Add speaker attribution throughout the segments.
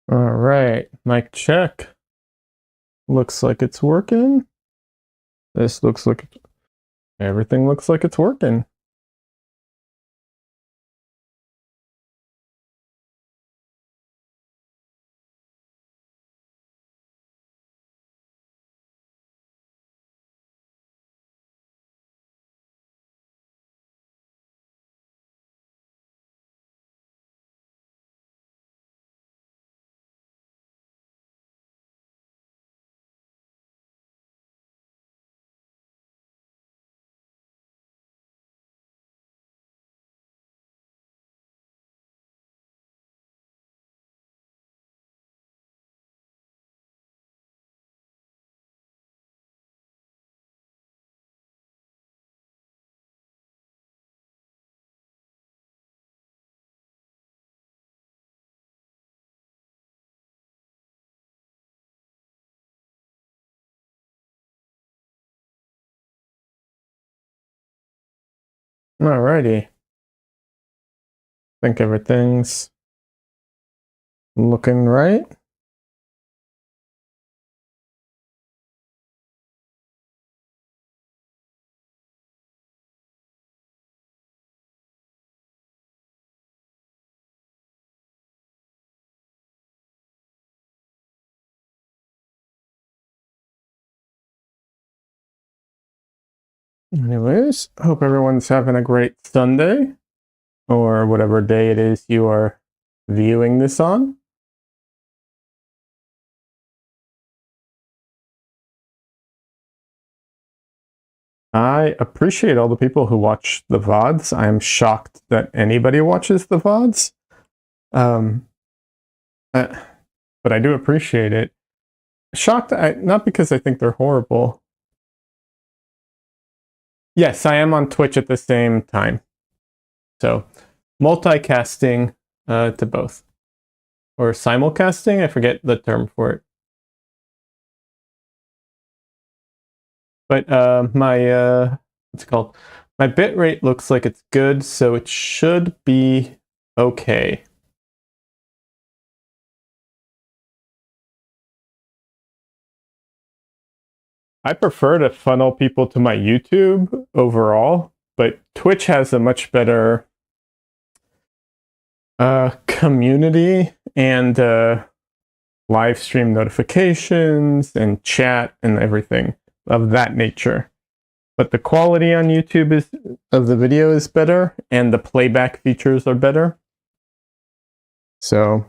Speaker 1: All right, mic check. Looks like it's working. This looks like everything looks like it's working. Alrighty. Think everything's looking right. Anyways, hope everyone's having a great Sunday or whatever day it is you are viewing this on. I appreciate all the people who watch the VODs. I am shocked that anybody watches the VODs. Um, uh, but I do appreciate it. Shocked, not because I think they're horrible. Yes, I am on Twitch at the same time. So, multicasting to both. Or simulcasting? I forget the term for it. But what's it called? My bitrate looks like it's good, so it should be okay. I prefer to funnel people to my YouTube overall, but Twitch has a much better community and live stream notifications and chat and everything of that nature. But the quality on YouTube of the video is better, and the playback features are better. So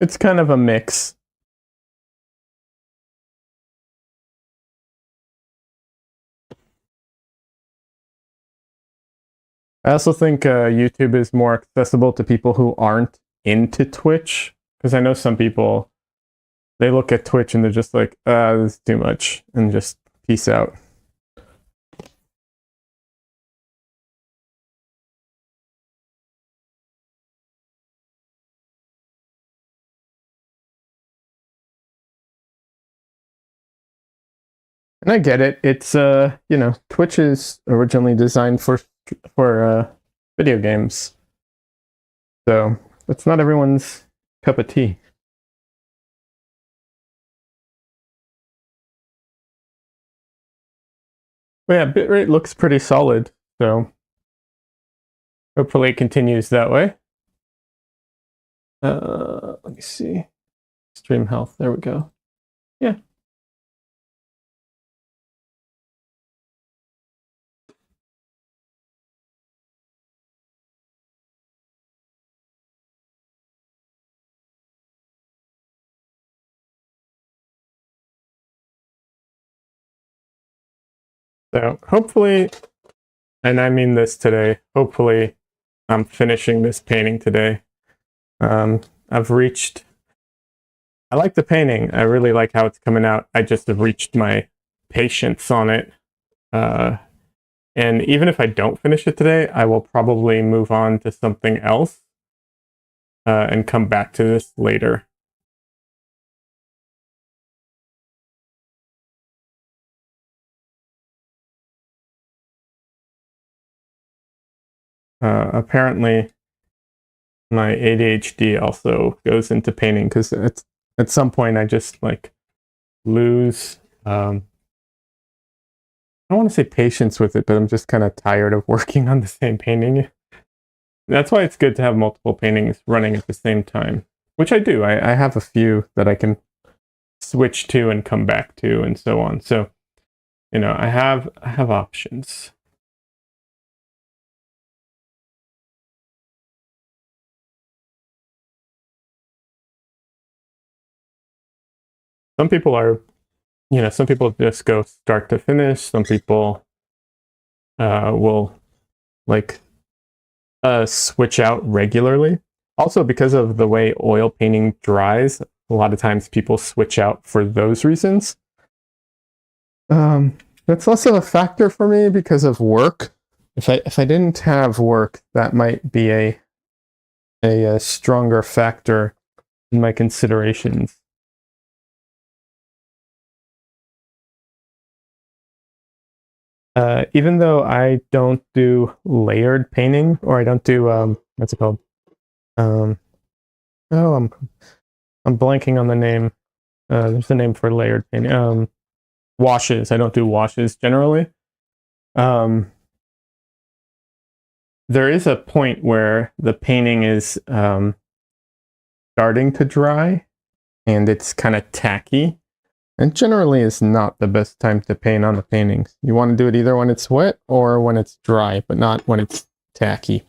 Speaker 1: it's kind of a mix. I also think YouTube is more accessible to people who aren't into Twitch, because I know some people, they look at Twitch and they're just like, this is too much, and just peace out. And I get it. It's Twitch is originally designed for video games, so it's not everyone's cup of tea. But yeah, bitrate looks pretty solid, so hopefully it continues that way. Let me see. Stream health. There we go. Yeah. So hopefully, and I mean this today, hopefully I'm finishing this painting today. I've reached, I like the painting. I really like how it's coming out. I just have reached my patience on it. And even if I don't finish it today, I will probably move on to something else and come back to this later. Apparently, my ADHD also goes into painting because at some point I just like lose. I don't want to say patience with it, but I'm just kind of tired of working on the same painting. That's why it's good to have multiple paintings running at the same time, which I do. I have a few that I can switch to and come back to and so on. So, I have options. Some people are, some people just go start to finish. Some people will like switch out regularly. Also, because of the way oil painting dries, a lot of times people switch out for those reasons. That's also a factor for me because of work. If I didn't have work, that might be a stronger factor in my considerations. Even though I don't do layered painting, or I don't do what's it called? Um, oh, I'm blanking on the name. There's a name for layered painting. Washes. I don't do washes generally. There is a point where the painting is starting to dry, and it's kind of tacky. And generally is not the best time to paint on the paintings. You want to do it either when it's wet or when it's dry, but not when it's tacky.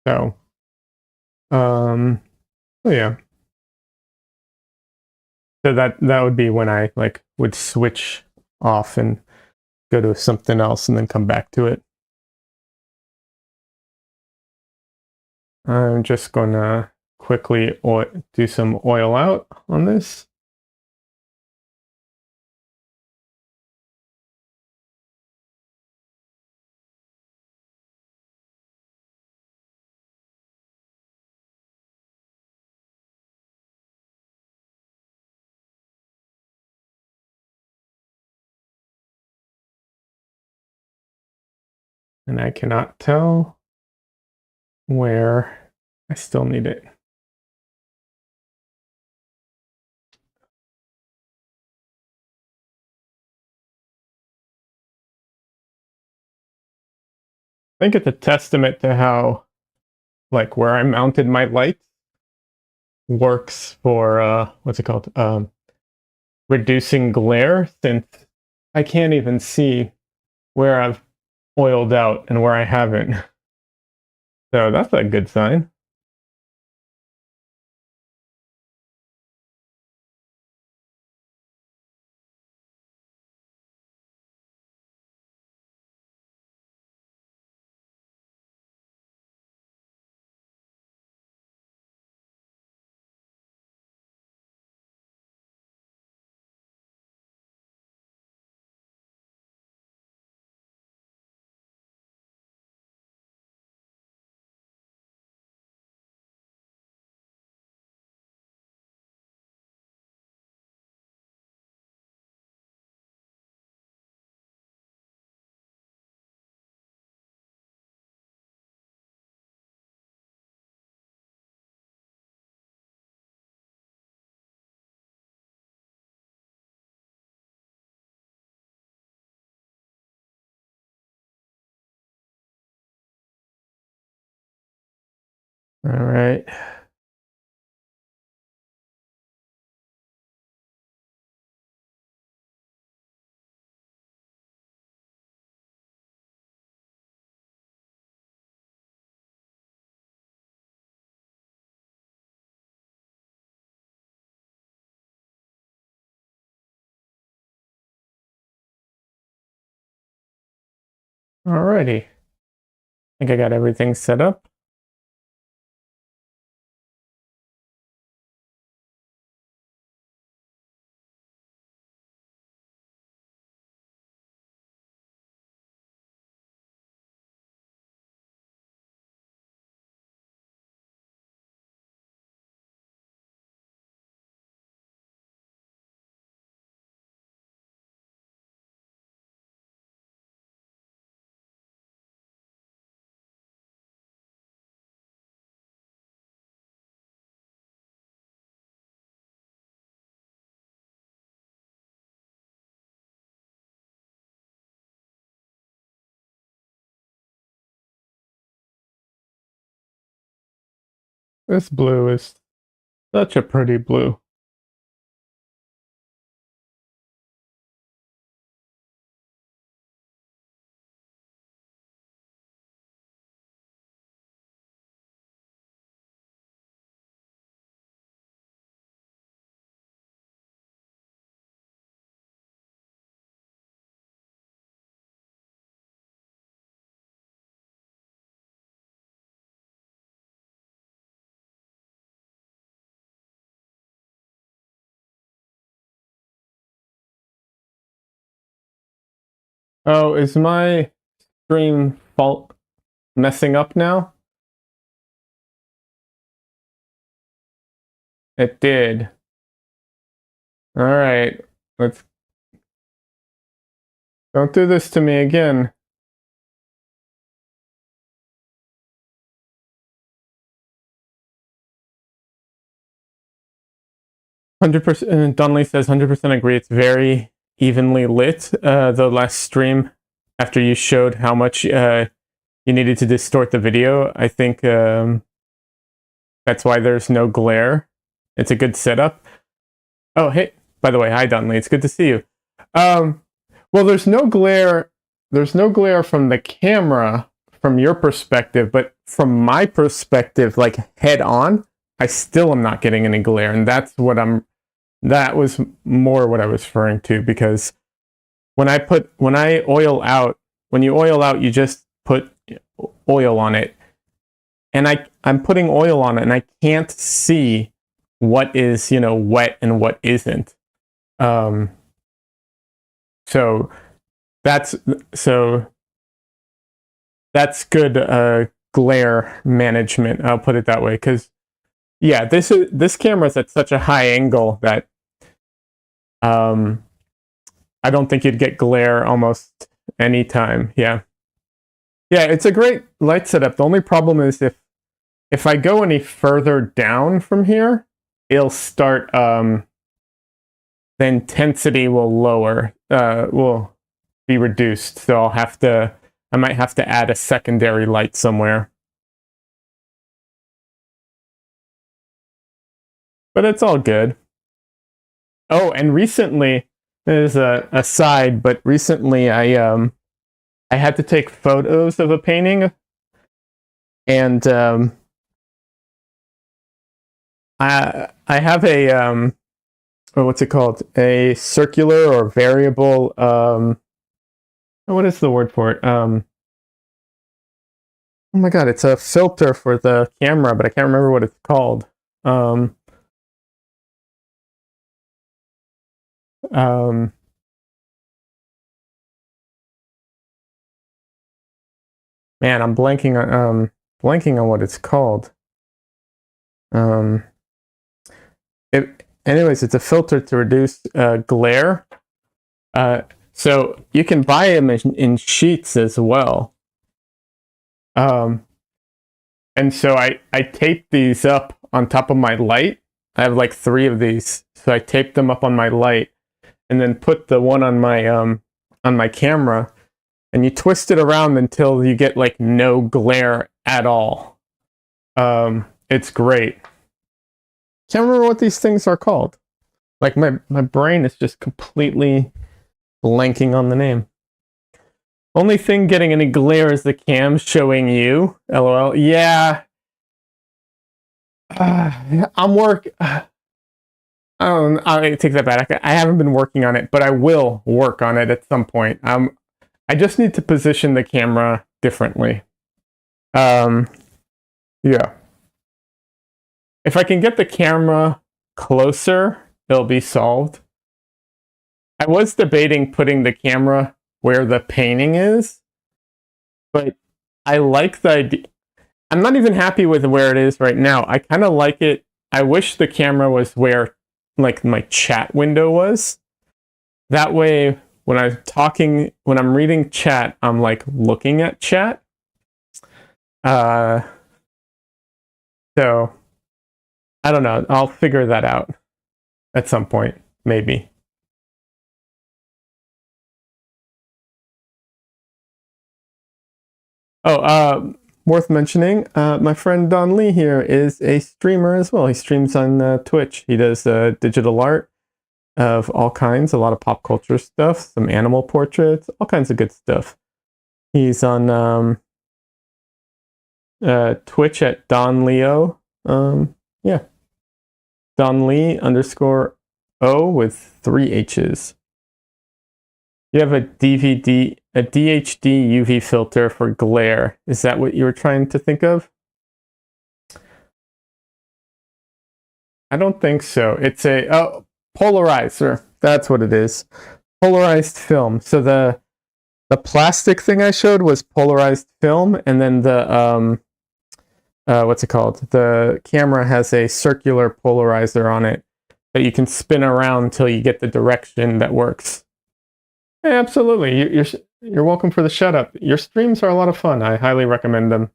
Speaker 1: So, so yeah. So that would be when I like would switch off and go to something else and then come back to it. I'm just gonna quickly do some oil out on this. And I cannot tell where I still need it. I think it's a testament to how, like, where I mounted my lights works for what's it called? Reducing glare, since I can't even see where I've oiled out and where I haven't. So that's a good sign. All right. Alrighty. I think I got everything set up. This blue is such a pretty blue. Oh, is my stream fault messing up now? It did. All right, let's. Don't do this to me again. %. Donnelly says 100% agree. It's very evenly lit. The last stream, after you showed how much you needed to distort the video, I think that's why there's no glare. It's a good setup. Oh, hey, by the way, hi Donnelly. It's good to see you. Well, there's no glare. There's no glare from the camera, from your perspective, but from my perspective, like head on, I still am not getting any glare, and that's what that was more what I was referring to, because when I oil out, when you oil out, you just put oil on it, and I'm putting oil on it, and I can't see what is, wet and what isn't. So that's good glare management. I'll put it that way, because yeah, this camera is at such a high angle that I don't think you'd get glare almost any time. Yeah, it's a great light setup. The only problem is if I go any further down from here, it'll start. The intensity will lower. Will be reduced. So I might have to add a secondary light somewhere. But it's all good. Oh, and recently, there's a aside, but recently I had to take photos of a painting, and I have a what's it called? A circular or variable what is the word for it? Oh my god, it's a filter for the camera, but I can't remember what it's called. Man, I'm blanking on what it's called. Anyways, it's a filter to reduce glare. So you can buy them in sheets as well. And so I taped these up on top of my light. I have like 3 of these, so I taped them up on my light, and then put the one on my camera, and you twist it around until you get like no glare at all. It's great. Can't remember what these things are called. Like my brain is just completely blanking on the name. Only thing getting any glare is the cam showing you. LOL. Yeah. I take that back. I haven't been working on it, but I will work on it at some point. I just need to position the camera differently. Yeah. If I can get the camera closer, it'll be solved. I was debating putting the camera where the painting is, but I like the idea. I'm not even happy with where it is right now. I kind of like it. I wish the camera was where like my chat window was. That way, when I'm reading chat, I'm like looking at chat. So I don't know. I'll figure that out at some point, maybe. Oh, worth mentioning, my friend Don Lee here is a streamer as well. He streams on Twitch. He does digital art of all kinds, a lot of pop culture stuff, some animal portraits, all kinds of good stuff. He's on Twitch at Don Leo. Yeah. Don Lee _ O with 3 H's. You have a DHD UV filter for glare. Is that what you were trying to think of? I don't think so. It's a polarizer. That's what it is. Polarized film. So the plastic thing I showed was polarized film, and then the what's it called? The camera has a circular polarizer on it that you can spin around until you get the direction that works. Yeah, absolutely. You're welcome for the shut up. Your streams are a lot of fun. I highly recommend them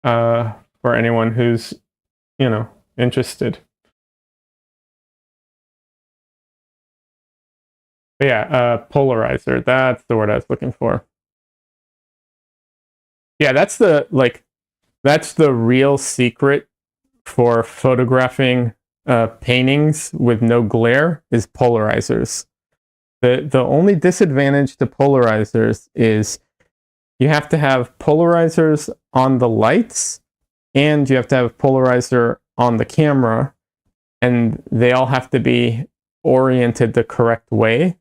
Speaker 1: for anyone who's, interested. But yeah, polarizer. That's the word I was looking for. Yeah, that's the real secret for photographing paintings with no glare is polarizers. The only disadvantage to polarizers is you have to have polarizers on the lights and you have to have a polarizer on the camera, and they all have to be oriented the correct way.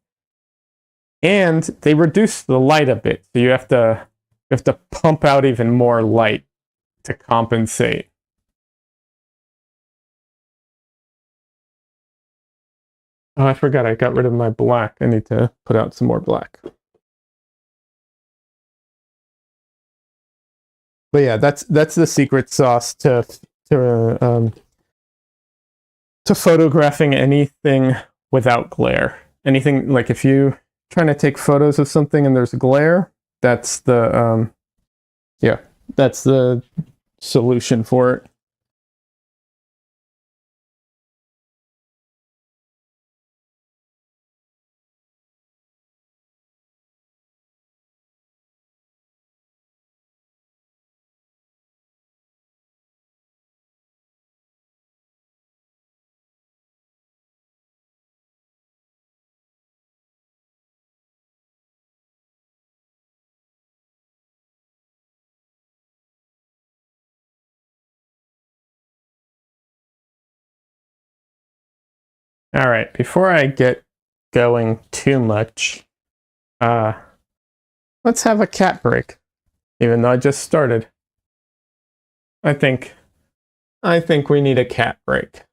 Speaker 1: And they reduce the light a bit, so you have to pump out even more light to compensate. Oh, I forgot I got rid of my black. I need to put out some more black. But yeah, that's the secret sauce to photographing anything without glare. Anything, like if you're trying to take photos of something and there's glare, that's the that's the solution for it. All right, before I get going too much, let's have a cat break, even though I just started. I think we need a cat break.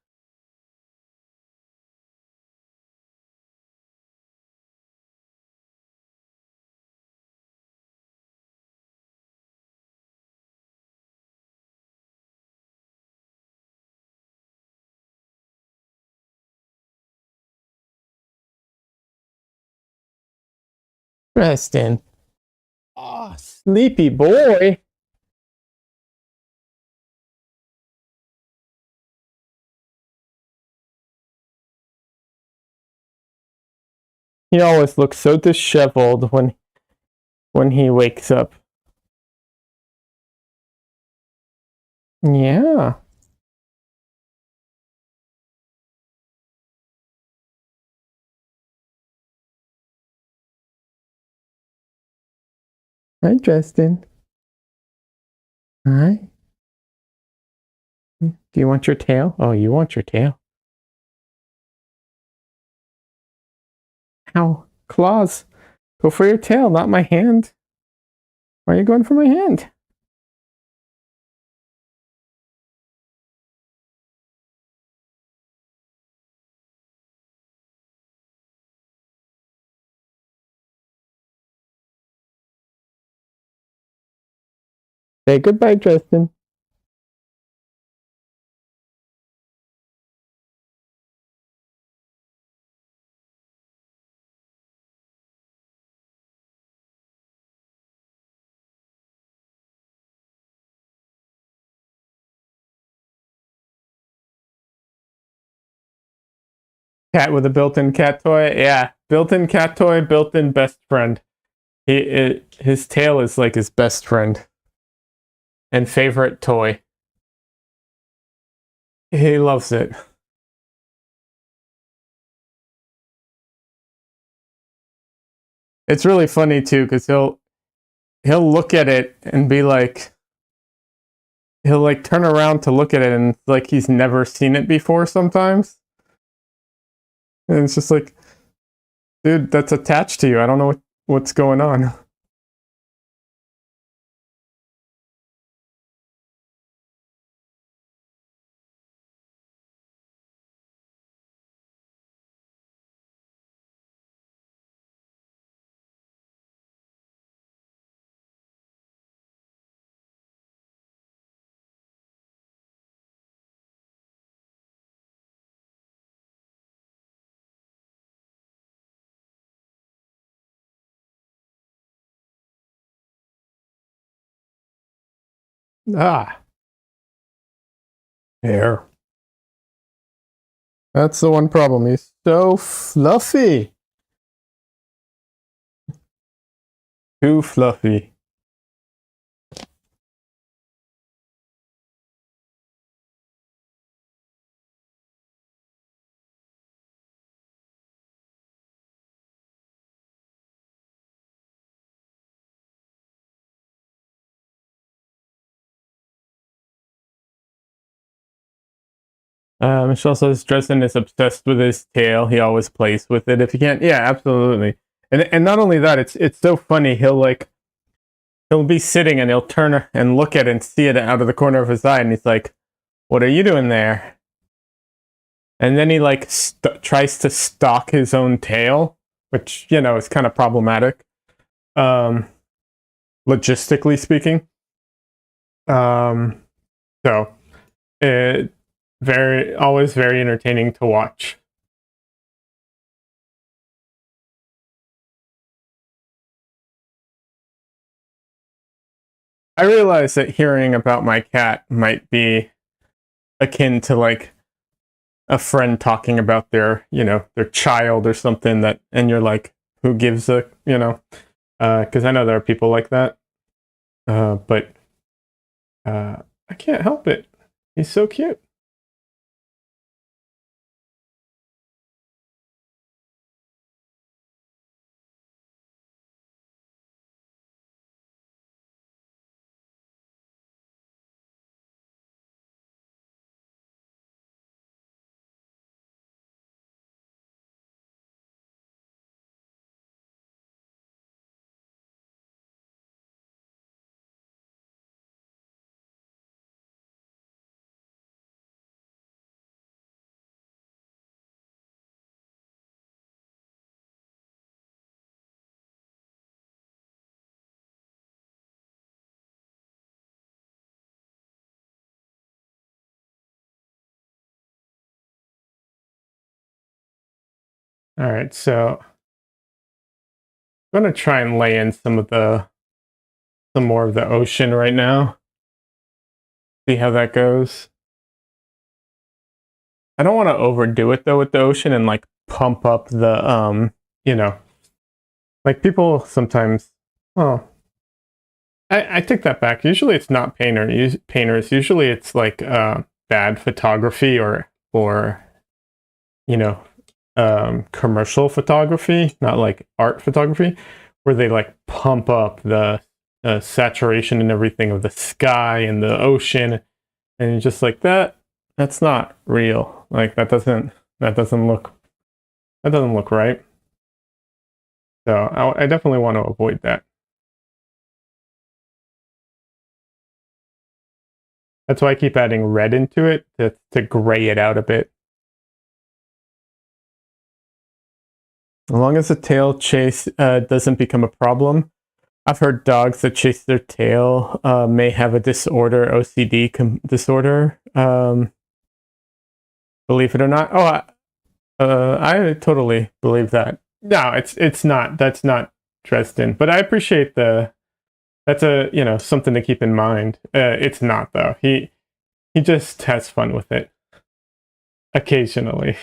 Speaker 1: Preston. Oh, sleepy boy. He always looks so disheveled when he wakes up. Yeah. Hi, Justin. Hi. Do you want your tail? Oh, you want your tail. Ow. Claws. Go for your tail, not my hand. Why are you going for my hand? Say goodbye, Justin. Cat with a built-in cat toy. Yeah, built-in cat toy, built-in best friend. His tail is like his best friend. and favorite toy. He loves it. It's really funny too, because he'll look at it and be like, he'll like turn around to look at it and like he's never seen it before sometimes. And it's just like, dude, that's attached to you. I don't know what's going on. Ah, hair. That's the one problem. He's so fluffy. Too fluffy. Michelle says Dresden is obsessed with his tail. He always plays with it if he can. Yeah, absolutely. And not only that, it's so funny. He'll be sitting and he'll turn and look at it and see it out of the corner of his eye, and he's like, "What are you doing there?" And then he like tries to stalk his own tail, which is kind of problematic, um, logistically speaking. Um, so it always very entertaining to watch. I realize that hearing about my cat might be akin to like a friend talking about their child or something, and you're like, who gives a, because I know there are people like that. But I can't help it. He's so cute. All right, so I'm gonna try and lay in some more of the ocean right now. See how that goes. I don't want to overdo it though with the ocean and like pump up the you know, like people sometimes. Oh, I take that back. Usually it's not painters. Usually it's like bad photography or you know commercial photography, not like art photography, where they like pump up the saturation and everything of the sky and the ocean, and you're just like that's not real. Like that doesn't look right. So I definitely want to avoid that. That's why I keep adding red into it to gray it out a bit. As long as the tail chase doesn't become a problem. I've heard dogs that chase their tail may have a disorder, OCD disorder. Believe it or not. Oh, I totally believe that. No, it's not. That's not Dresden. But I appreciate that's a something to keep in mind. It's not though. He just has fun with it occasionally.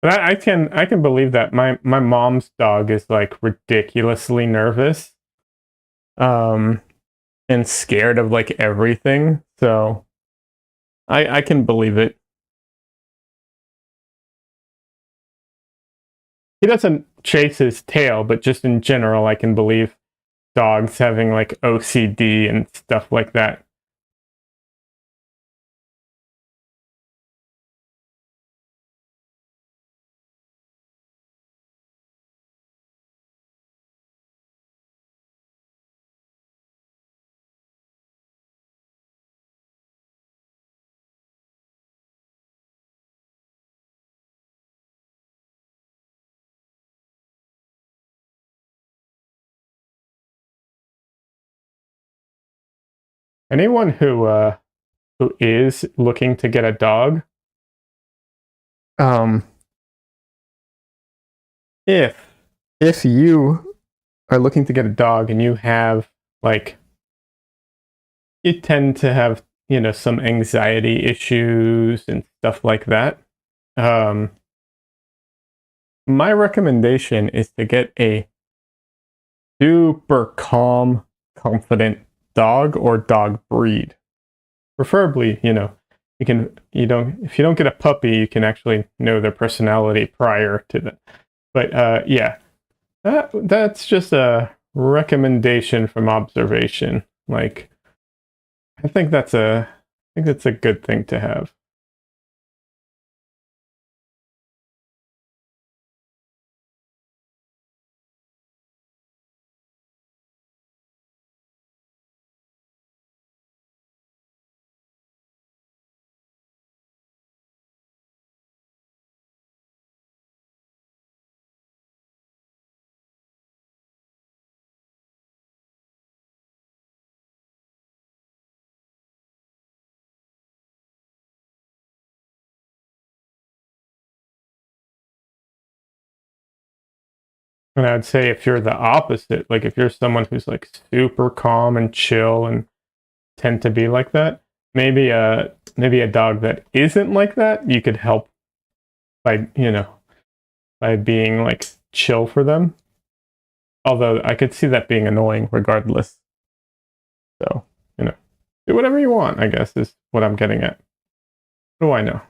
Speaker 1: But I can believe that my mom's dog is like ridiculously nervous, um, and scared of like everything. So I can believe it. He doesn't chase his tail, but just in general, I can believe dogs having like OCD and stuff like that. Anyone who is looking to get a dog, um, if if you are looking to get a dog and you have like you tend to have some anxiety issues and stuff like that, um, my recommendation is to get a super calm, confident dog or dog breed. Preferably, you don't if you don't get a puppy, you can actually know their personality prior to that. But yeah, that's just a recommendation from observation. Like I think that's a good thing to have. And I'd say if you're the opposite, like if you're someone who's like super calm and chill and tend to be like that, maybe a dog that isn't like that, you could help by by being like chill for them. Although I could see that being annoying regardless. So, you know, do whatever you want, I guess, is what I'm getting at. What do I know?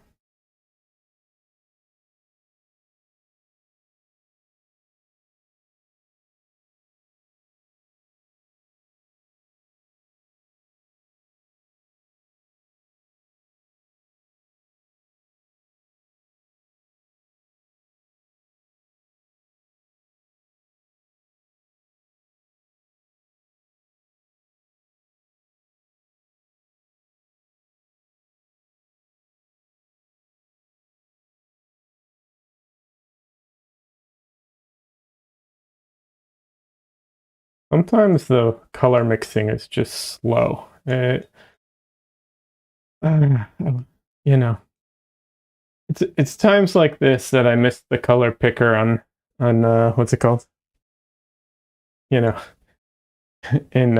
Speaker 1: Sometimes the color mixing is just slow. Uh, you know, it's times like this that I miss the color picker on what's it called? You know, in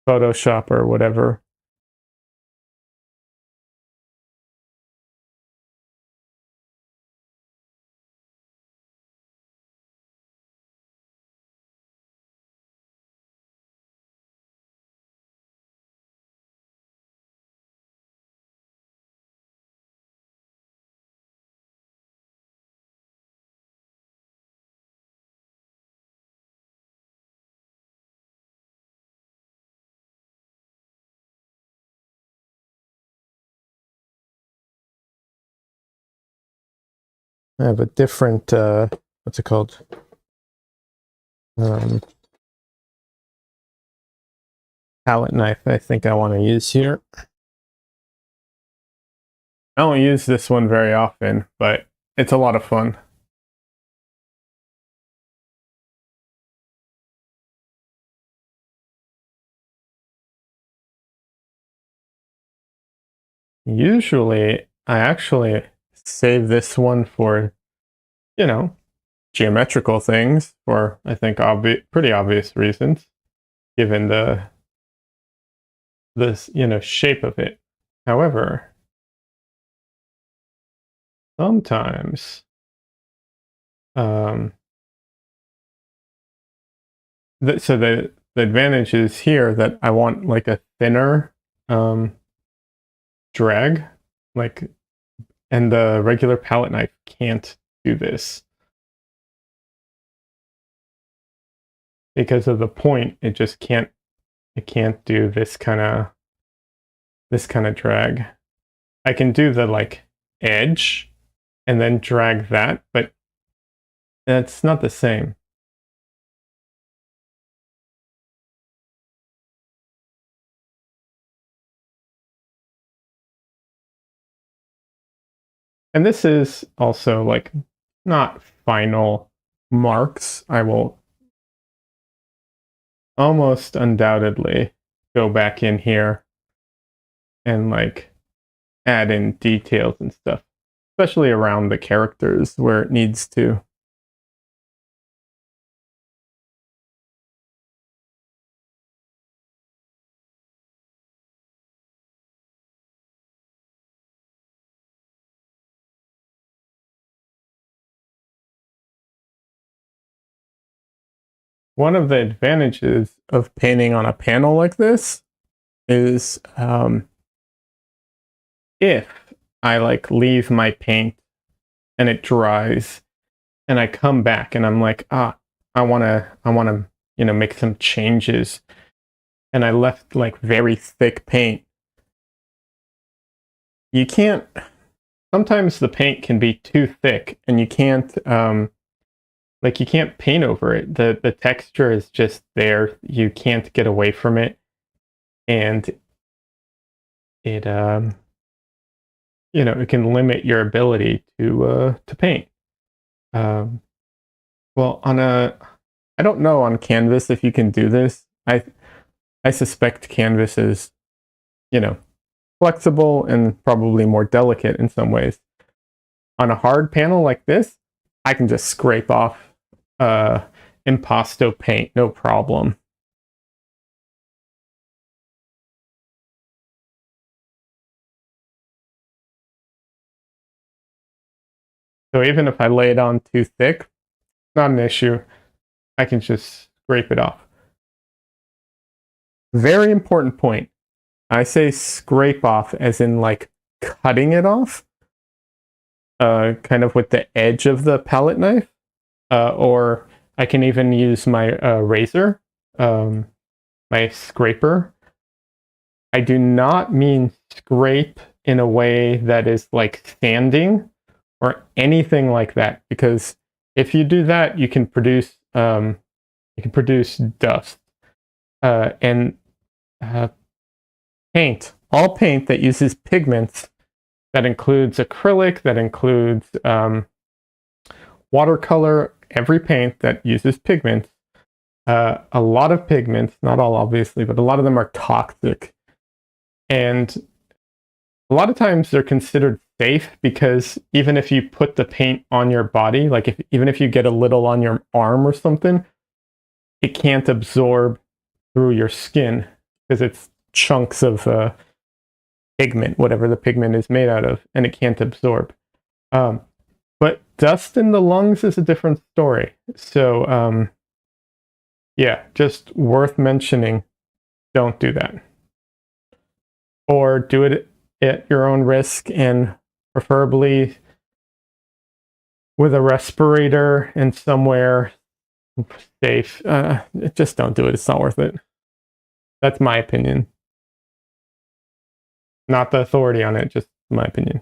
Speaker 1: Photoshop or whatever. I have a different what's it called? Um, palette knife I think I want to use here. I don't use this one very often, but it's a lot of fun. Usually, I actually save this one for, you know, geometrical things for, I think, pretty obvious reasons, given the shape of it. However, sometimes Um, so the advantage is here that I want like a thinner drag, like, and the regular palette knife can't do this because of the point. It just can't. It can't do this kind of drag. I can do the like edge and then drag that, but that's not the same. And this is also like not final marks. I will almost undoubtedly go back in here and like add in details and stuff, especially around the characters where it needs to. One of the advantages of painting on a panel like this is if I like leave my paint and it dries and I come back and I'm like, I want to, make some changes, and I left like very thick paint. You can't, sometimes the paint can be too thick and you can't, you can't paint over it. The texture is just there. You can't get away from it. And it, it can limit your ability to paint. Well, I don't know on canvas if you can do this. I suspect canvas is, flexible and probably more delicate in some ways. On a hard panel like this, I can just scrape off impasto paint, no problem. So even if I lay it on too thick, not an issue. I can just scrape it off. Very important point. I say scrape off as in like cutting it off, kind of with the edge of the palette knife, or I can even use my razor, my scraper. I do not mean scrape in a way that is like sanding or anything like that, because if you do that, you can produce dust and paint. All paint that uses pigments, that includes acrylic, that includes watercolor, every paint that uses pigments. A lot of pigments, not all obviously, but a lot of them are toxic. And a lot of times they're considered safe because even if you put the paint on your body, like even if you get a little on your arm or something, it can't absorb through your skin because it's chunks of pigment, whatever the pigment is made out of, and it can't absorb. But dust in the lungs is a different story. So yeah, just worth mentioning. Don't do that. Or do it at your own risk, and preferably with a respirator and somewhere safe. Just don't do it. It's not worth it. That's my opinion. Not the authority on it, just my opinion.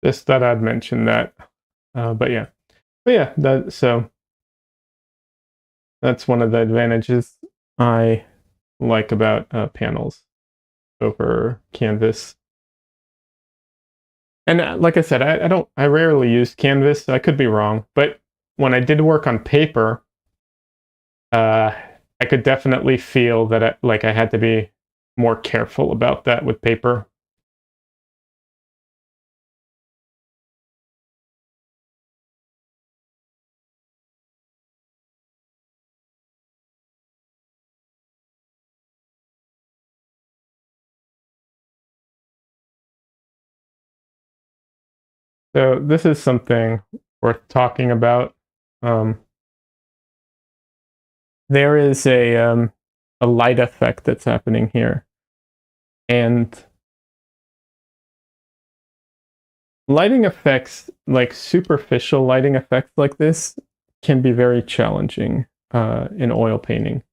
Speaker 1: Just thought I'd mention that. But yeah. So that's one of the advantages I like about panels over canvas. And like I said, I rarely use canvas. I could be wrong, but when I did work on paper, uh, I could definitely feel that like I had to be more careful about that with paper. So this is something worth talking about. Um, there is a light effect that's happening here, and lighting effects, like superficial lighting effects like this, can be very challenging in oil painting.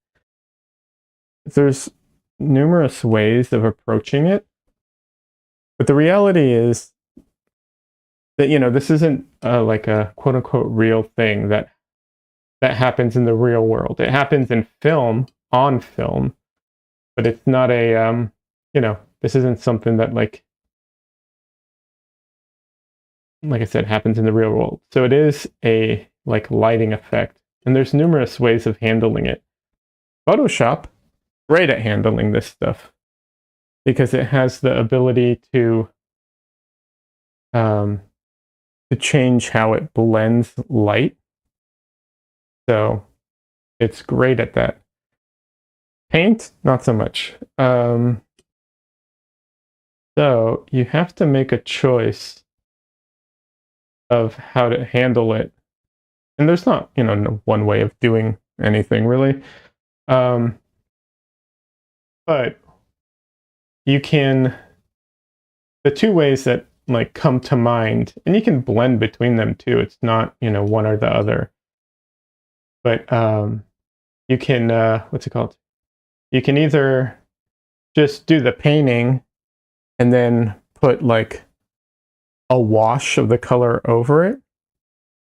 Speaker 1: There's numerous ways of approaching it, but the reality is that this isn't like a quote unquote real thing that happens in the real world. It happens in film, on film, but it's not a this isn't something that like I said, happens in the real world. So it is a like lighting effect, and there's numerous ways of handling it. Photoshop, great at handling this stuff because it has the ability um, to change how it blends light. So it's great at that. Paint, not so much. So you have to make a choice of how to handle it. And there's not, no one way of doing anything really. But you can, the two ways that like come to mind, and you can blend between them too. It's not, one or the other. But you can, what's it called? You can either just do the painting and then put like a wash of the color over it.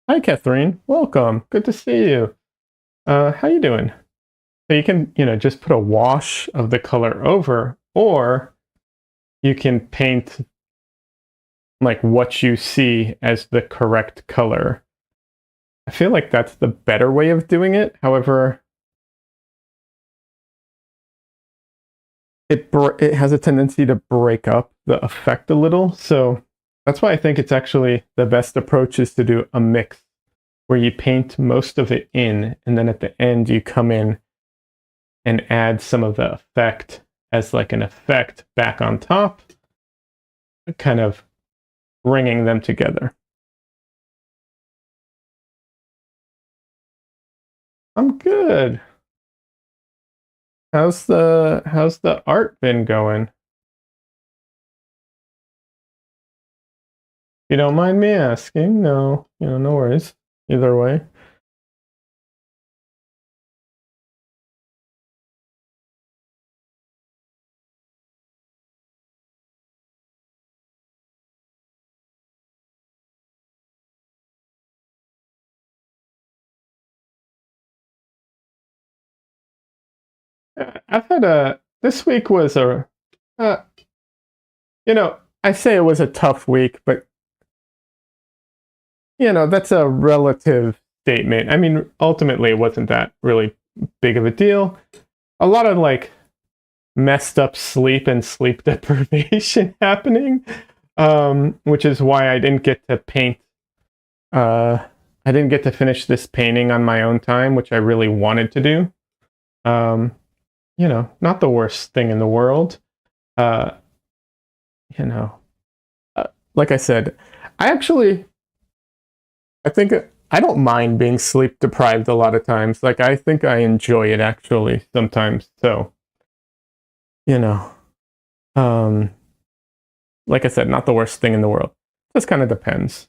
Speaker 1: Hi, Catherine. Welcome. Good to see you. How you doing? So you can, just put a wash of the color over, or you can paint like what you see as the correct color. I feel like that's the better way of doing it. However, it has a tendency to break up the effect a little. So that's why I think it's actually the best approach is to do a mix where you paint most of it in, and then at the end you come in and add some of the effect as like an effect back on top, kind of bringing them together. I'm good. How's the art been going? You don't mind me asking? No, no worries. Either way. I've had this week was uh, I say it was a tough week, but that's a relative statement. I mean, ultimately, it wasn't that really big of a deal. A lot of like messed up sleep and sleep deprivation happening, which is why I didn't get to paint. I didn't get to finish this painting on my own time, which I really wanted to do. Um, not the worst thing in the world. Uh, you know, like I said, I actually, I think I don't mind being sleep deprived a lot of times. Like I think I enjoy it actually sometimes. So, you know, um, like I said, not the worst thing in the world. Just kind of depends.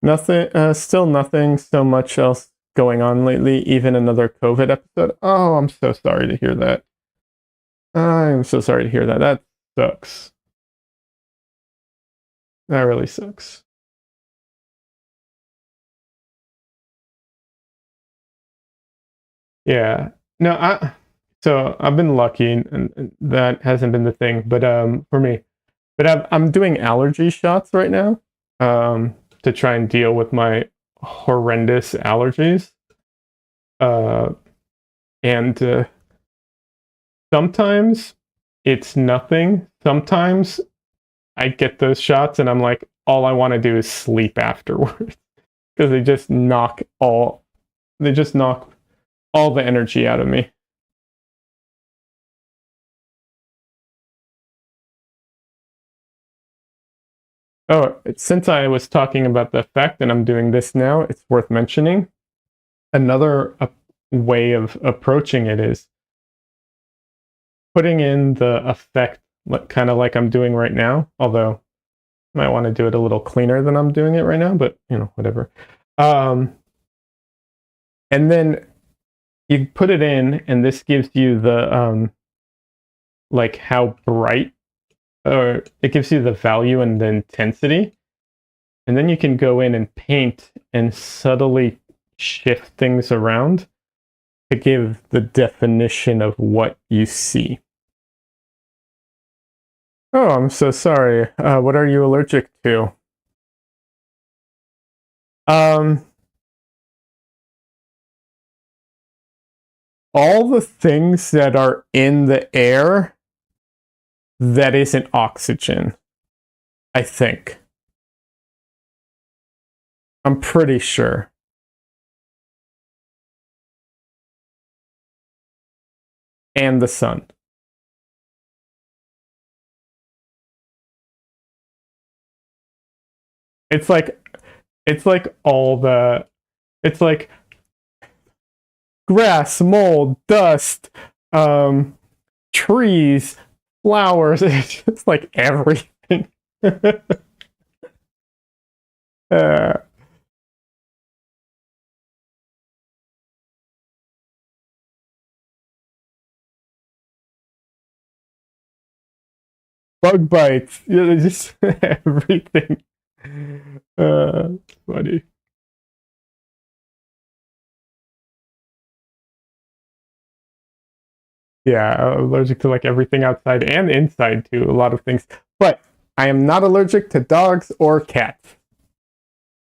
Speaker 1: Nothing, still nothing so much else going on lately. Even another COVID episode. Oh, I'm so sorry to hear that. I'm so sorry to hear that. That sucks. That really sucks. Yeah. No, So I've been lucky, and that hasn't been the thing. But for me, but I'm doing allergy shots right now to try and deal with my horrendous allergies. Uh, and sometimes it's nothing. Sometimes I get those shots and I'm like, all I want to do is sleep afterwards because they just knock all the energy out of me. Oh, since I was talking about the effect and I'm doing this now, it's worth mentioning. Another way of approaching it is putting in the effect kind of like I'm doing right now, although I might want to do it a little cleaner than I'm doing it right now, but whatever. Um, and then you put it in, and this gives you the like how bright, or it gives you the value and the intensity. And then you can go in and paint and subtly shift things around to give the definition of what you see. Oh, I'm so sorry. What are you allergic to? Um, all the things that are in the air that isn't oxygen, I think. I'm pretty sure. And the sun. It's like it's like all the it's like grass, mold, dust, um, trees, flowers. It's just like everything. uh, bug bites. Just everything. Funny. Yeah, I'm allergic to like everything outside and inside too. A lot of things, but I am not allergic to dogs or cats.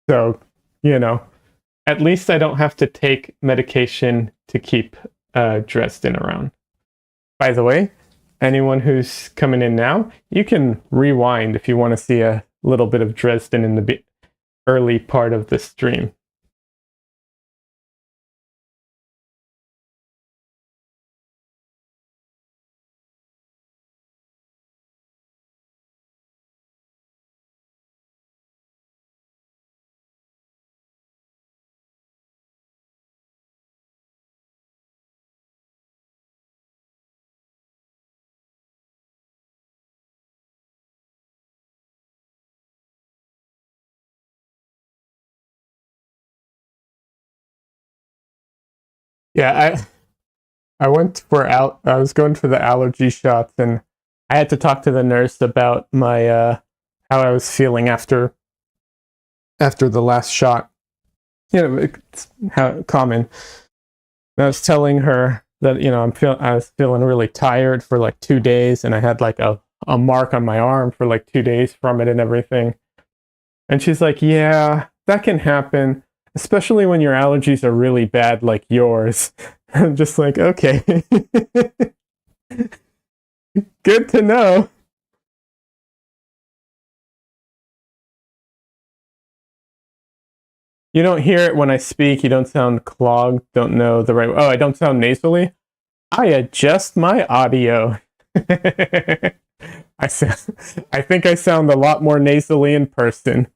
Speaker 1: So, you know, at least I don't have to take medication to keep Dresden around. By the way, anyone who's coming in now, you can rewind if you want to see a little bit of Dresden in the early part of the stream. Yeah, I went for I was going for the allergy shots, and I had to talk to the nurse about my how I was feeling after the last shot. It's how common. And I was telling her that I was feeling really tired for like 2 days, and I had like a mark on my arm for like 2 days from it and everything. And she's like, "Yeah, that can happen, especially when your allergies are really bad, like yours." I'm just like, okay, good to know. You don't hear it when I speak. You don't sound clogged. Don't know the right. Oh, I don't sound nasally. I adjust my audio. I sound, I think I sound a lot more nasally in person.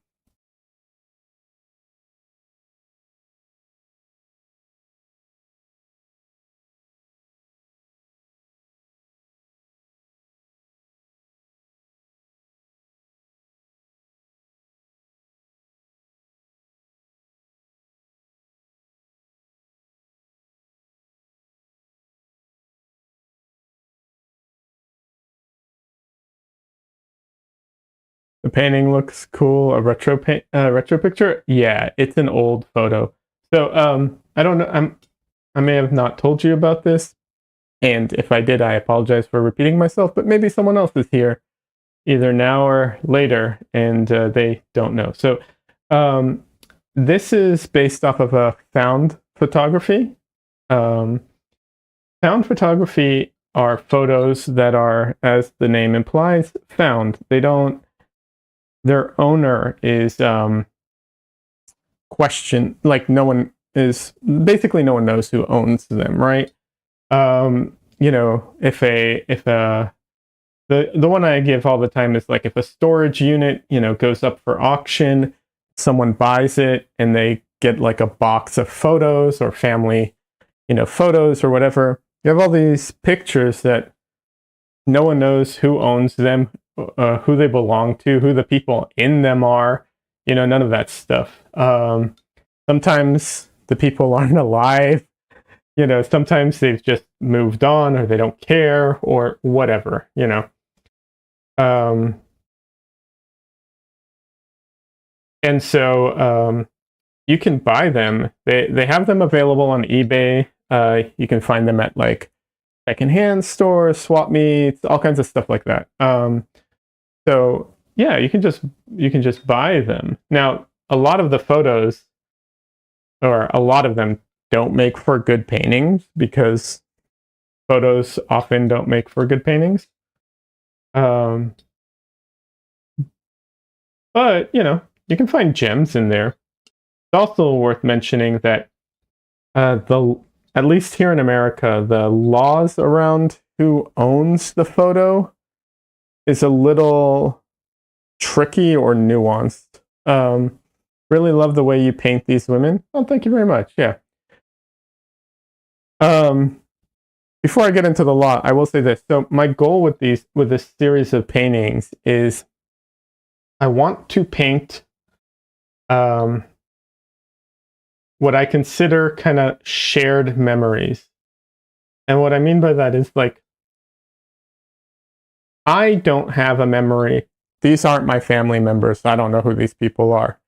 Speaker 1: The painting looks cool. A retro picture. Yeah, it's an old photo. So I don't know. I may have not told you about this, And if I did, I apologize for repeating myself, but maybe someone else is here either now or later and they don't know. So this is based off of a found photography. Found photography are photos that are, as the name implies, found. They don't, their owner is questioned, like no one knows who owns them, right? You know, if the one I give all the time is like if a storage unit, you know, goes up for auction, someone buys it and they get like a box of photos or family, you know, photos or whatever. You have all these pictures that no one knows who owns them, who they belong to, who the people in them are, you know, none of that stuff. Sometimes the people aren't alive, you know, sometimes they've just moved on or they don't care or whatever, you know. And so you can buy them. They have them available on eBay. You can find them at like secondhand stores, swap meets, all kinds of stuff like that. So yeah, you can just buy them. Now, a lot of the photos, or a lot of them, don't make for good paintings because photos often don't make for good paintings. But you know, you can find gems in there. It's also worth mentioning that at least here in America, the laws around who owns the photo is a little tricky or nuanced. Really love the way you paint these women. Oh, thank you very much. Yeah. Before I get into the law, I will say this. So my goal with this series of paintings is I want to paint what I consider kind of shared memories. And what I mean by that is like, I don't have a memory. These aren't my family members. So I don't know who these people are.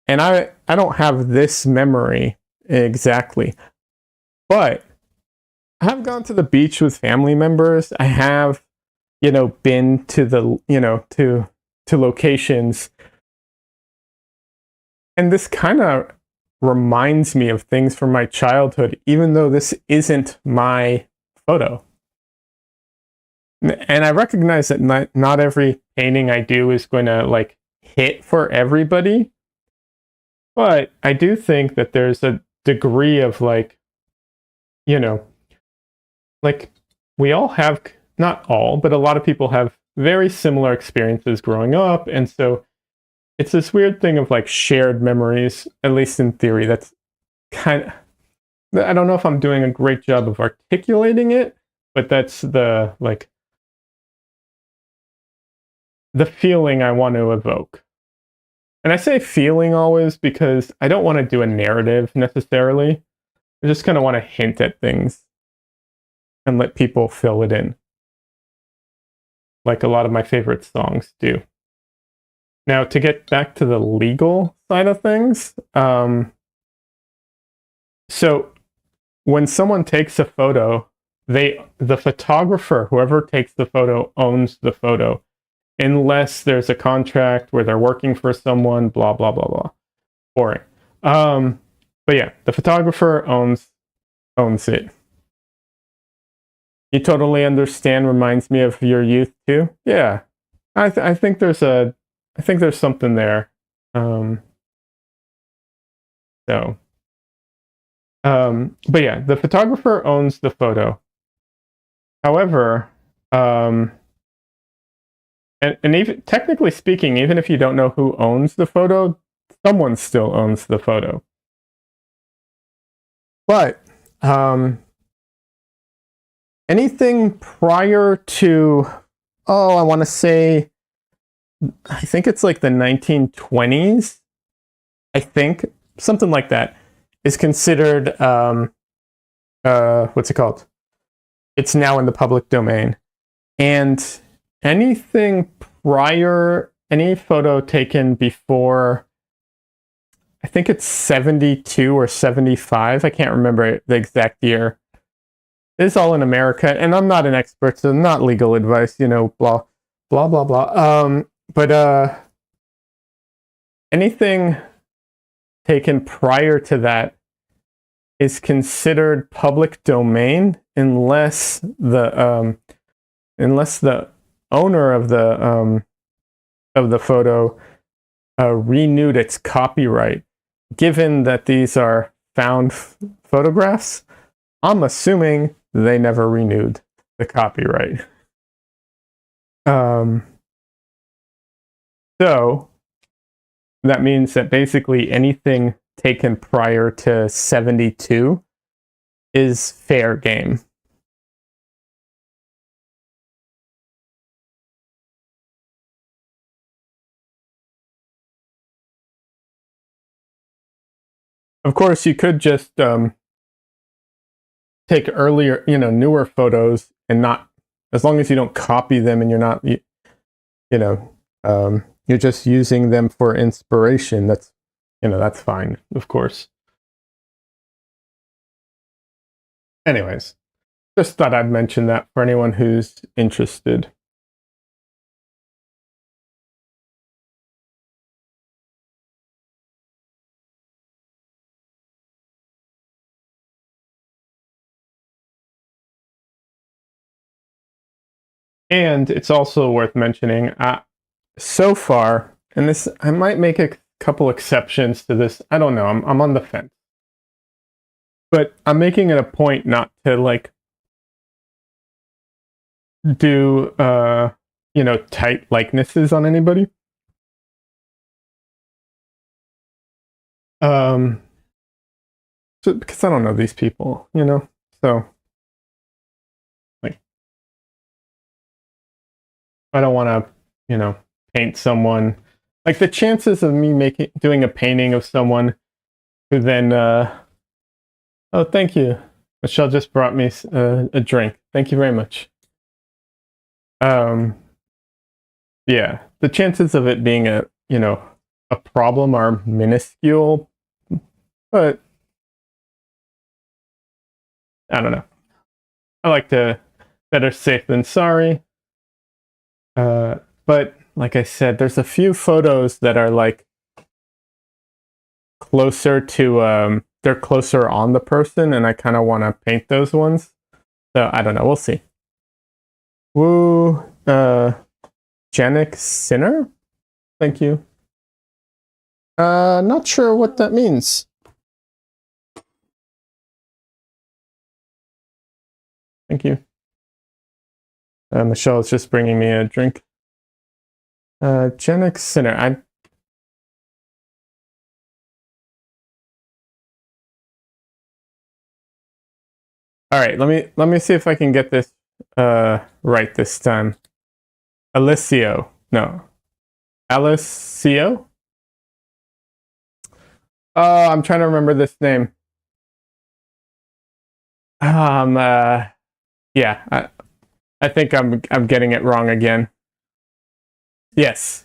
Speaker 1: And I don't have this memory exactly. But I have gone to the beach with family members. I have, you know, been to the, you know, to locations. And this kind of reminds me of things from my childhood, even though this isn't my photo. And I recognize that not every painting I do is going to like hit for everybody. But I do think that there's a degree of like, you know, like we all have, not all, but a lot of people have very similar experiences growing up. And so it's this weird thing of like shared memories, at least in theory. That's kind of, I don't know if I'm doing a great job of articulating it, but that's the like the feeling I want to evoke. And I say feeling always because I don't want to do a narrative necessarily. I just kind of want to hint at things and let people fill it in, like a lot of my favorite songs do. Now, to get back to the legal side of things, so when someone takes a photo, the photographer, whoever takes the photo, owns the photo, unless there's a contract where they're working for someone, blah, blah, blah, blah. Boring. But yeah, the photographer owns it. You totally understand reminds me of your youth too. Yeah, I think there's something there. But yeah, the photographer owns the photo. However, and even technically speaking, even if you don't know who owns the photo, someone still owns the photo. But anything prior to, I want to say, I think it's like the 1920s, I think, something like that, is considered, what's it called? It's now in the public domain. And anything prior, any photo taken before, I think it's 72 or 75, I can't remember the exact year, It's all in America, and I'm not an expert, so not legal advice, you know, blah, blah, blah, blah. But anything taken prior to that is considered public domain unless the owner of the photo renewed its copyright. Given that these are found photographs, I'm assuming they never renewed the copyright. So that means that basically anything taken prior to 72 is fair game. Of course, you could just take earlier, you know, newer photos and not, as long as you don't copy them and you're not, you know, you're just using them for inspiration. That's, you know, that's fine, of course. Anyways, just thought I'd mention that for anyone who's interested. And it's also worth mentioning, so far, and this, I might make a couple exceptions to this. I don't know. I'm on the fence. But I'm making it a point not to like do you know, tight likenesses on anybody. So, because I don't know these people, you know. So like I don't want to, you know, paint someone. Like the chances of me doing a painting of someone who then oh, thank you. Michelle just brought me a drink. Thank you very much. Yeah, the chances of it being a, you know, a problem are minuscule, but I don't know. I like to better safe than sorry. But like I said, there's a few photos that are like closer to they're closer on the person, and I kind of want to paint those ones. So I don't know. We'll see. Woo, Janik Sinner. Thank you. Not sure what that means. Thank you. Michelle is just bringing me a drink. Janik Sinner. All right. Let me see if I can get this right this time. Alessio. No. Alessio? Oh, I'm trying to remember this name. Yeah, I think I'm getting it wrong again. Yes.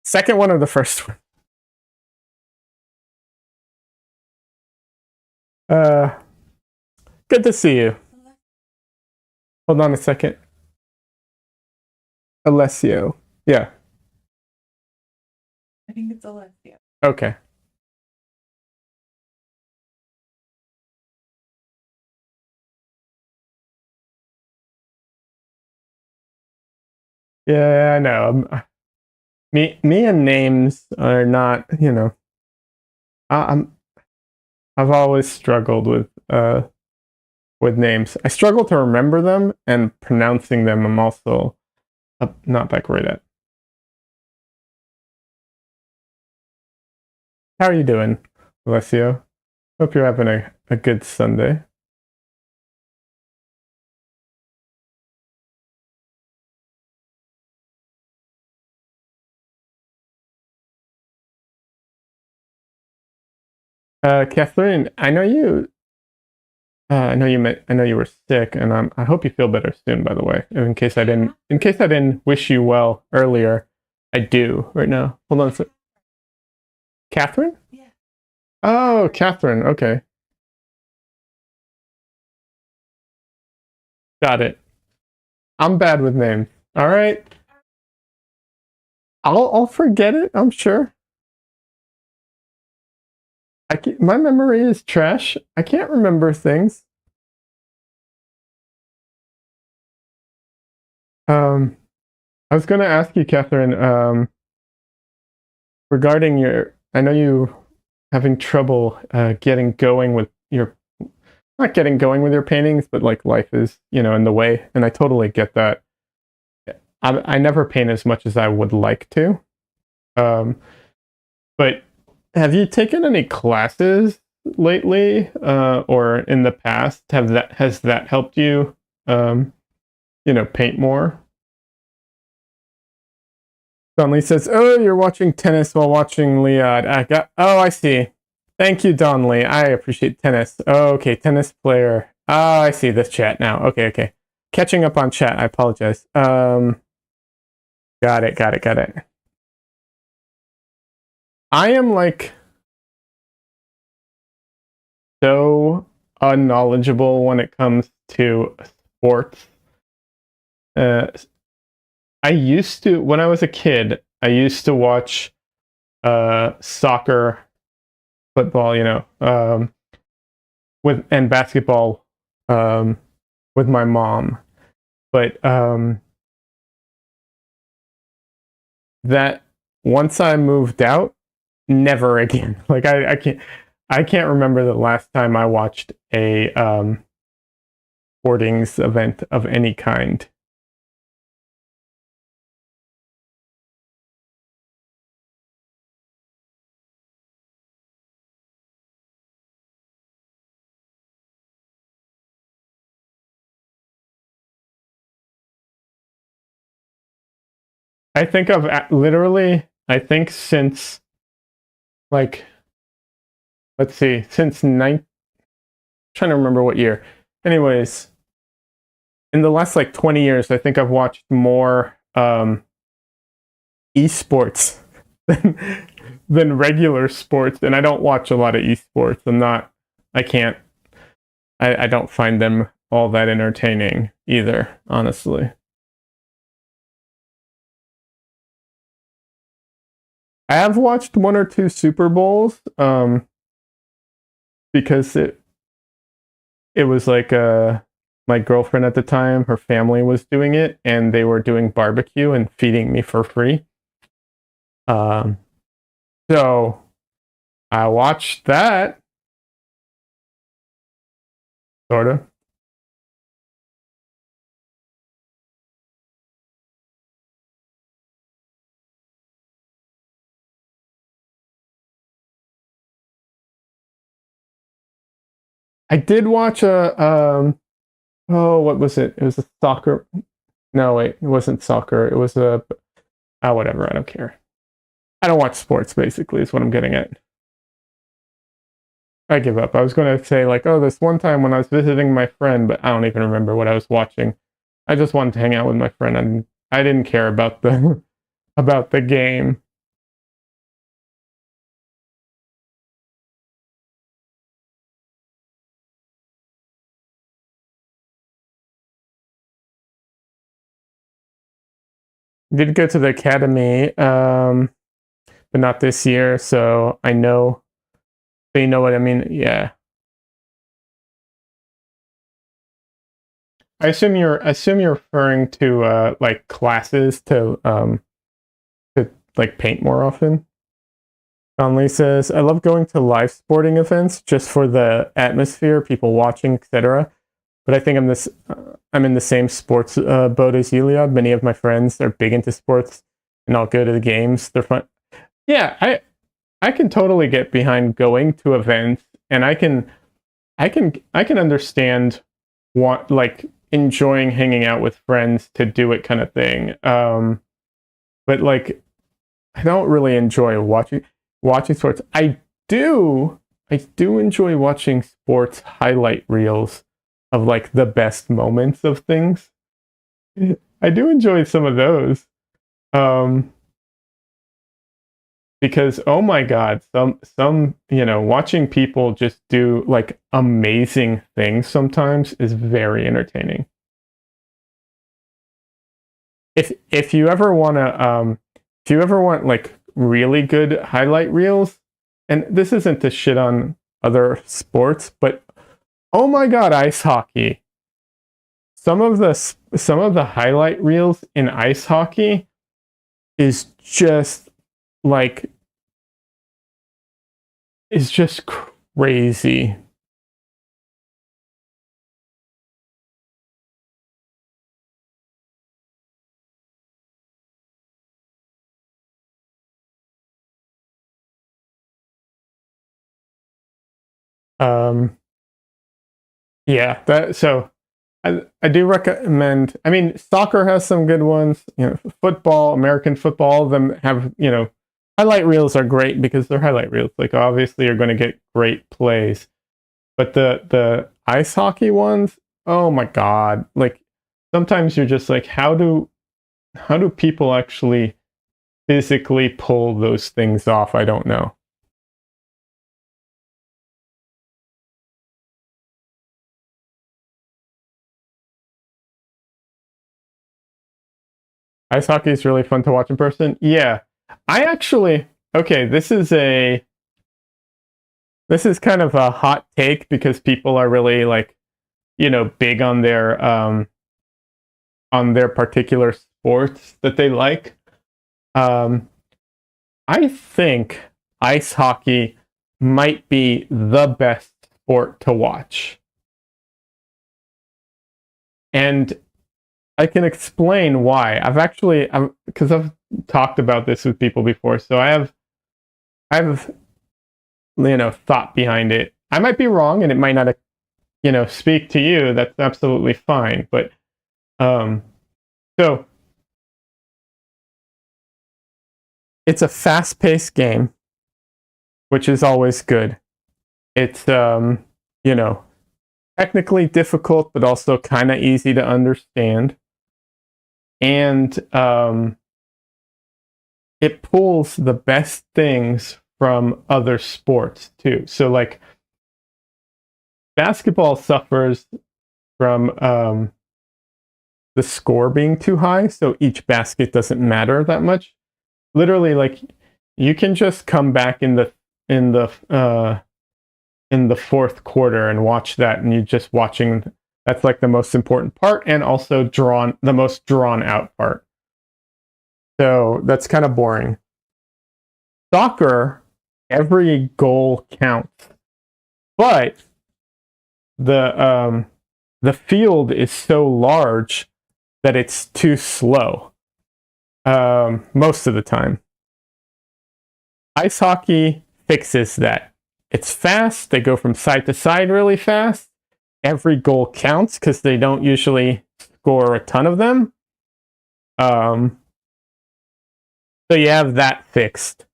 Speaker 1: Second one or the first one? Good to see you. Hold on a second. Alessio. Yeah.
Speaker 2: I think it's Alessio.
Speaker 1: Okay. Yeah, I know. Me and names are not, you know. I've always struggled with names. I struggle to remember them, and pronouncing them I'm also not that great at. How are you doing, Alessio? Hope you're having a good Sunday. Catherine, I know you. I know you met. I know you were sick, and I hope you feel better soon. By the way, in case I didn't wish you well earlier, I do right now. Hold on a sec. Catherine?
Speaker 2: Yeah.
Speaker 1: Oh, Catherine. Okay. Got it. I'm bad with names. All right. I'll forget it, I'm sure. My memory is trash. I can't remember things. I was going to ask you, Catherine, regarding I know you having trouble getting going with your, not getting going with your paintings, but like life is, in the way. And I totally get that. I never paint as much as I would like to. But have you taken any classes lately, or in the past? Has that helped you, paint more? Donley says, "Oh, you're watching tennis while watching Liad." Oh, I see. Thank you, Donley. I appreciate tennis. Oh, okay, tennis player. Oh, I see this chat now. Okay. Catching up on chat. I apologize. Got it. I am like so unknowledgeable when it comes to sports. I used to, when I was a kid, I used to watch soccer, football, and basketball with my mom. But that once I moved out, never again. Like I can't remember the last time I watched a sportings event of any kind. I think of literally, I think since like, let's see, trying to remember what year. Anyways, in the last like 20 years, I think I've watched more esports than regular sports, and I don't watch a lot of esports. I don't find them all that entertaining either, honestly. I have watched one or two Super Bowls, because it was like my girlfriend at the time, her family was doing it, and they were doing barbecue and feeding me for free. So I watched that, sort of. I did watch what was it? It was a soccer. No, wait, it wasn't soccer. It was whatever. I don't care. I don't watch sports. Basically, is what I'm getting at. I give up. I was going to say like, oh, this one time when I was visiting my friend, but I don't even remember what I was watching. I just wanted to hang out with my friend, and I didn't care about the about the game. Did go to the academy, but not this year. So I know. So you know what I mean? Yeah. I assume you're referring to like classes to like paint more often. Conley says, "I love going to live sporting events just for the atmosphere, people watching, etc. But I think I'm in the same sports boat as Iliad. Many of my friends are big into sports, and I'll go to the games. They're fun. Yeah, I can totally get behind going to events, and I can understand what like enjoying hanging out with friends to do it kind of thing. But like I don't really enjoy watching sports. I do enjoy watching sports highlight reels of like the best moments of things. I do enjoy some of those. Because oh my god, some watching people just do like amazing things sometimes is very entertaining. if you ever want to if you ever want like really good highlight reels, and this isn't to shit on other sports, but oh my god, ice hockey. Some of the highlight reels in ice hockey is just like is just crazy. Um, yeah, that so I do recommend. I mean, soccer has some good ones. You know, football, American football, all of them have, you know, highlight reels are great because they're highlight reels. Like obviously you're going to get great plays, but the ice hockey ones, oh my god! Like sometimes you're just like, how do people actually physically pull those things off? I don't know. Ice hockey is really fun to watch in person. Yeah, I actually okay. This is kind of a hot take because people are really like, you know, big on their particular sports that they like. Um, I think ice hockey might be the best sport to watch, and I can explain why. Because I've talked about this with people before, so I have you know thought behind it. I might be wrong, and it might not you know speak to you. That's absolutely fine. But um, so it's a fast-paced game, which is always good. It's you know technically difficult, but also kind of easy to understand, and it pulls the best things from other sports too. So like basketball suffers from the score being too high, so each basket doesn't matter that much. Literally, like you can just come back in the in the fourth quarter and watch that, and you're just watching. That's like the most important part, and also the most drawn out part. So that's kind of boring. Soccer, every goal counts, but the the field is so large that it's too slow most of the time. Ice hockey fixes that. It's fast. They go from side to side really fast. Every goal counts because they don't usually score a ton of them. Um, so you have that fixed.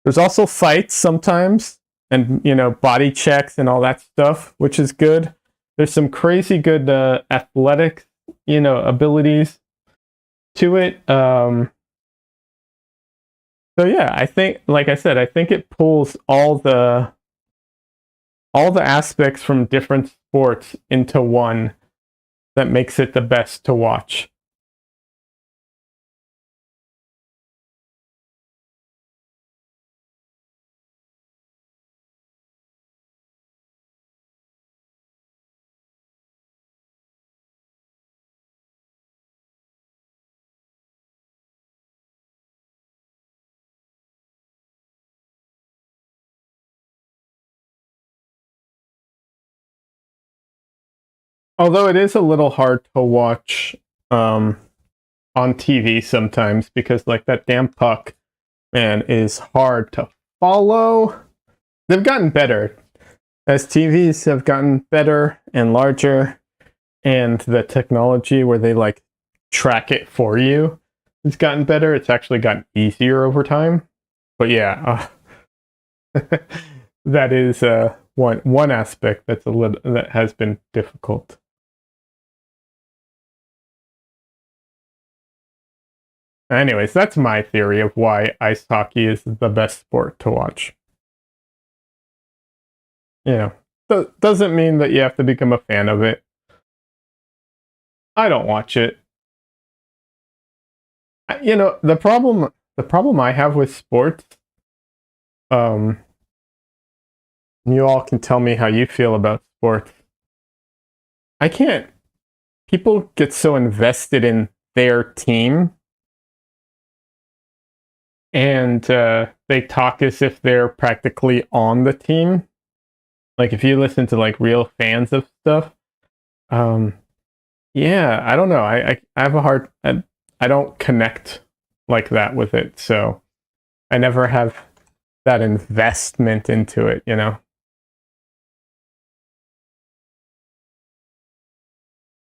Speaker 1: There's also fights sometimes, and you know body checks and all that stuff, which is good. There's some crazy good athletic, you know, abilities to it. So yeah, I think, like I said, I think it pulls all the aspects from different sports into one that makes it the best to watch. Although it is a little hard to watch um, on TV sometimes because like that damn puck, man, is hard to follow. They've gotten better as TVs have gotten better and larger, and the technology where they like track it for you has gotten better. It's actually gotten easier over time. But yeah, that is one aspect that's a little that has been difficult. Anyways, that's my theory of why ice hockey is the best sport to watch. You know, doesn't mean that you have to become a fan of it. I don't watch it. The problem I have with sports, um, you all can tell me how you feel about sports. I can't. People get so invested in their team, and they talk as if they're practically on the team. Like if you listen to like real fans of stuff, um, yeah, I don't know. I have a hard. I don't connect like that with it, so I never have that investment into it.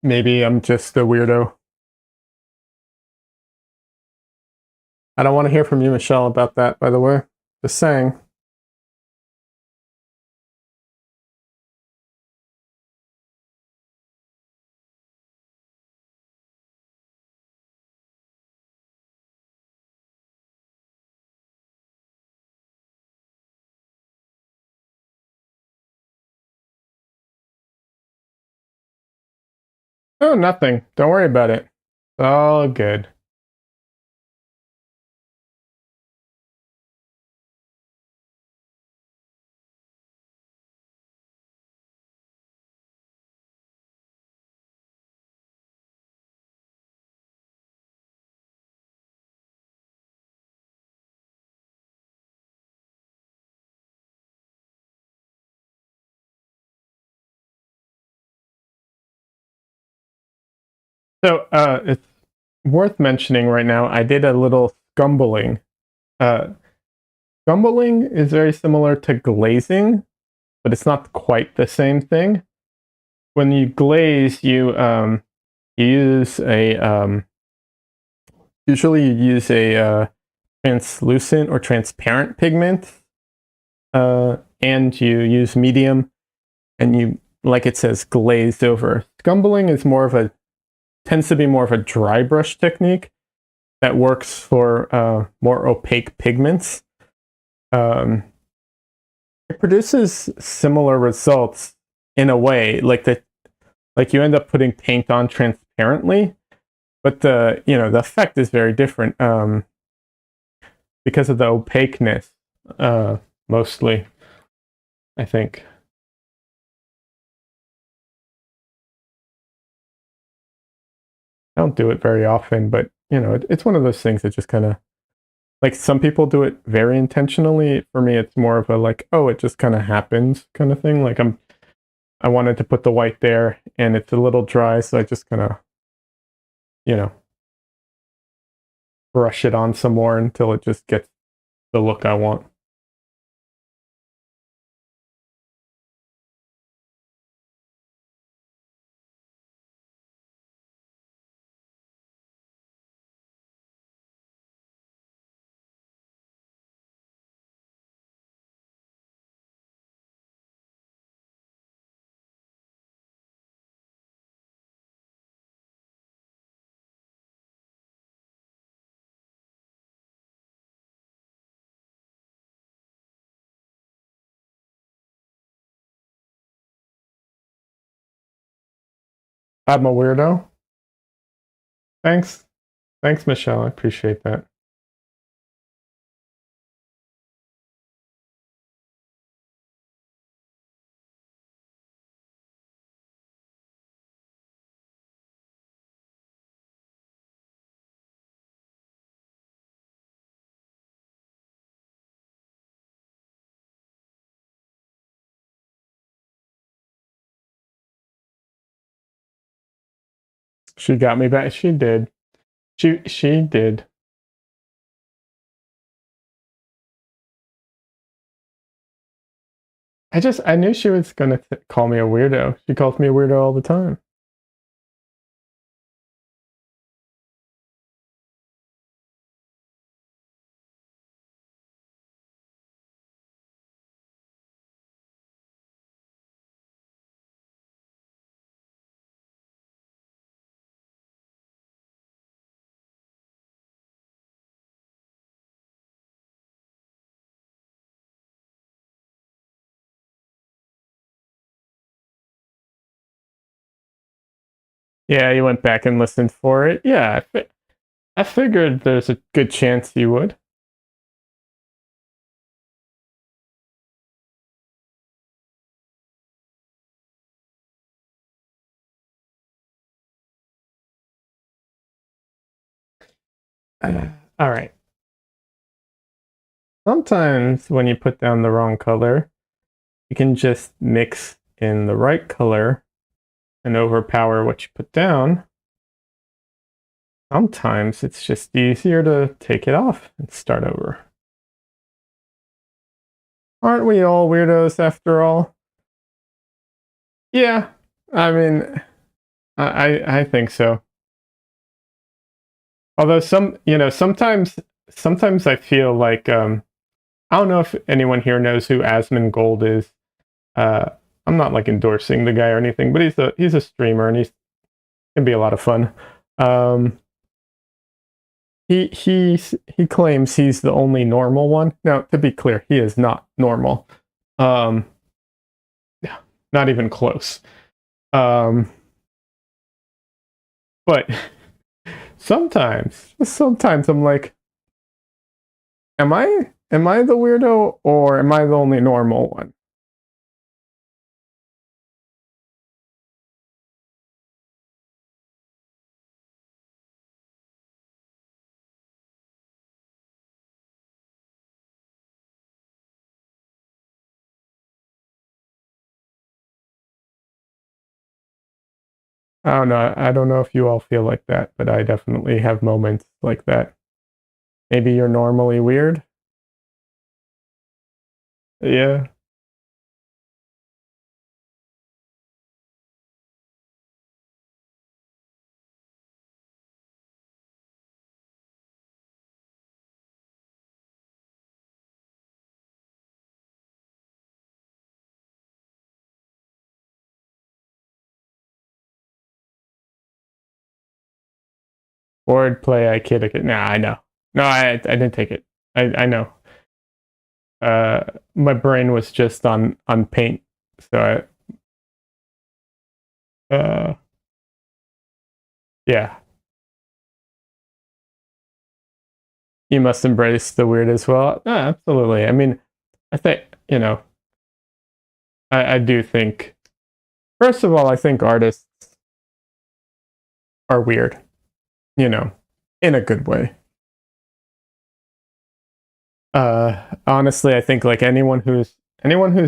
Speaker 1: Maybe I'm just a weirdo. I don't want to hear from you, Michelle, about that, by the way. Just saying. Oh, nothing. Don't worry about it. It's all good. So, it's worth mentioning right now, I did a little scumbling. Uh, Scumbling is very similar to glazing, but it's not quite the same thing. When you glaze, you use a usually you use a translucent or transparent pigment, and you use medium, and you, like it says, glazed over. Scumbling is tends to be more of a dry brush technique that works for more opaque pigments. Um, it produces similar results in a way, like you end up putting paint on transparently, but the effect is very different because of the opaqueness, mostly, I think. I don't do it very often, but it's one of those things that just kind of, like, some people do it very intentionally. For me, it's more of a like, oh, it just kind of happens kind of thing. Like I wanted to put the white there, and it's a little dry, so I just kind of, you know, brush it on some more until it just gets the look I want. I'm a weirdo. Thanks. Thanks, Michelle. I appreciate that. She got me back. She did. She did. I knew she was gonna call me a weirdo. She calls me a weirdo all the time. Yeah, you went back and listened for it. Yeah, I figured there's a good chance you would. All right. Sometimes when you put down the wrong color, you can just mix in the right color and overpower what you put down. Sometimes it's just easier to take it off and start over. Aren't we all weirdos after all? Yeah, I mean, I think so. Although sometimes I feel like I don't know if anyone here knows who Asmongold is. Uh, I'm not like endorsing the guy or anything, but he's a streamer and he can be a lot of fun. Um, he claims he's the only normal one. Now, to be clear, he is not normal. Um, yeah, not even close. Um, but sometimes I'm like, am I the weirdo or am I the only normal one? I don't know. I don't know if you all feel like that, but I definitely have moments like that. Maybe you're normally weird. Yeah. Word play, I kid. Nah, I know. No, I didn't take it. I know. My brain was just on paint, so yeah. You must embrace the weird as well. Absolutely. I mean, I think I do think. First of all, I think artists are weird. You know, in a good way. Honestly, I think like anyone who's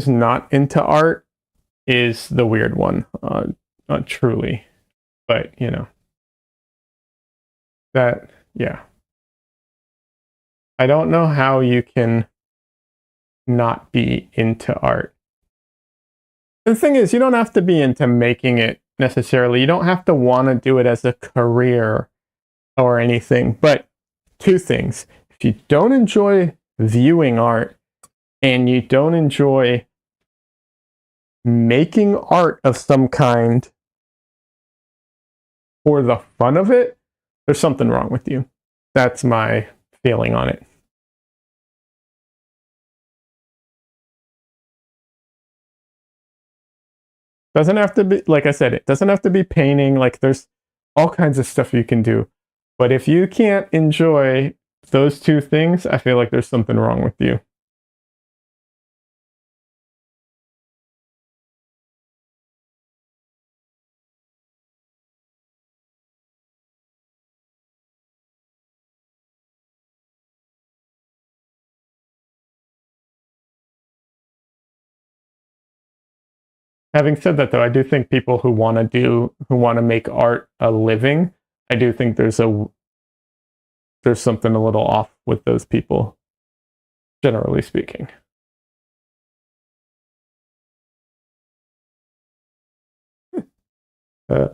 Speaker 1: not into art is the weird one. Truly, but that yeah. I don't know how you can not be into art. The thing is, you don't have to be into making it necessarily. You don't have to want to do it as a career or anything. But two things. If you don't enjoy viewing art and you don't enjoy making art of some kind for the fun of it, there's something wrong with you. That's my feeling on it. Doesn't have to be, like I said, it doesn't have to be painting. Like there's all kinds of stuff you can do. But if you can't enjoy those two things, I feel like there's something wrong with you. Having said that, though, I do think people who want to make art a living, I do think there's something a little off with those people, generally speaking. Uh,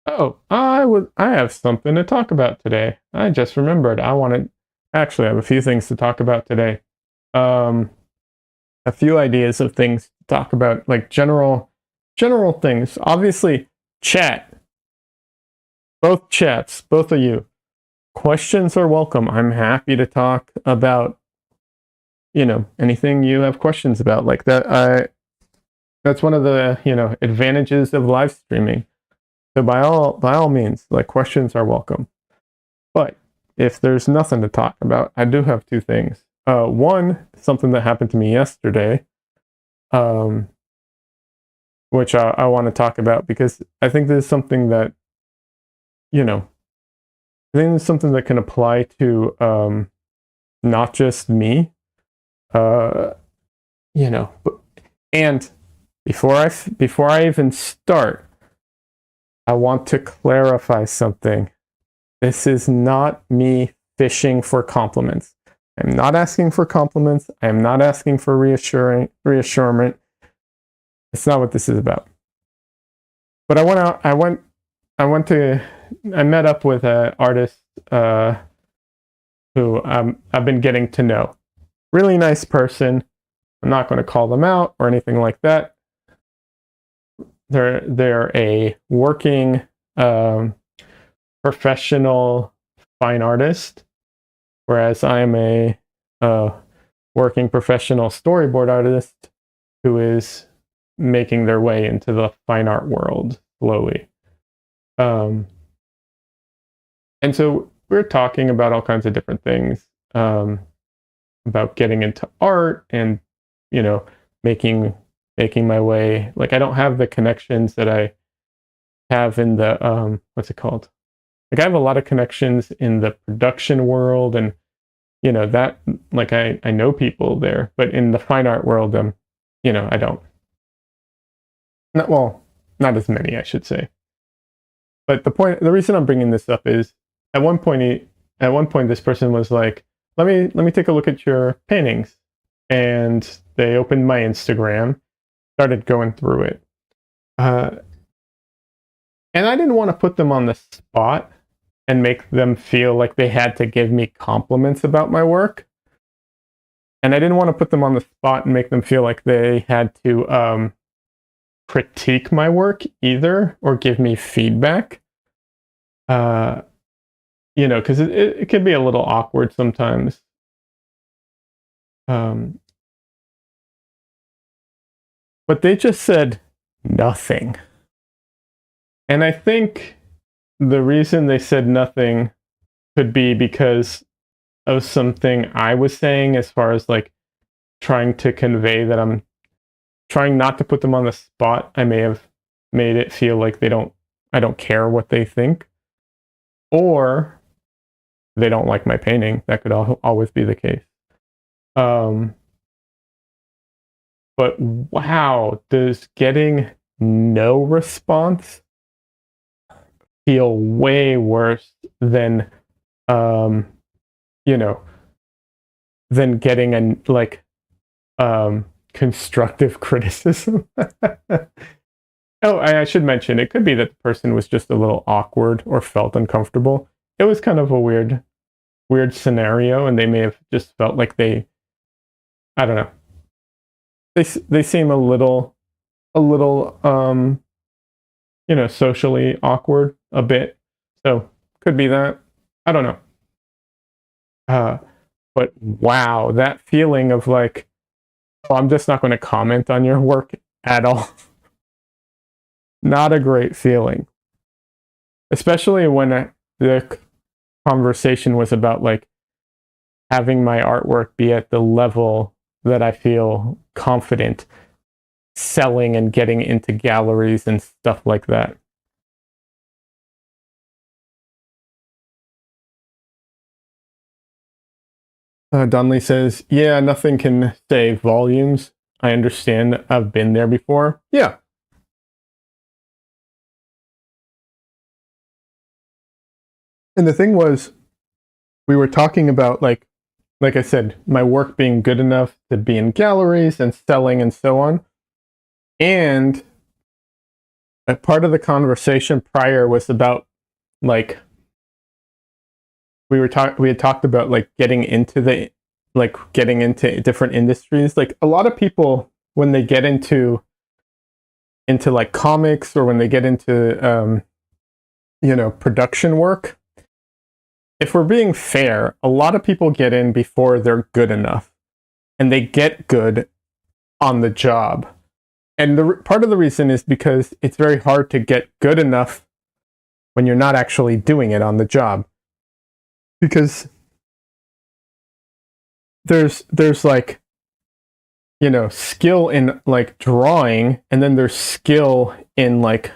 Speaker 1: oh, I have something to talk about today. I just remembered. I wanted Actually, I have a few things to talk about today. Um, a few ideas of things to talk about, like general things. Obviously, chat. Both chats, both of you. Questions are welcome. I'm happy to talk about, anything you have questions about. Like that, that's one of the, advantages of live streaming. So by all means, like, questions are welcome. But if there's nothing to talk about, I do have two things. One, something that happened to me yesterday, which I want to talk about because I think this is something that, I think it's something that can apply to not just me, uh, and before I even start, I want to clarify something. This is not me fishing for compliments. I'm not asking for compliments. I am not asking for reassurance. It's not what this is about. But I met up with an artist who I've been getting to know. Really nice person. I'm not going to call them out or anything like that. They're a working professional fine artist, whereas I am a working professional storyboard artist who is making their way into the fine art world slowly. And so we're talking about all kinds of different things, about getting into art and, making my way. Like, I don't have the connections that I have in the what's it called? Like, I have a lot of connections in the production world, and that, like, I know people there, but in the fine art world, I don't. Not as many, I should say. But the reason I'm bringing this up is at one point, this person was like, let me take a look at your paintings, and they opened my Instagram, started going through it, and I didn't want to put them on the spot and make them feel like they had to give me compliments about my work, and I didn't want to put them on the spot and make them feel like they had to critique my work either or give me feedback. Because it can be a little awkward sometimes. But they just said nothing. And I think the reason they said nothing could be because of something I was saying, as far as like trying to convey that I'm trying not to put them on the spot. I may have made it feel like I don't care what they think, or they don't like my painting. That could always be the case. But wow, does getting no response feel way worse than, than getting constructive criticism? Oh, I should mention, it could be that the person was just a little awkward or felt uncomfortable. It was kind of a weird scenario, and they may have just felt like I don't know. They seem a little socially awkward a bit. So could be that. I don't know. But wow, that feeling of like, oh, I'm just not going to comment on your work at all. Not a great feeling. Especially when the conversation was about like having my artwork be at the level that I feel confident selling and getting into galleries and stuff like that. Donnelly says, yeah, nothing can say volumes. I understand. I've been there before. Yeah. And the thing was, we were talking about like I said, my work being good enough to be in galleries and selling and so on. And a part of the conversation prior was about like we had talked about like getting into different industries. Like a lot of people, when they get into like comics, or when they get into production work, if we're being fair, a lot of people get in before they're good enough, and they get good on the job. And part of the reason is because it's very hard to get good enough when you're not actually doing it on the job. Because there's like, skill in like drawing, and then there's skill in like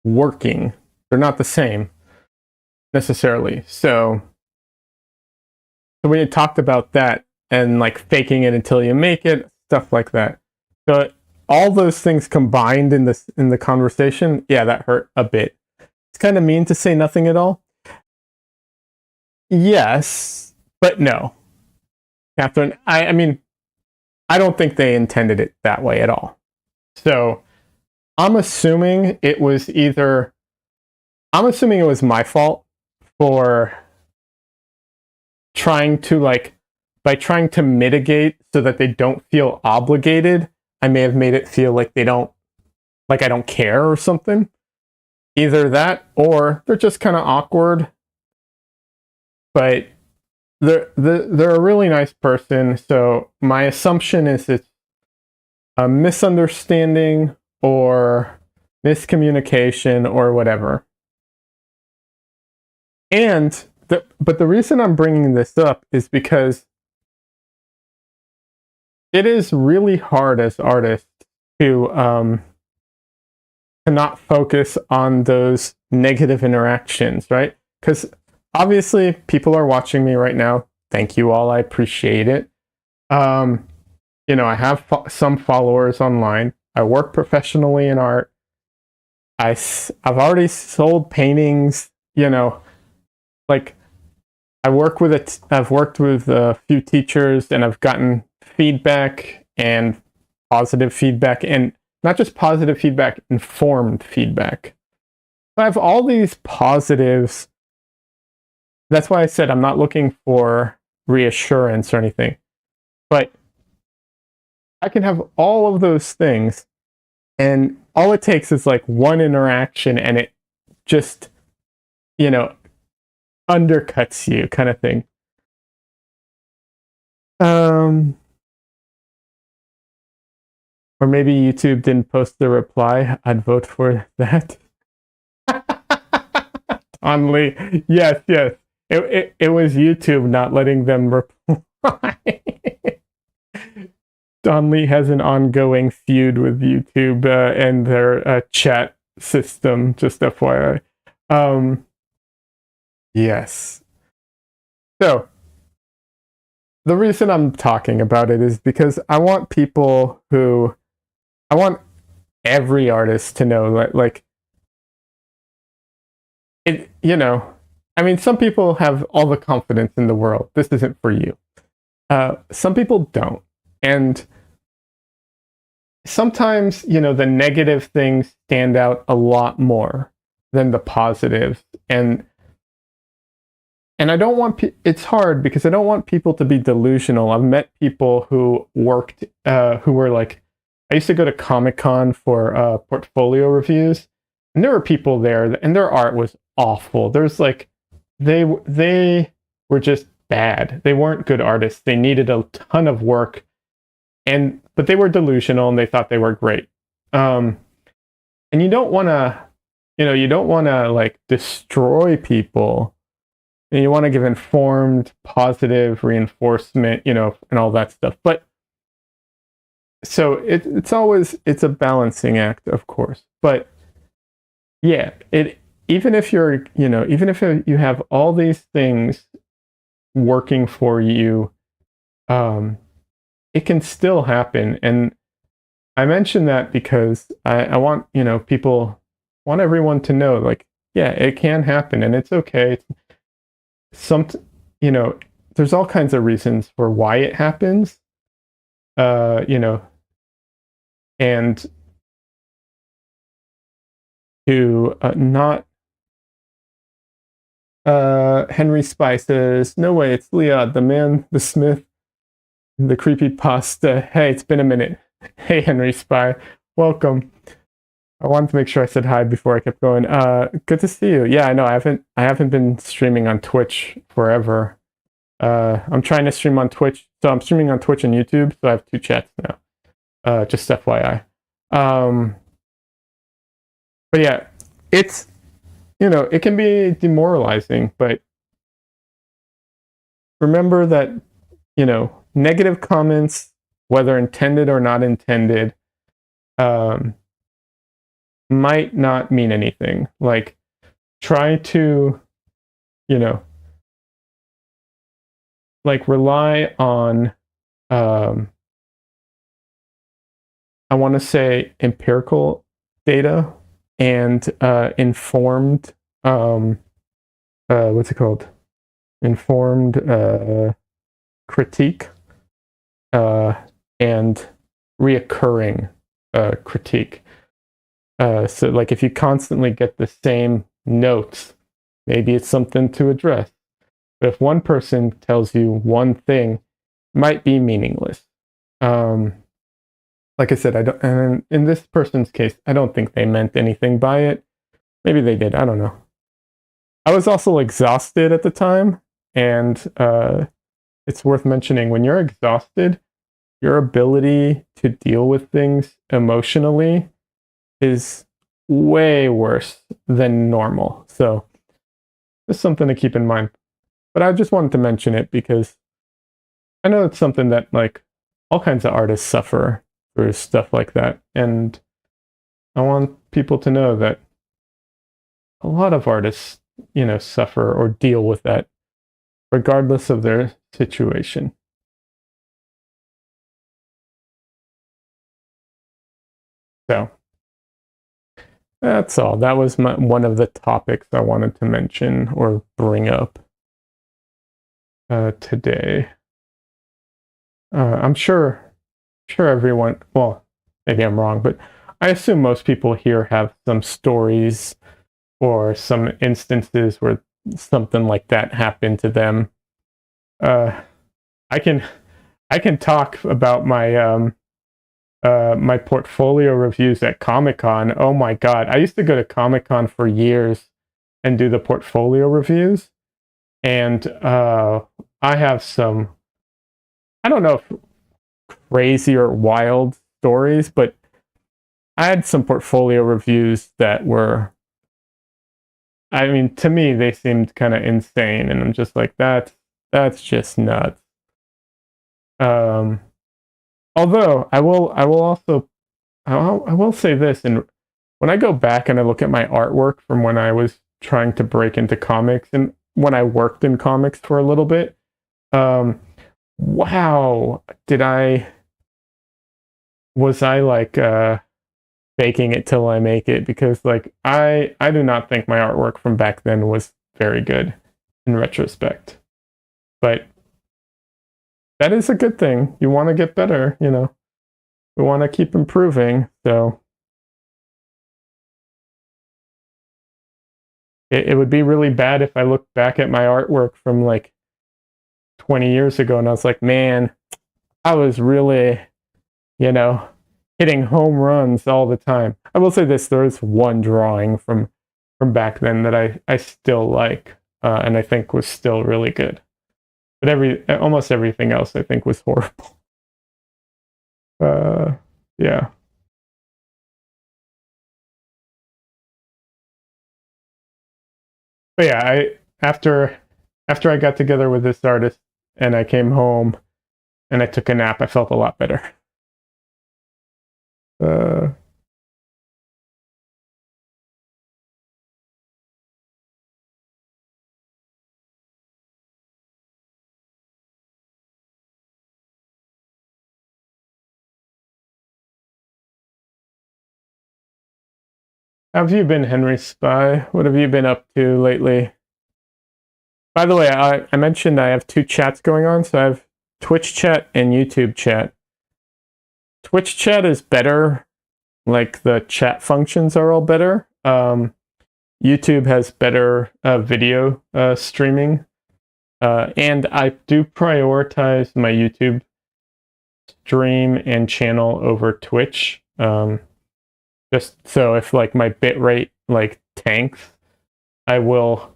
Speaker 1: working. They're not the same necessarily. So we had talked about that, and like faking it until you make it, stuff like that. So all those things combined in the conversation, yeah, that hurt a bit. It's kind of mean to say nothing at all. Yes, but no, Catherine. I mean, I don't think they intended it that way at all. So I'm assuming it was my fault for trying to mitigate so that they don't feel obligated. I may have made it feel like I don't care or something. Either that, or they're just kind of awkward. But they're a really nice person, so my assumption is it's a misunderstanding or miscommunication or whatever. But the reason I'm bringing this up is because it is really hard as artists to not focus on those negative interactions, right? Because obviously people are watching me right now. Thank you all. I appreciate it. I have some followers online. I work professionally in art. I've already sold paintings. Like I've worked with a few teachers, and I've gotten feedback, and positive feedback, and not just positive feedback, informed feedback. I have all these positives. That's why I said I'm not looking for reassurance or anything. But I can have all of those things, and all it takes is like one interaction, and it just, undercuts you, kind of thing. Or maybe YouTube didn't post the reply. I'd vote for that. Only, yes. It was YouTube not letting them reply. Don Lee has an ongoing feud with YouTube and their chat system, just FYI. Yes. So, the reason I'm talking about it is because I want every artist to know that, like, it, I mean, some people have all the confidence in the world. This isn't for you. Some people don't. And sometimes, the negative things stand out a lot more than the positives. And I don't want, it's hard because I don't want people to be delusional. I've met people who worked, who were like, I used to go to Comic-Con for portfolio reviews, and there were people there, and their art was awful. There's like, they were just bad. They weren't good artists. They needed a ton of work, but they were delusional, and they thought they were great. And you don't want to, like destroy people. And you want to give informed, positive reinforcement, and all that stuff. But so it's a balancing act, of course. But yeah, even if you have all these things working for you, it can still happen. And I mention that because I want, want everyone to know, like, yeah, it can happen, and it's okay. There's all kinds of reasons for why it happens, and to not Henry Spy says, no way, it's Leon, the man, the Smith, the creepy pasta. Hey, it's been a minute. Hey, Henry Spy, welcome. I wanted to make sure I said hi before I kept going. Good to see you. Yeah, I know. I haven't been streaming on Twitch forever. I'm trying to stream on Twitch. So I'm streaming on Twitch and YouTube. So I have 2 chats now. Just FYI. But yeah, it's, it can be demoralizing, but remember that, negative comments, whether intended or not intended, might not mean anything. Like, try to, rely on, I want to say, empirical data and informed, what's it called? Informed critique and reoccurring critique. So like if you constantly get the same notes, maybe it's something to address. But if one person tells you one thing, it might be meaningless. Like I said, and in this person's case, I don't think they meant anything by it. Maybe they did, I don't know. I was also exhausted at the time, and it's worth mentioning, when you're exhausted, your ability to deal with things emotionally is way worse than normal. So just something to keep in mind. But I just wanted to mention it because I know it's something that like all kinds of artists suffer through stuff like that. And I want people to know that a lot of artists, suffer or deal with that regardless of their situation. So that's all. That was one of the topics I wanted to mention or bring up today. I'm sure everyone, well, maybe I'm wrong, but I assume most people here have some stories or some instances where something like that happened to them. I can talk about my my portfolio reviews at Comic-Con. Oh my God. I used to go to Comic-Con for years and do the portfolio reviews. And I have some, I don't know if crazy or wild stories, but I had some portfolio reviews that were, I mean, to me, they seemed kind of insane. And I'm just like, that's just nuts. Although I will say this, and when I go back and I look at my artwork from when I was trying to break into comics and when I worked in comics for a little bit, wow, was I like faking it till I make it? Because like I do not think my artwork from back then was very good in retrospect. But that is a good thing. You want to get better, We want to keep improving, so it would be really bad if I looked back at my artwork from like 20 years ago and I was like, man, I was really, hitting home runs all the time. I will say this, there is one drawing from back then that I still like, and I think was still really good. But almost everything else I think was horrible. Yeah. But yeah, after I got together with this artist and I came home and I took a nap, I felt a lot better. How have you been, Henry Spy? What have you been up to lately? By the way, I mentioned I have 2 chats going on, so I have Twitch chat and YouTube chat. Twitch chat is better, like the chat functions are all better. YouTube has better video streaming, and I do prioritize my YouTube stream and channel over Twitch. Just so if like my bitrate like tanks, I will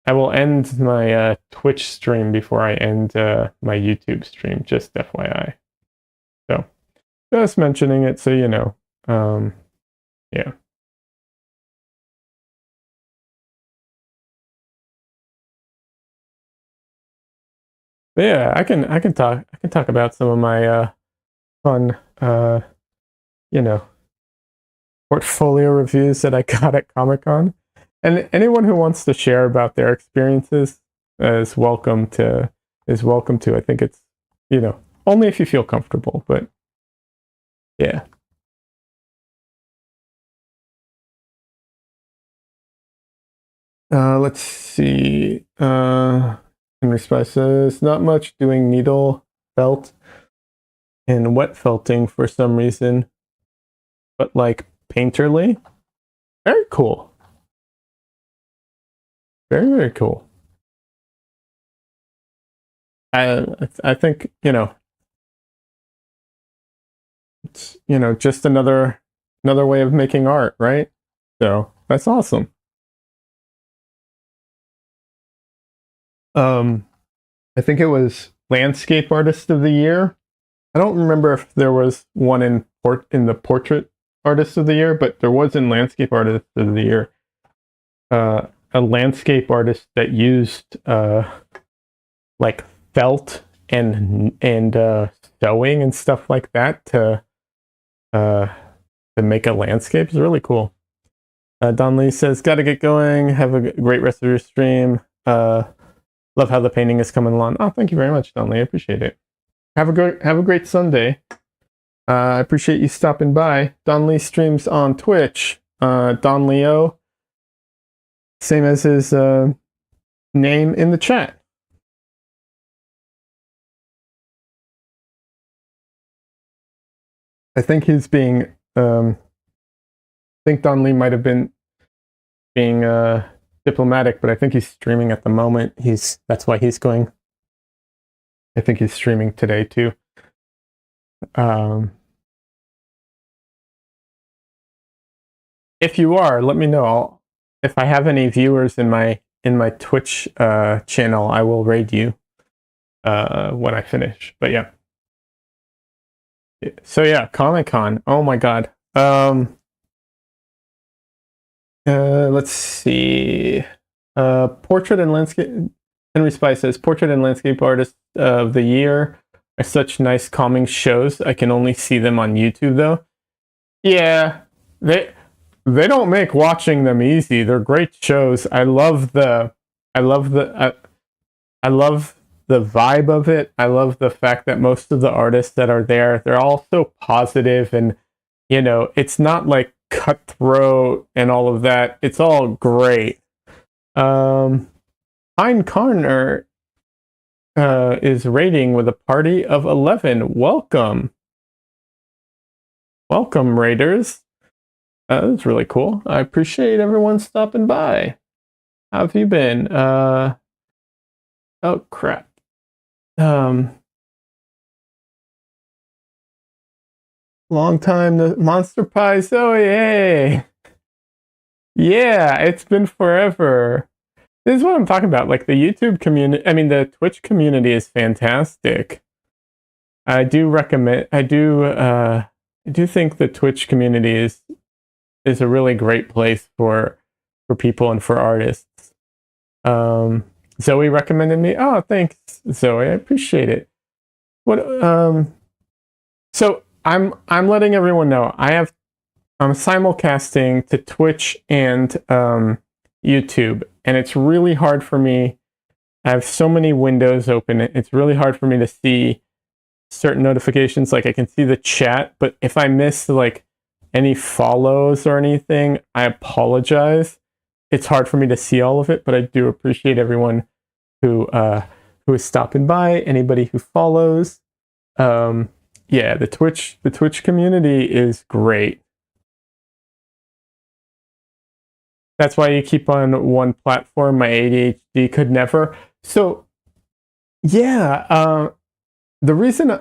Speaker 1: end my Twitch stream before I end my YouTube stream. Just FYI. So just mentioning it so you know. Yeah. But yeah, I can talk about some of my fun you know, portfolio reviews that I got at Comic-Con. And anyone who wants to share about their experiences is welcome to. I think it's, you know, only if you feel comfortable, but yeah. Let's see. Henry Spice says, not much, doing needle felt and wet felting for some reason, but like painterly. Very cool. Very, very cool. I think, you know, it's, you know, just another way of making art, right? So that's awesome. I think it was Landscape Artist of the Year. I don't remember if there was one in the Portrait Artist of the Year, but there was in Landscape Artist of the Year a landscape artist that used like felt and sewing and stuff like that to make a landscape. It's really cool. Don Lee says, "Got to get going. Have a great rest of your stream. Love how the painting is coming along." Oh, thank you very much, Don Lee. I appreciate it. Have a great Sunday. I appreciate you stopping by. Don Lee streams on Twitch. Don Leo, same as his name in the chat. I think he's being. I think Don Lee might have been being diplomatic, but I think he's streaming at the moment. That's why he's going. I think he's streaming today too. If you are, let me know. If I have any viewers in my Twitch channel, I will raid you when I finish. But yeah. So yeah, Comic-Con. Oh my god. Let's see. Portrait and Landscape. Henry Spice says, "Portrait and Landscape Artist of the Year are such nice calming shows. I can only see them on YouTube though." Yeah, they don't make watching them easy. They're great shows. I love the vibe of it. I love the fact that most of the artists that are there, they're all so positive, and you know, it's not like cutthroat and all of that. It's all great. Hein Carner is rating with a party of 11. Welcome. Welcome, Raiders. That's really cool. I appreciate everyone stopping by. How have you been? Oh, crap. Long time, the Monster Pies. Oh, yay. Yeah, it's been forever. This is what I'm talking about. Like the YouTube community, I mean, the Twitch community is fantastic. I do recommend, I do think the Twitch community is a really great place for people and for artists. Zoe recommended me. Oh, thanks, Zoe. I appreciate it. What? So I'm letting everyone know I'm simulcasting to Twitch and YouTube, and it's really hard for me. I have so many windows open. It's really hard for me to see certain notifications. Like I can see the chat, but if I miss like any follows or anything, I apologize. It's hard for me to see all of it, but I do appreciate everyone who is stopping by. Anybody who follows. Yeah, the Twitch community is great. That's why you keep on one platform. My ADHD could never. So yeah, the reason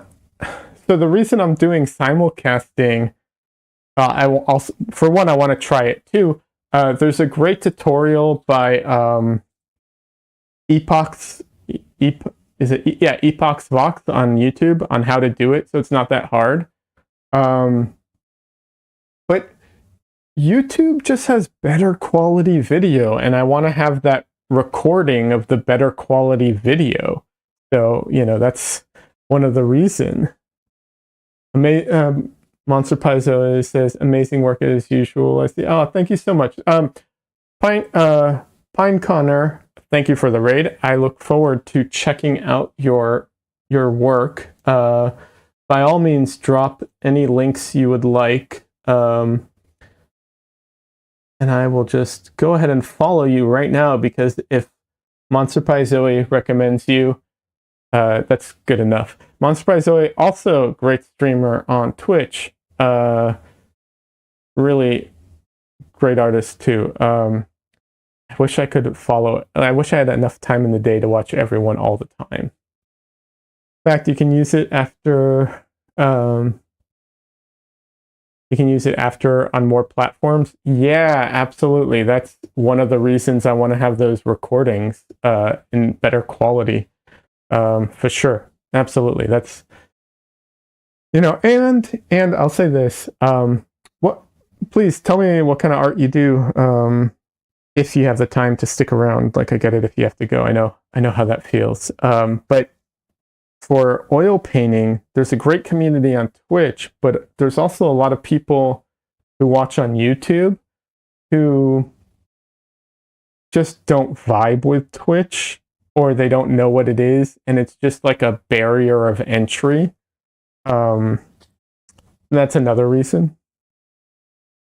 Speaker 1: the reason I'm doing simulcasting, I will also, for one, I want to try it too. There's a great tutorial by Epochs, is it? Yeah, Epochs Vox on YouTube on how to do it. So it's not that hard. But YouTube just has better quality video, and I want to have that recording of the better quality video. So, you know, that's one of the reasons. Monster Paizo says, amazing work as usual. I see. Oh, thank you so much. Pine Connor, thank you for the raid. I look forward to checking out your work. By all means, drop any links you would like. And I will just go ahead and follow you right now, because if Monster Pie Zoe recommends you, that's good enough. Monster Pie Zoe, also great streamer on Twitch. Really great artist too. I wish I could follow. I wish I had enough time in the day to watch everyone all the time. In fact, you can use it after. You can use it after on more platforms. Yeah, absolutely. That's one of the reasons I want to have those recordings in better quality. For sure. Absolutely. That's, you know, and I'll say this. Please tell me what kind of art you do. If you have the time to stick around. Like, I get it if you have to go. I know how that feels. But for oil painting, there's a great community on Twitch, but there's also a lot of people who watch on YouTube who just don't vibe with Twitch, or they don't know what it is, and it's just like a barrier of entry. That's another reason.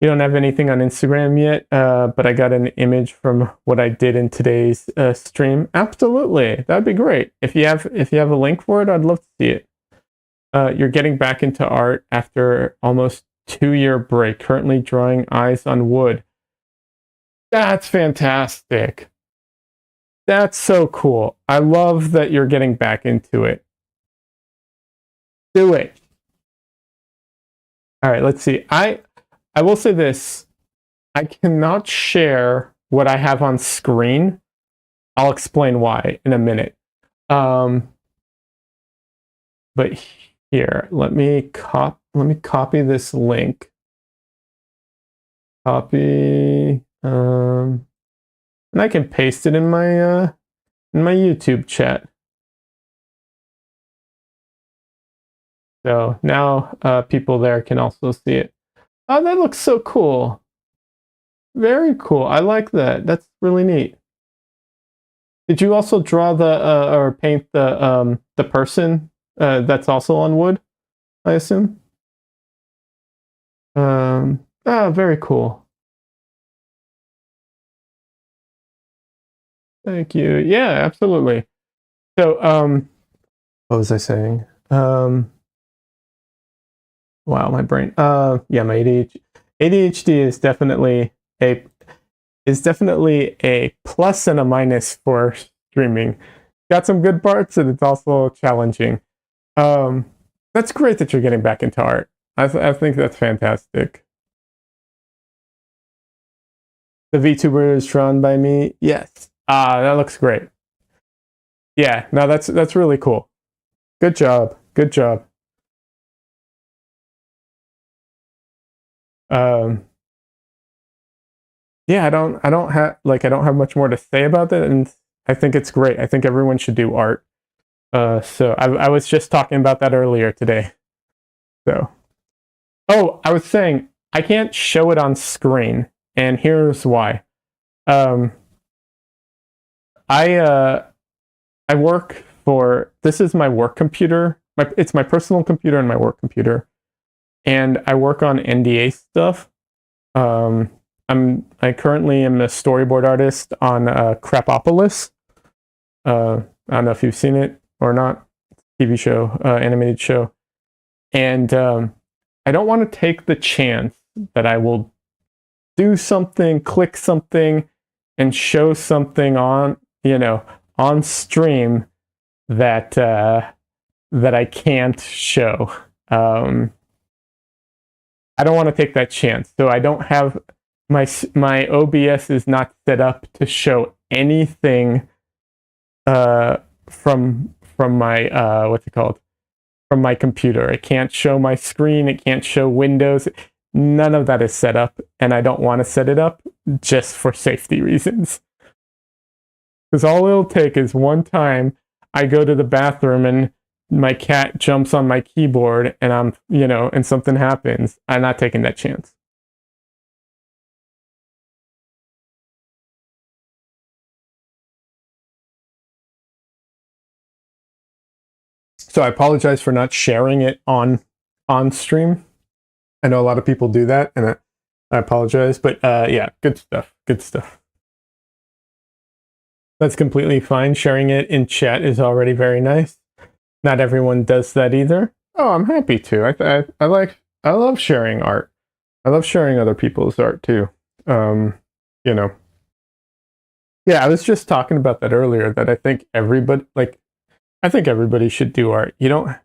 Speaker 1: You don't have anything on Instagram yet, but I got an image from what I did in today's stream. Absolutely, that'd be great. If you have a link for it, I'd love to see it. You're getting back into art after almost 2-year break. Currently drawing eyes on wood. That's fantastic. That's so cool. I love that you're getting back into it. Do it. All right, let's see. I will say this. I cannot share what I have on screen. I'll explain why in a minute. But here, let me copy this link. Copy, and I can paste it in my YouTube chat. So now people there can also see it. Oh, that looks so cool. Very cool. I like that. That's really neat. Did you also draw or paint the person that's also on wood, I assume? Very cool. Thank you. Yeah, absolutely. So, what was I saying? Wow, my brain. Yeah, my ADHD is definitely a plus and a minus for streaming. Got some good parts, and it's also challenging. That's great that you're getting back into art. I think that's fantastic. The VTuber is drawn by me. Yes. That looks great. Yeah. No, that's really cool. Good job. Good job. Yeah, I don't have much more to say about that, and I think it's great. I think everyone should do art. So I was just talking about that earlier today. So, oh, I was saying I can't show it on screen, and here's why. I work for, this is my work computer. It's my personal computer and my work computer, and I work on NDA stuff. I currently am a storyboard artist on Crapopolis. I don't know if you've seen it or not. TV show, animated show. And I don't want to take the chance that I will do something, click something, and show something on, on stream that that I can't show. I don't want to take that chance. So I don't have my OBS is not set up to show anything from my what's it called? From my computer. It can't show my screen, it can't show windows. None of that is set up, and I don't want to set it up just for safety reasons. Because all it'll take is one time I go to the bathroom and my cat jumps on my keyboard and I'm, and something happens. I'm not taking that chance. So I apologize for not sharing it on stream. I know a lot of people do that, and I apologize, but yeah, good stuff. Good stuff. That's completely fine. Sharing it in chat is already very nice. Not everyone does that either. Oh, I'm happy to. I love sharing art. I love sharing other people's art too. Yeah, I was just talking about that earlier, that I think everybody should do art. You don't,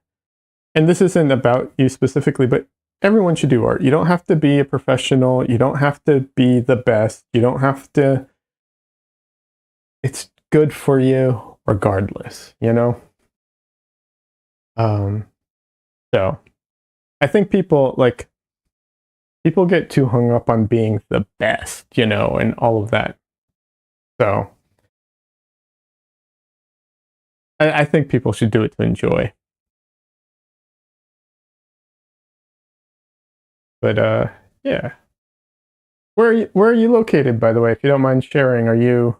Speaker 1: and this isn't about you specifically, but everyone should do art. You don't have to be a professional. You don't have to be the best. You don't have to. It's good for you regardless, So I think people get too hung up on being the best, and all of that. So I think people should do it to enjoy. But yeah. Where are you located, by the way, if you don't mind sharing? Are you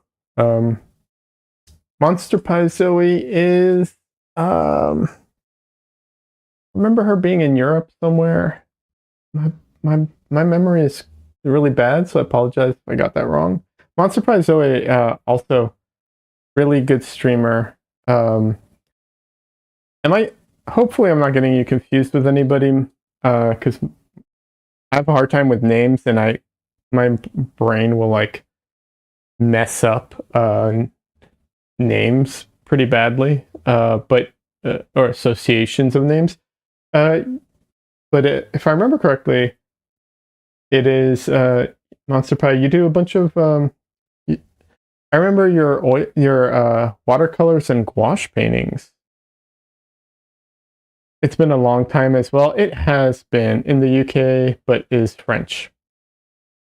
Speaker 1: Monster Pie Zoe is remember her being in Europe somewhere. My memory is really bad, so I apologize if I got that wrong. Monster Pie Zoe also really good streamer. Hopefully I'm not getting you confused with anybody, because I have a hard time with names, and my brain will mess up names pretty badly, but or associations of names. But if I remember correctly, it is Monster Pie. You do a bunch of. I remember your watercolors and gouache paintings. It's been a long time as well. It has been in the UK, but is French.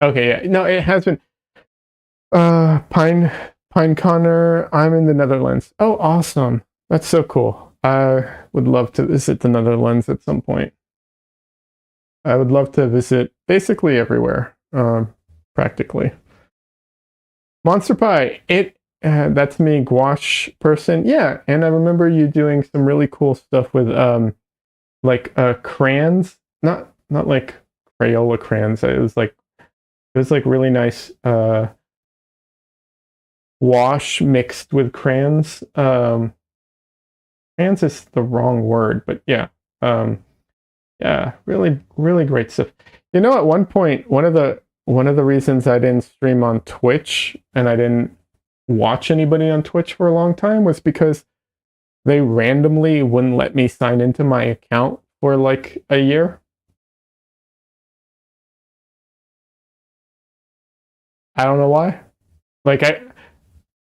Speaker 1: Okay, yeah, no, it has been. Pine Connor. I'm in the Netherlands. Oh, awesome! That's so cool. I would love to visit the Netherlands at some point. I would love to visit basically everywhere, practically. Monster Pie, that's me, gouache person. Yeah, and I remember you doing some really cool stuff with crayons, not like Crayola crayons. It was like really nice wash mixed with crayons. Crayons is the wrong word, but yeah. Yeah, really, really great stuff. At one point, one of the reasons I didn't stream on Twitch and I didn't watch anybody on Twitch for a long time was because they randomly wouldn't let me sign into my account for a year. I don't know why.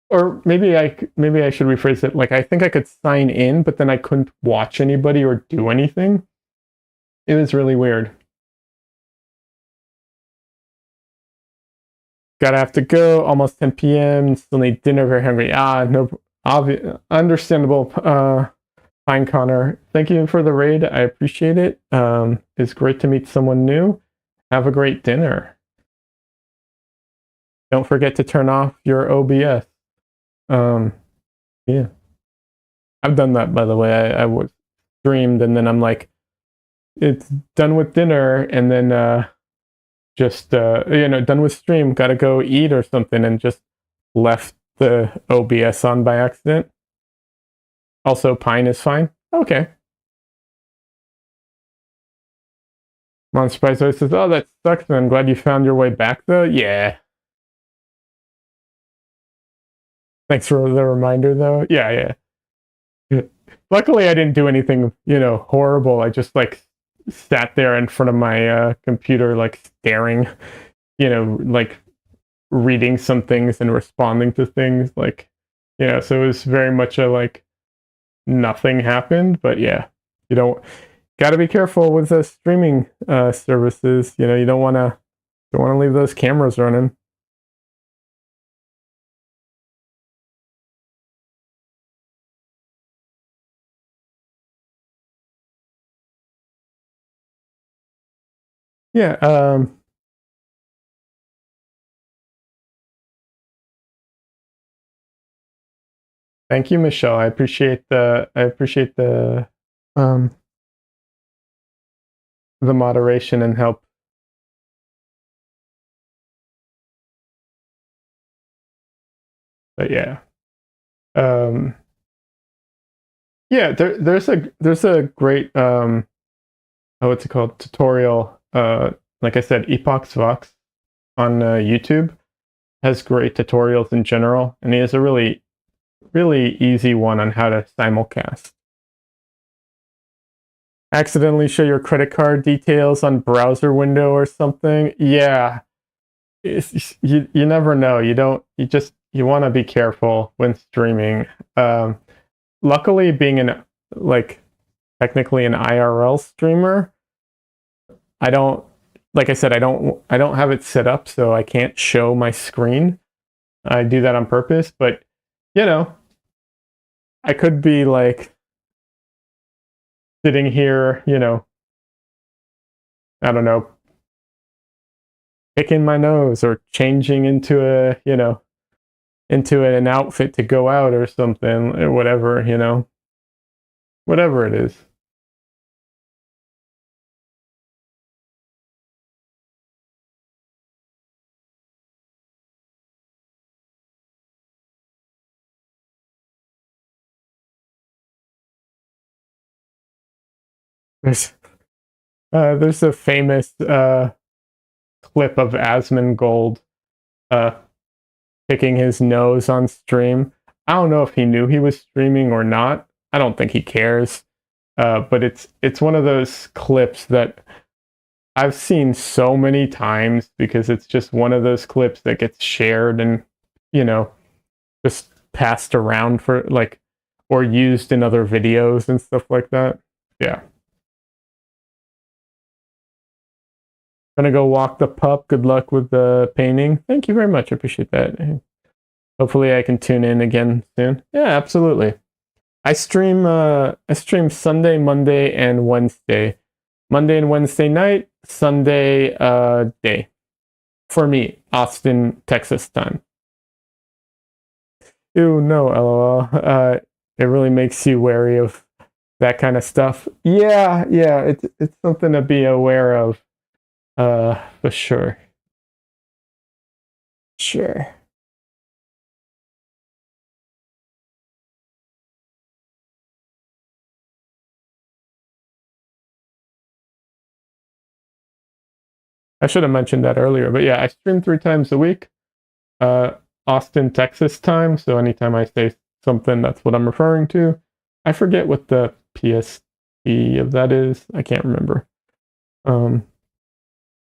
Speaker 1: Or maybe I should rephrase it. I think I could sign in, but then I couldn't watch anybody or do anything. It was really weird. Gotta have to go. Almost 10 p.m. Still need dinner. Very hungry. No, understandable. Fine, Connor. Thank you for the raid. I appreciate it. It's great to meet someone new. Have a great dinner. Don't forget to turn off your OBS. Yeah. I've done that, by the way. I was streamed, and then I'm like, it's done with dinner, and then just done with stream, gotta go eat or something, and just left the OBS on by accident. Also, Pine is fine. Okay. Monster Price always says, "Oh, that sucks, and I'm glad you found your way back, though." Yeah. Thanks for the reminder, though. Yeah, yeah. Luckily, I didn't do anything, horrible. I just like sat there in front of my computer, like staring, like reading some things and responding to things, like, so it was very much a like nothing happened. But yeah, you don't got to be careful with the streaming services. You don't want to leave those cameras running. Yeah. Thank you, Michelle. Um the moderation and help. But yeah. Um yeah, there's a great what's it called, tutorial, like I said, Epox Vox on YouTube has great tutorials in general, and he has a really really easy one on how to simulcast. Accidentally show your credit card details on browser window or something. Yeah, you never know. You want to be careful when streaming. Luckily, being like technically an IRL streamer, I don't, like I said, I don't have it set up so I can't show my screen. I do that on purpose, but I could be like sitting here, I don't know, picking my nose or changing into into an outfit to go out or something, or whatever, whatever it is. There's there's a famous clip of Asmongold uh, picking his nose on stream. I don't know if he knew he was streaming or not. I don't think he cares. But it's one of those clips that I've seen so many times because it's just one of those clips that gets shared and just passed around for like, or used in other videos and stuff like that. Yeah. Gonna go walk the pup. Good luck with the painting. Thank you very much. I appreciate that. Hopefully I can tune in again soon. Yeah, absolutely. I stream Sunday, Monday, and Wednesday. Monday and Wednesday night, Sunday day. For me, Austin, Texas time. Ew, no, lol. It really makes you wary of that kind of stuff. Yeah, it's something to be aware of. For sure. Sure. I should have mentioned that earlier, but yeah, I stream 3 times a week. Uh, Austin, Texas time. So anytime I say something, that's what I'm referring to. I forget what the PST of that is. I can't remember.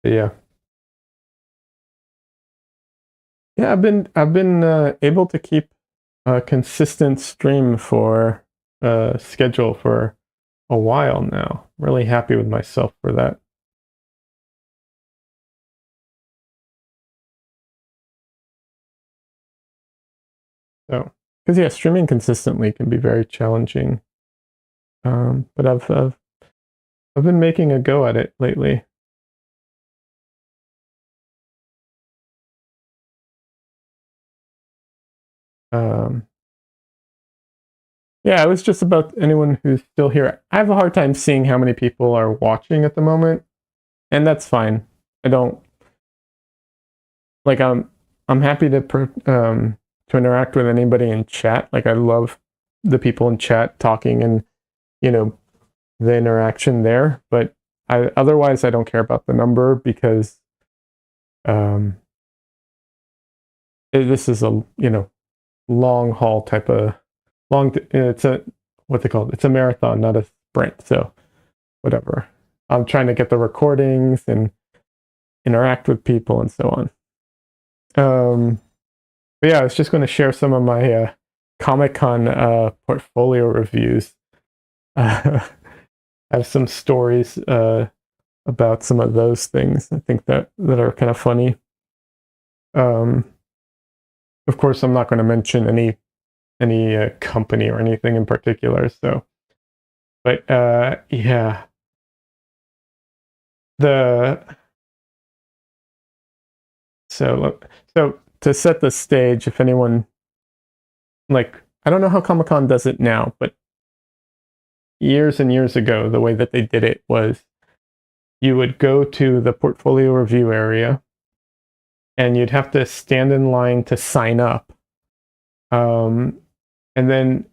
Speaker 1: Yeah. Yeah, I've been able to keep a consistent stream for schedule for a while now. Really happy with myself for that. So, because yeah, streaming consistently can be very challenging. But I've been making a go at it lately. Um, yeah, it was just about anyone who's still here. I have a hard time seeing how many people are watching at the moment, and that's fine. I don't like. I'm happy to interact with anybody in chat. Like I love the people in chat talking and you know the interaction there. But Otherwise I don't care about the number because this is a long haul type of it's a what they call it. It's a marathon, not a sprint. So whatever. I'm trying to get the recordings and interact with people and so on. But yeah, I was just going to share some of my Comic-Con portfolio reviews. I have some stories about some of those things. I think that are kind of funny. Of course, I'm not going to mention any company or anything in particular. So, but yeah, so to set the stage, if anyone I don't know how Comic-Con does it now, but years and years ago, the way that they did it was you would go to the portfolio review area and you'd have to stand in line to sign up. And then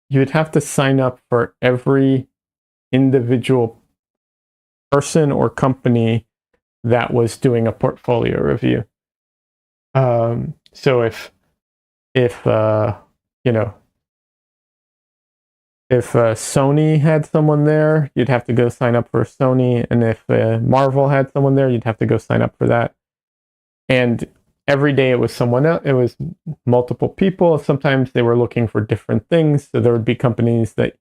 Speaker 1: you'd have to sign up for every individual person or company that was doing a portfolio review. So if Sony had someone there, you'd have to go sign up for Sony, and if Marvel had someone there, you'd have to go sign up for that. And every day it was someone else. It was multiple people. Sometimes they were looking for different things, so there would be companies that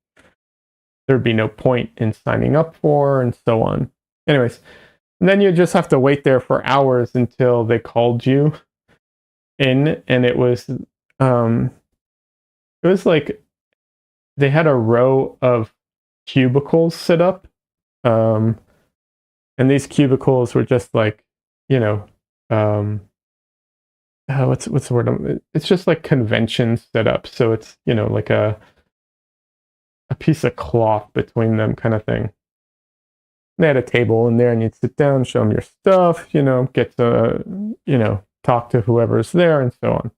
Speaker 1: there'd be no point in signing up for, and so on. Anyways, and then you just have to wait there for hours until they called you in, and it was like they had a row of cubicles set up, and these cubicles were just like, what's the word? It's just like conventions set up, so it's like a piece of cloth between them, kind of thing. They had a table in there, and you'd sit down, show them your stuff, get to talk to whoever's there, and so on.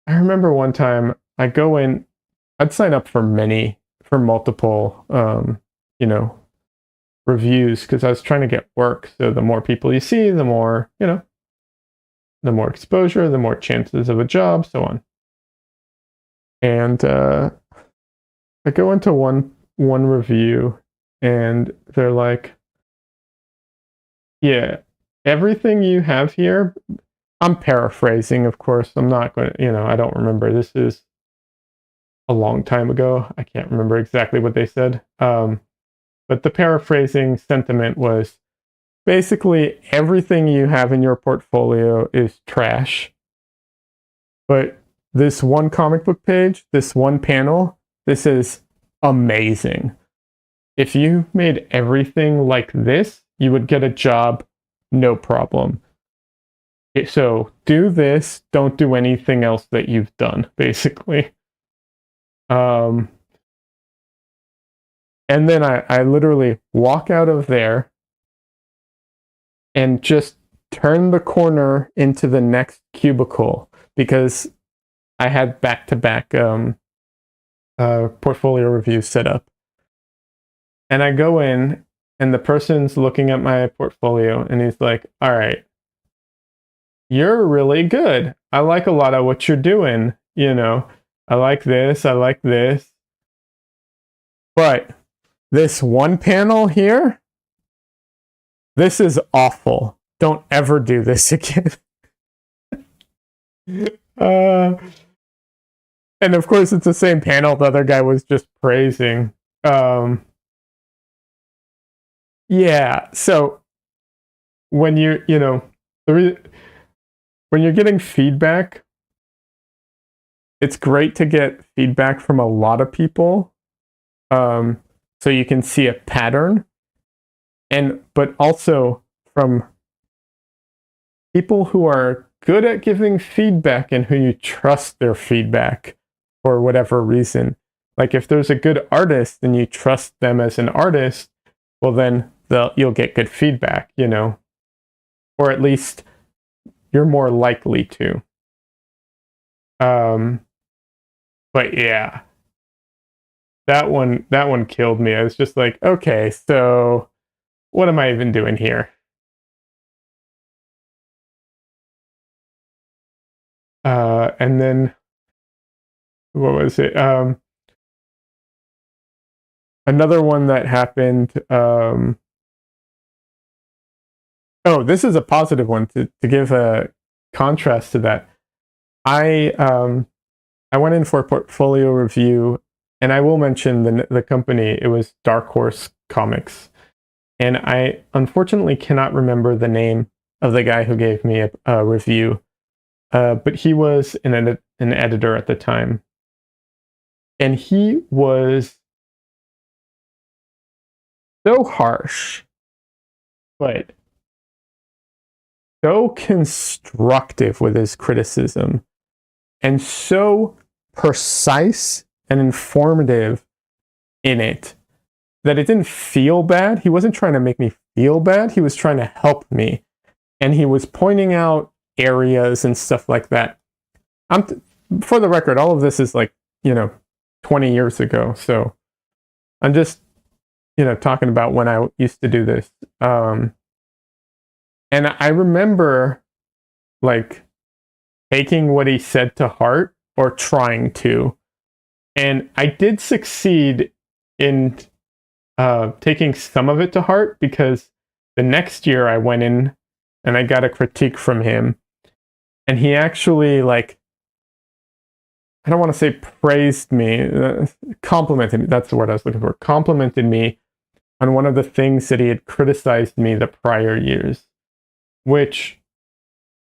Speaker 1: I remember one time I go in. I'd sign up for multiple, reviews because I was trying to get work. So the more people you see, the more, the more exposure, the more chances of a job, so on. And I go into one review, and they're like, "Yeah, everything you have here." I'm paraphrasing, of course. I'm not going to, I don't remember. This is a long time ago. I can't remember exactly what they said. But the paraphrasing sentiment was basically everything you have in your portfolio is trash. But this one comic book page, this one panel, this is amazing. If you made everything like this, you would get a job, no problem. So do this, don't do anything else that you've done, basically. And then I literally walk out of there and just turn the corner into the next cubicle because I had back-to-back portfolio reviews set up. And I go in, and the person's looking at my portfolio, and he's like, "All right, you're really good. I like a lot of what you're doing. I like this. I like this. But this one panel here, this is awful. Don't ever do this again." And of course, it's the same panel the other guy was just praising. Yeah, so when when you're getting feedback, it's great to get feedback from a lot of people, so you can see a pattern, but also from people who are good at giving feedback and who you trust their feedback for whatever reason. Like if there's a good artist and you trust them as an artist, well then you'll get good feedback, or at least you're more likely to. But yeah, that one killed me. I was just like, okay, so what am I even doing here? And then what was it? Another one that happened. Oh, this is a positive one to give a contrast to that. I went in for a portfolio review, and I will mention the company. It was Dark Horse Comics, and I unfortunately cannot remember the name of the guy who gave me a review, but he was an editor at the time, and he was so harsh, but so constructive with his criticism, and so precise and informative in it that it didn't feel bad. He wasn't trying to make me feel bad. He was trying to help me. And he was pointing out areas and stuff like that. For the record, all of this is like, 20 years ago. So I'm just, talking about when I used to do this. And I remember like taking what he said to heart, or trying to. And I did succeed in taking some of it to heart, because the next year I went in and I got a critique from him, and he actually, like, I don't want to say praised me, complimented me. That's the word I was looking for. Complimented me on one of the things that he had criticized me the prior years, which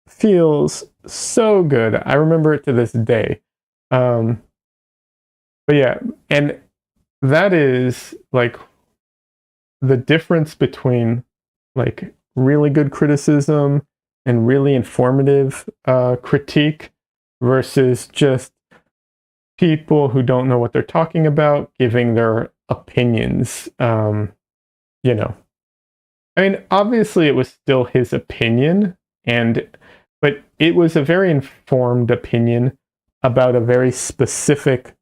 Speaker 1: feels so good. I remember it to this day. But yeah, and that is like the difference between like really good criticism and really informative critique versus just people who don't know what they're talking about giving their opinions. I mean, obviously it was still his opinion, but it was a very informed opinion about a very specific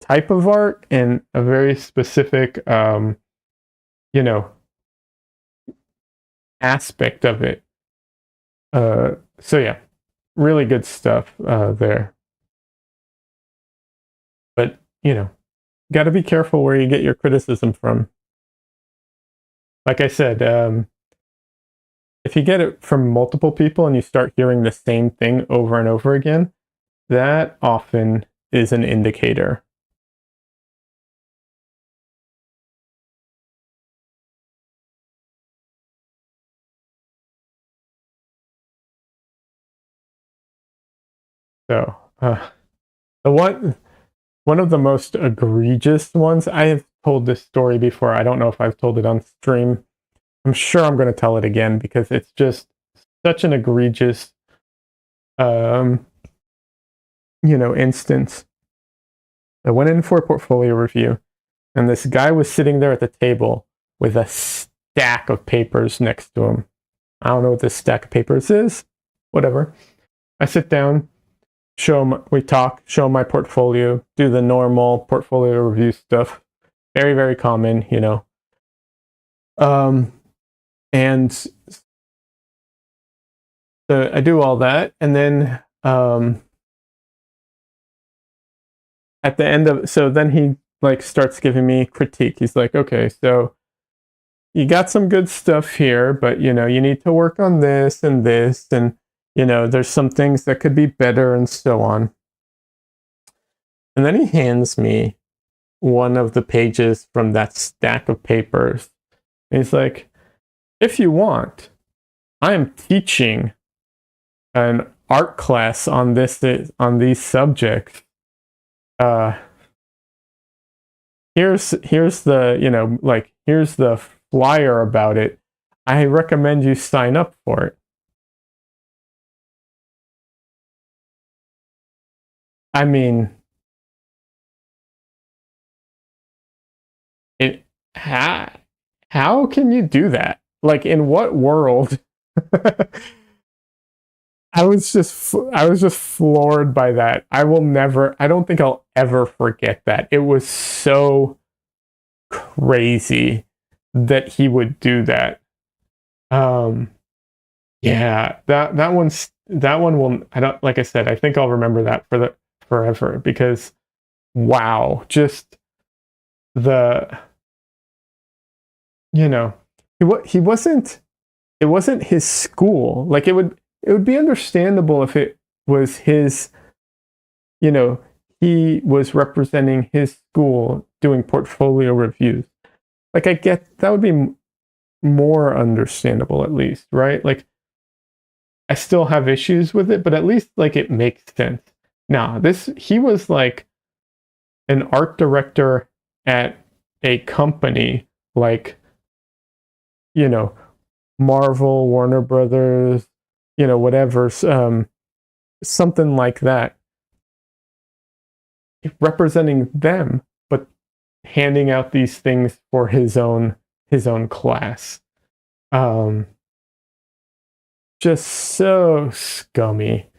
Speaker 1: type of art and a very specific, aspect of it. So yeah, really good stuff there. But, got to be careful where you get your criticism from. Like I said, if you get it from multiple people and you start hearing the same thing over and over again, that often is an indicator. So, the one of the most egregious ones, I have told this story before. I don't know if I've told it on stream. I'm sure I'm going to tell it again because it's just such an egregious, instance. I went in for a portfolio review, and this guy was sitting there at the table with a stack of papers next to him. I don't know what this stack of papers is. Whatever. I sit down, we talk, show him my portfolio, do the normal portfolio review stuff. Very, very common, and so I do all that, and then at the end of, so then he like starts giving me critique. He's like, okay, so you got some good stuff here, but you need to work on this, and there's some things that could be better, and so on. And then he hands me one of the pages from that stack of papers. And he's like, if you want, I am teaching an art class on these subjects. Here's the, here's the flyer about it. I recommend you sign up for it. I mean, how can you do that? Like, in what world? I was just floored by that. I don't think I'll ever forget that. It was so crazy that he would do that. Um, yeah, that one will. I don't like I said. I think I'll remember that for the forever because wow, just the you know he wasn't. It wasn't his school. Like it would be understandable if it was his. You know, he was representing his school doing portfolio reviews. Like I get that would be more understandable at least, right? Like I still have issues with it, but at least like it makes sense. Now, this he was like an art director at a company like, you know, Marvel, Warner Brothers, whatever, something like that, representing them, but handing out these things for his own class. Um, just so scummy.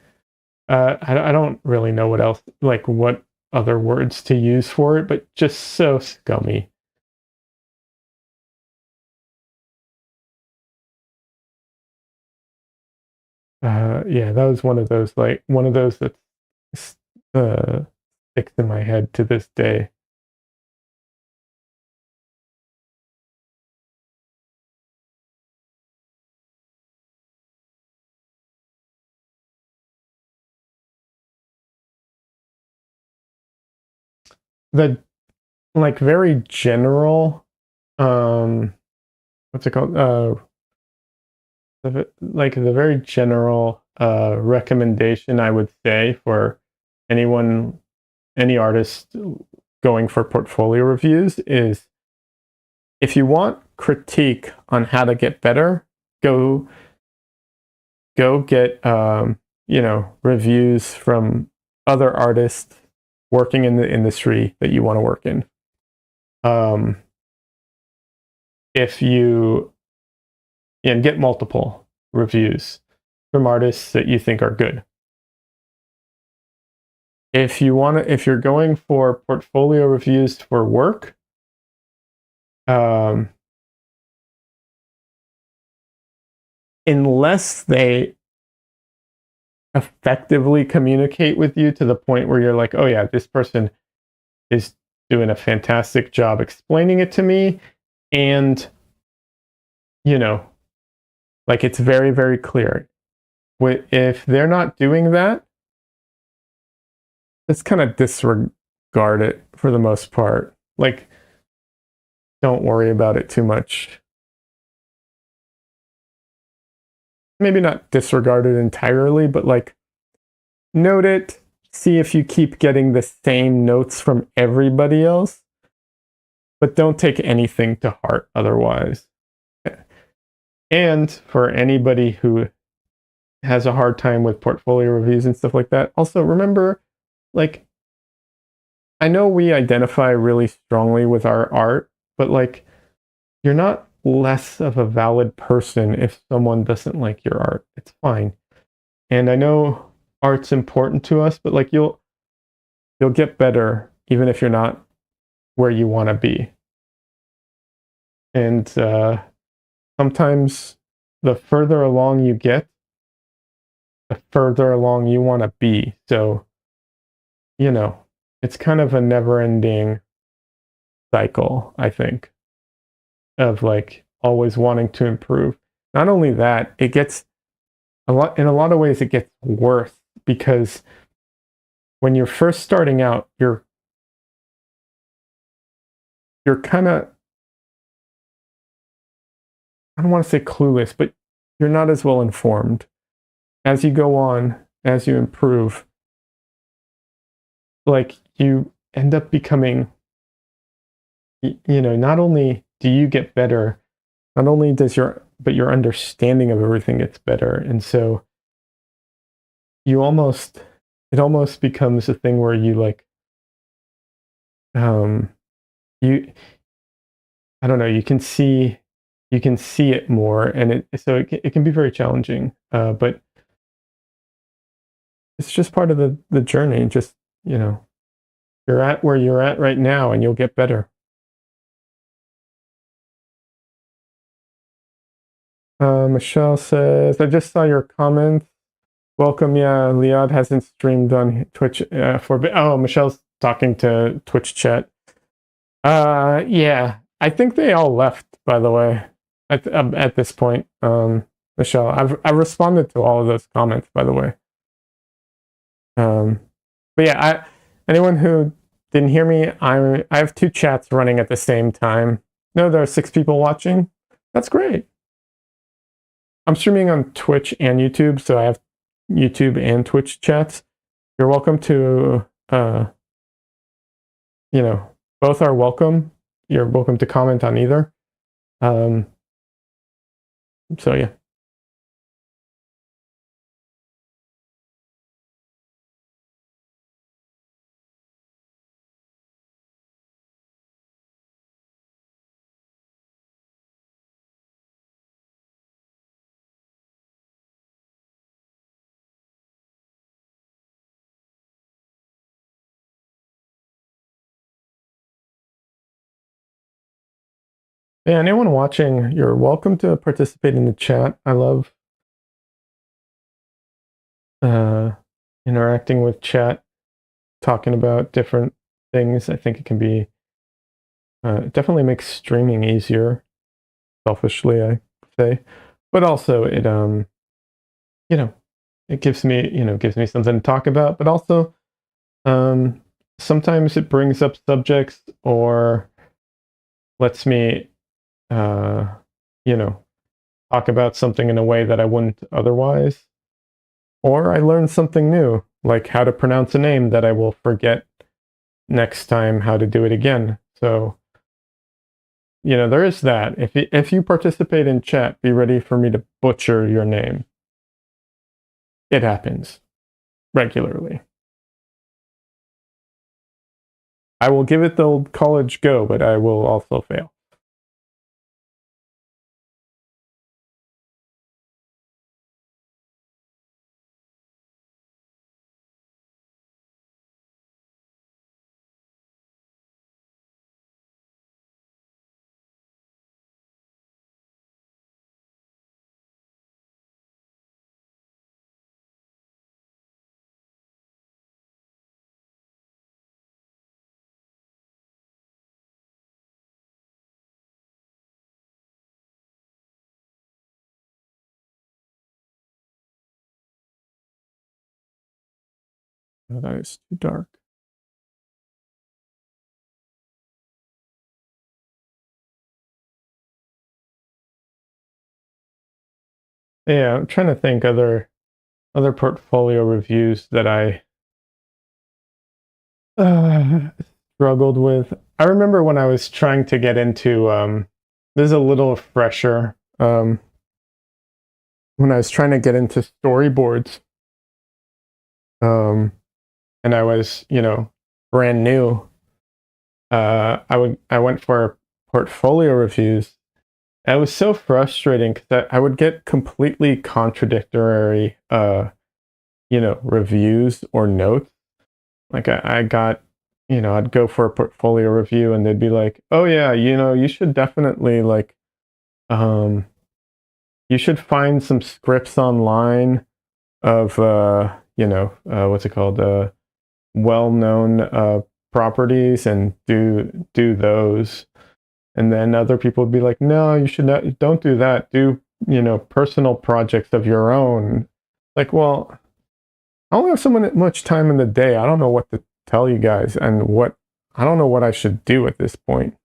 Speaker 1: I don't really know what else, like what other words to use for it, but just so scummy. Yeah, that was one of those that sticks in my head to this day. The like very general, what's it called? Like the very general recommendation I would say for anyone, any artist going for portfolio reviews is if you want critique on how to get better, go get reviews from other artists working in the industry that you want to work in. Um, if you and get multiple reviews from artists that you think are good. If you're going for portfolio reviews for work, um, unless they effectively communicate with you to the point where you're like, oh yeah, this person is doing a fantastic job explaining it to me, and you know, like it's very, very clear. If they're not doing that, let's kind of disregard it for the most part. Like, don't worry about it too much. Maybe not disregard it entirely, but like note it, see if you keep getting the same notes from everybody else, but don't take anything to heart otherwise. And for anybody who has a hard time with portfolio reviews and stuff like that, also remember, like, I know we identify really strongly with our art, but like, you're not less of a valid person if someone doesn't like your art. It's fine. And I know art's important to us, but like you'll get better even if you're not where you want to be. And sometimes the further along you get, the further along you want to be. So, it's kind of a never-ending cycle, I think, of like always wanting to improve. Not only that, it gets in a lot of ways it gets worse because when you're first starting out, you're kind of, I don't want to say clueless, but you're not as well informed. As you go on, as you improve, like you end up becoming, not only do you get better, not only but your understanding of everything gets better. And so it almost becomes a thing where you like, you, I don't know, you can see it more, and it can be very challenging. But it's just part of the journey. Just, you're at where you're at right now and you'll get better. Michelle says, I just saw your comment. Welcome, yeah. Liad hasn't streamed on Twitch oh, Michelle's talking to Twitch chat. Yeah. I think they all left, by the way, at this point. Michelle, I've responded to all of those comments, by the way. But yeah, anyone who didn't hear me, I have two chats running at the same time. No, there are 6 people watching. That's great. I'm streaming on Twitch and YouTube, so I have YouTube and Twitch chats. You're welcome to, both are welcome. You're welcome to comment on either. So yeah. Yeah, anyone watching, you're welcome to participate in the chat. I love interacting with chat, talking about different things. I think it can be it definitely makes streaming easier. Selfishly, I say, but also it it gives me something to talk about. But also, sometimes it brings up subjects or lets me talk about something in a way that I wouldn't otherwise. Or I learn something new, like how to pronounce a name that I will forget next time how to do it again. So, there is that. If you participate in chat, be ready for me to butcher your name. It happens regularly. I will give it the old college go, but I will also fail. Oh, that is too dark. Yeah, I'm trying to think other portfolio reviews that I struggled with. I remember when I was trying to get into this is a little fresher. When I was trying to get into storyboards, and I was, brand new, I went for portfolio reviews. And it was so frustrating because I would get completely contradictory, reviews or notes. Like I got, I'd go for a portfolio review and they'd be like, "Oh yeah, you should definitely um, you should find some scripts online of, what's it called, well-known properties and do those." And then other people would be like, "No, you should not. Don't do that. Do personal projects of your own." Like, well, I only have so much time in the day. I don't know what to tell you guys, and I don't know what I should do at this point.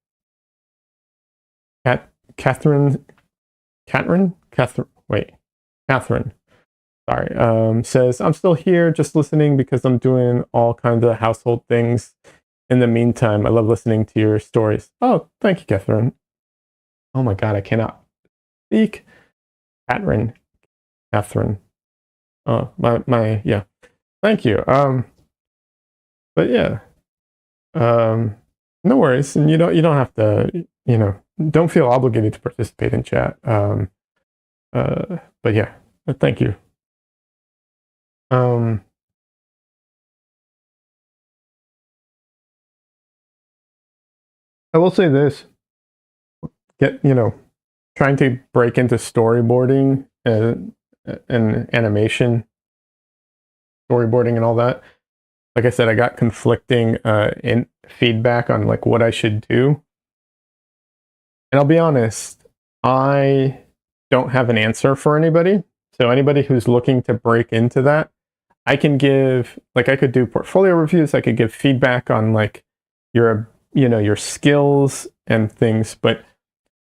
Speaker 1: Catherine, wait, Catherine. Sorry. Says I'm still here, just listening because I'm doing all kinds of household things. In the meantime, I love listening to your stories. Oh, thank you, Catherine. Oh my God, I cannot speak. Catherine. Oh, yeah. Thank you. But yeah. No worries. And you don't have to, don't feel obligated to participate in chat. But yeah, thank you. I will say this. trying to break into storyboarding and animation, storyboarding and all that. Like I said, I got conflicting in feedback on like what I should do. And I'll be honest, I don't have an answer for anybody. So anybody who's looking to break into that, I can give, like, I could do portfolio reviews, I could give feedback on like your, your skills and things, but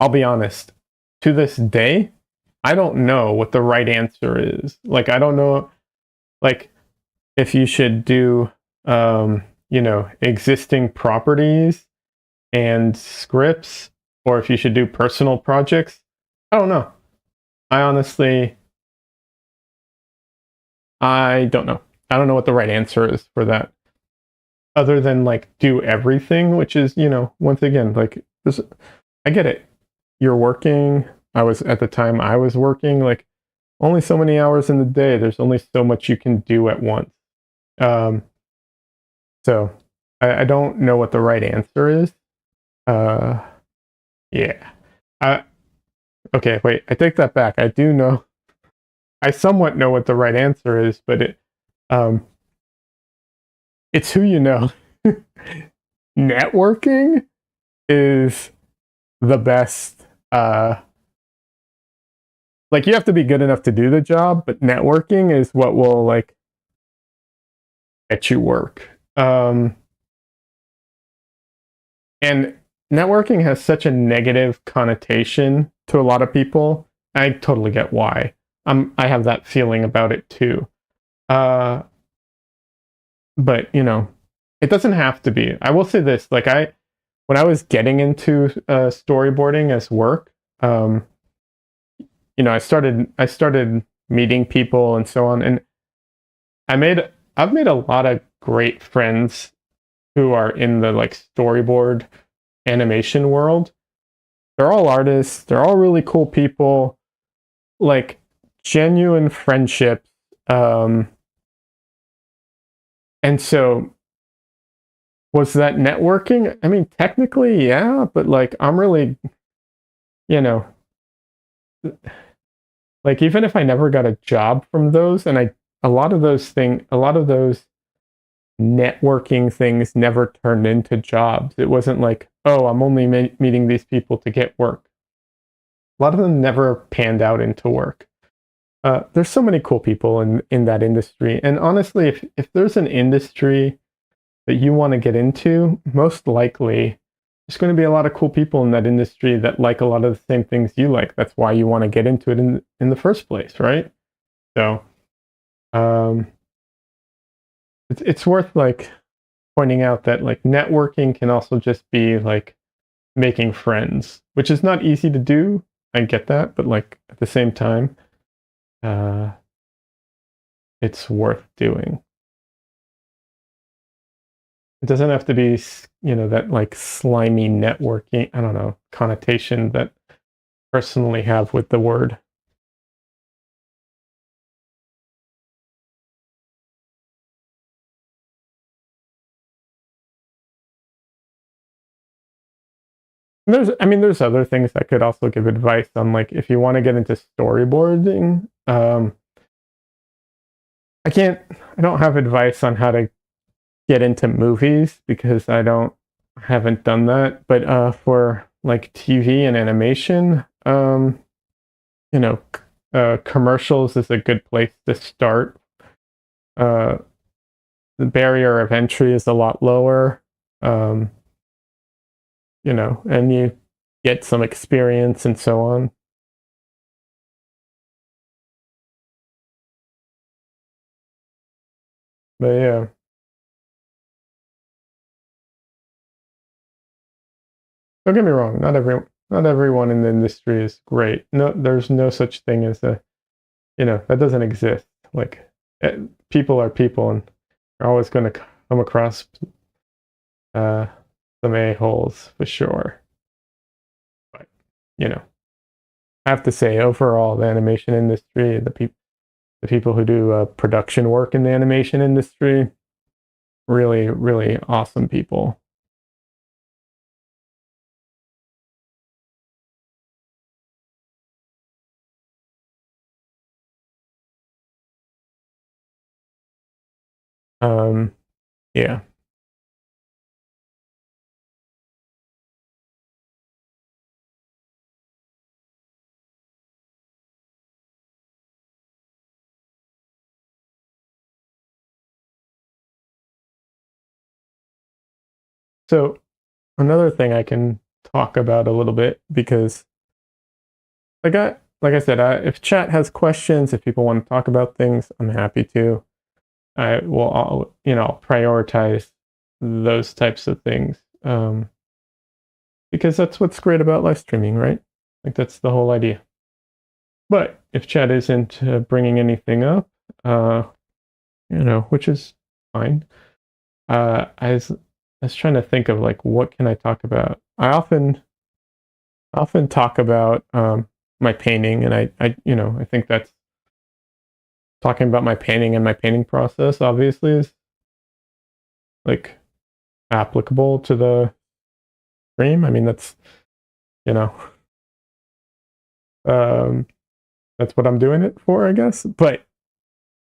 Speaker 1: I'll be honest, to this day, I don't know what the right answer is. Like, I don't know, like, if you should do, existing properties and scripts, or if you should do personal projects. I don't know. I honestly, I don't know. I don't know what the right answer is for that. Other than like do everything, which is, once again, like this, I get it. You're working. I was at the time I was working like only so many hours in the day. There's only so much you can do at once. Um, so I don't know what the right answer is. Yeah. I, okay, wait. I take that back. I do know. I somewhat know what the right answer is, but um, it's who you know. Networking is the best. Like you have to be good enough to do the job, but networking is what will like get you work. And networking has such a negative connotation to a lot of people. I totally get why. I have that feeling about it too. But it doesn't have to be. I will say this: like when I was getting into storyboarding as work, I started meeting people and so on, and I've made a lot of great friends who are in the like storyboard animation world. They're all artists. They're all really cool people. Like genuine friendships. And so was that networking? I mean, technically, yeah, but like I'm really, you know, like even if I never got a job from those, and a lot of those networking things never turned into jobs. It wasn't like, oh, I'm only meeting these people to get work. A lot of them never panned out into work. There's so many cool people in that industry, and honestly, if there's an industry that you want to get into, most likely there's going to be a lot of cool people in that industry that like a lot of the same things you like. That's why you want to get into it in the first place, right? So, um, it's worth like pointing out that like networking can also just be like making friends, which is not easy to do. I get that, but like at the same time, uh, it's worth doing. It doesn't have to be, that like slimy networking, I don't know, connotation that I personally have with the word. And there's other things that could also give advice on like if you want to get into storyboarding. I don't have advice on how to get into movies because haven't done that. But for like TV and animation, you know, commercials is a good place to start. Uh, the barrier of entry is a lot lower. Um, and you get some experience and so on. But yeah, don't get me wrong. Not everyone in the industry is great. No, there's no such thing as that doesn't exist. Like people are people, and you're always going to come across uh, some a holes for sure. But I have to say, overall, the animation industry, the people who do production work in the animation industry, really, really awesome people. Yeah. So another thing I can talk about a little bit, because like I said, if chat has questions, if people want to talk about things, I'm happy to. I will, prioritize those types of things, because that's what's great about live streaming, right? Like that's the whole idea. But if chat isn't bringing anything up, uh, which is fine. I was trying to think of like what can I talk about. I often talk about my painting, and I think that's talking about my painting and my painting process. Obviously, is like applicable to the stream. I mean, you know, um, that's what I'm doing it for, I guess. But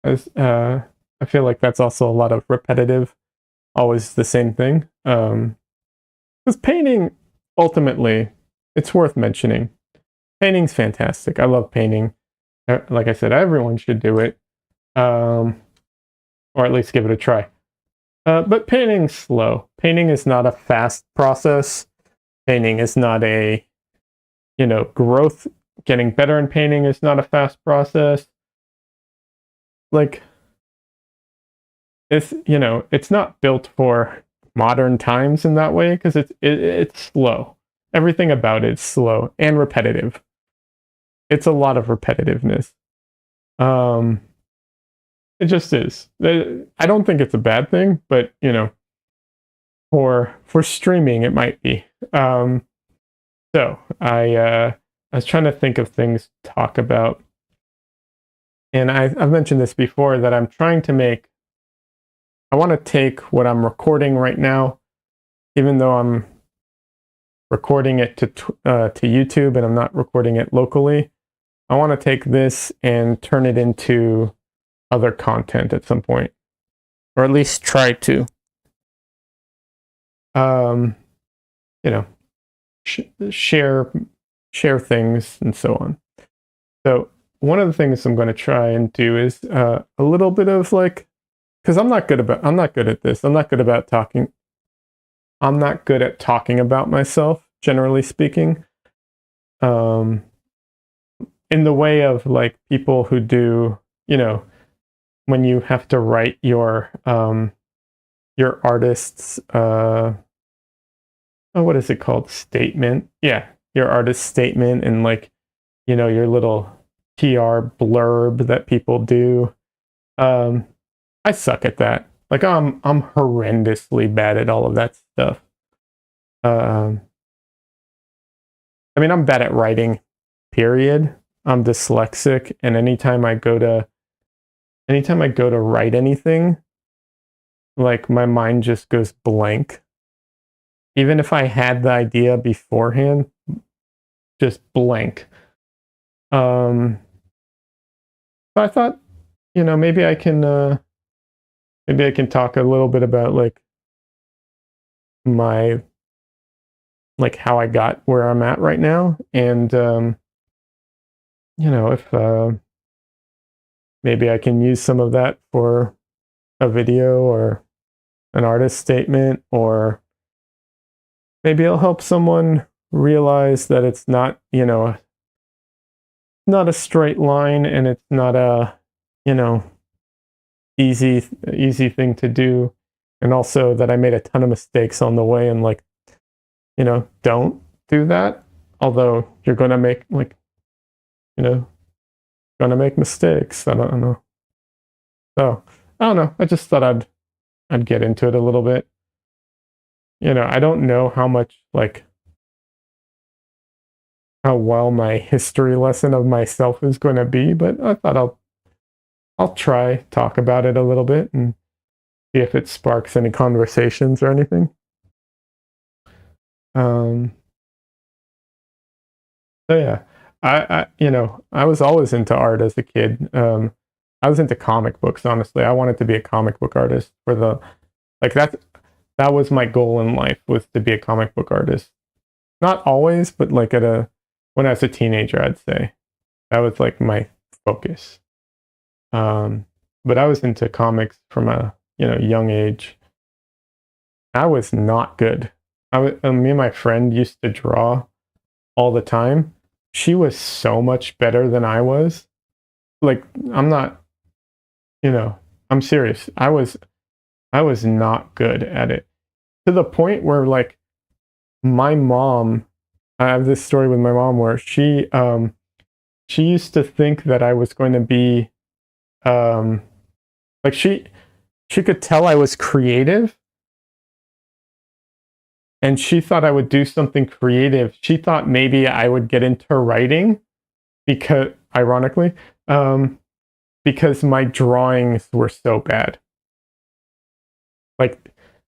Speaker 1: as I feel like that's also a lot of repetitive, always the same thing. Because painting, ultimately, it's worth mentioning. Painting's fantastic. I love painting. Like I said, everyone should do it, or at least give it a try. But painting's slow. Painting is not a fast process. Painting is not a, growth. Getting better in painting is not a fast process. Like, it's not built for modern times in that way, because it's slow. Everything about it's slow and repetitive. It's a lot of repetitiveness. Um, it just is. I don't think it's a bad thing, but for streaming, it might be. So I was trying to think of things to talk about, and I've mentioned this before that I'm trying to make. I want to take what I'm recording right now, even though I'm recording it to YouTube and I'm not recording it locally. I want to take this and turn it into other content at some point, or at least try to. Um, you know, share things and so on. So one of the things I'm going to try and do is a little bit of like, because I'm not good at this. I'm not good about talking. I'm not good at talking about myself, generally speaking. Um, in the way of like people who do, when you have to write your artist's what is it called? Statement. Yeah, your artist statement, and like, your little PR blurb that people do. Um, I suck at that. Like I'm horrendously bad at all of that stuff. Um, I mean, I'm bad at writing. Period. I'm dyslexic, and anytime I go to write anything, like my mind just goes blank. Even if I had the idea beforehand, just blank. Um, so I thought, maybe I can talk a little bit about my how I got where I'm at right now, and if maybe I can use some of that for a video or an artist statement, or maybe it'll help someone realize that it's not a straight line, and it's not a you know easy thing to do, and also that I made a ton of mistakes on the way, and don't do that. Although you're gonna make you know gonna make mistakes. I don't know. So I don't know. I just thought I'd get into it a little bit. I don't know how much how well my history lesson of myself is going to be, but I thought I'll try talk about it a little bit and see if it sparks any conversations or anything. Um, so yeah, I was always into art as a kid. I was into comic books, honestly. I wanted to be a comic book artist for the like that was my goal in life, was to be a comic book artist. Not always, but like when I was a teenager, I'd say that was like my focus. But I was into comics from a young age. I was not good. Me and my friend used to draw all the time. She was so much better than I was. Like, I'm not, I'm serious. I was not good at it, to the point where like my mom, I have this story with my mom where she used to think that I was going to be um like she could tell I was creative, and she thought I would do something creative. She thought maybe I would get into writing, because ironically, um because my drawings were so bad. Like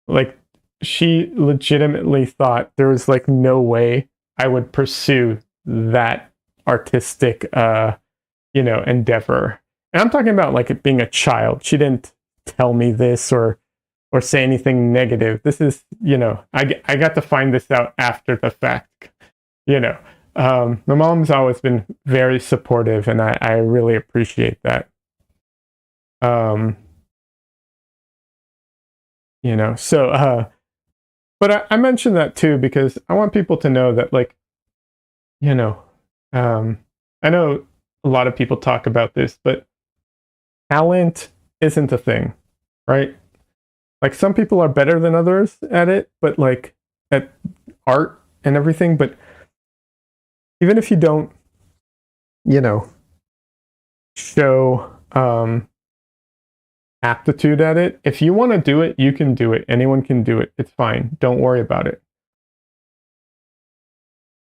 Speaker 1: like she legitimately thought there was like no way I would pursue that artistic endeavor. And I'm talking about like it being a child. She didn't tell me this or say anything negative. This is, I got to find this out after the fact. You know, my mom's always been very supportive, and I really appreciate that. Um, but I mentioned that too because I want people to know that, like, you know, um, I know a lot of people talk about this, but talent isn't a thing, right? Like, some people are better than others at it, but like at art and everything. But even if you don't, you know, show aptitude at it, if you want to do it, you can do it. Anyone can do it. It's fine. Don't worry about it.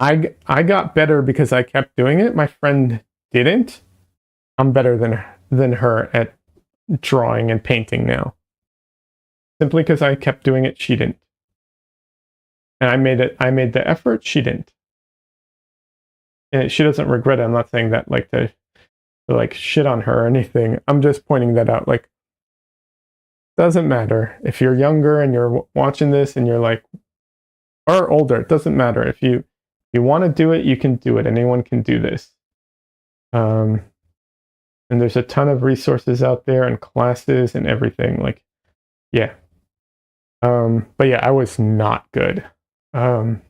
Speaker 1: I got better because I kept doing it. My friend didn't. I'm better than her at drawing and painting now. Simply because I kept doing it, she didn't. And I made the effort, she didn't. And she doesn't regret it. I'm not saying that like to like shit on her or anything. I'm just pointing that out. Like, doesn't matter if you're younger and you're watching this and you're like, or older, it doesn't matter. If you want to do it, you can do it. Anyone can do this. Um, and there's a ton of resources out there and classes and everything. Like, yeah. But yeah, I was not good. Um,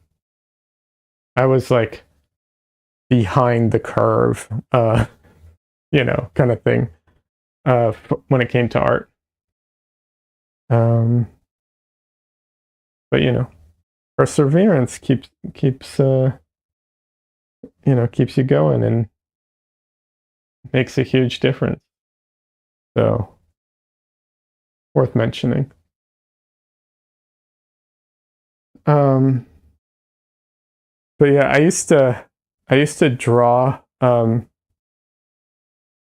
Speaker 1: I was like behind the curve, kind of thing, when it came to art. Um, but perseverance keeps you going and makes a huge difference. So, worth mentioning. Um, but yeah, I used to draw. I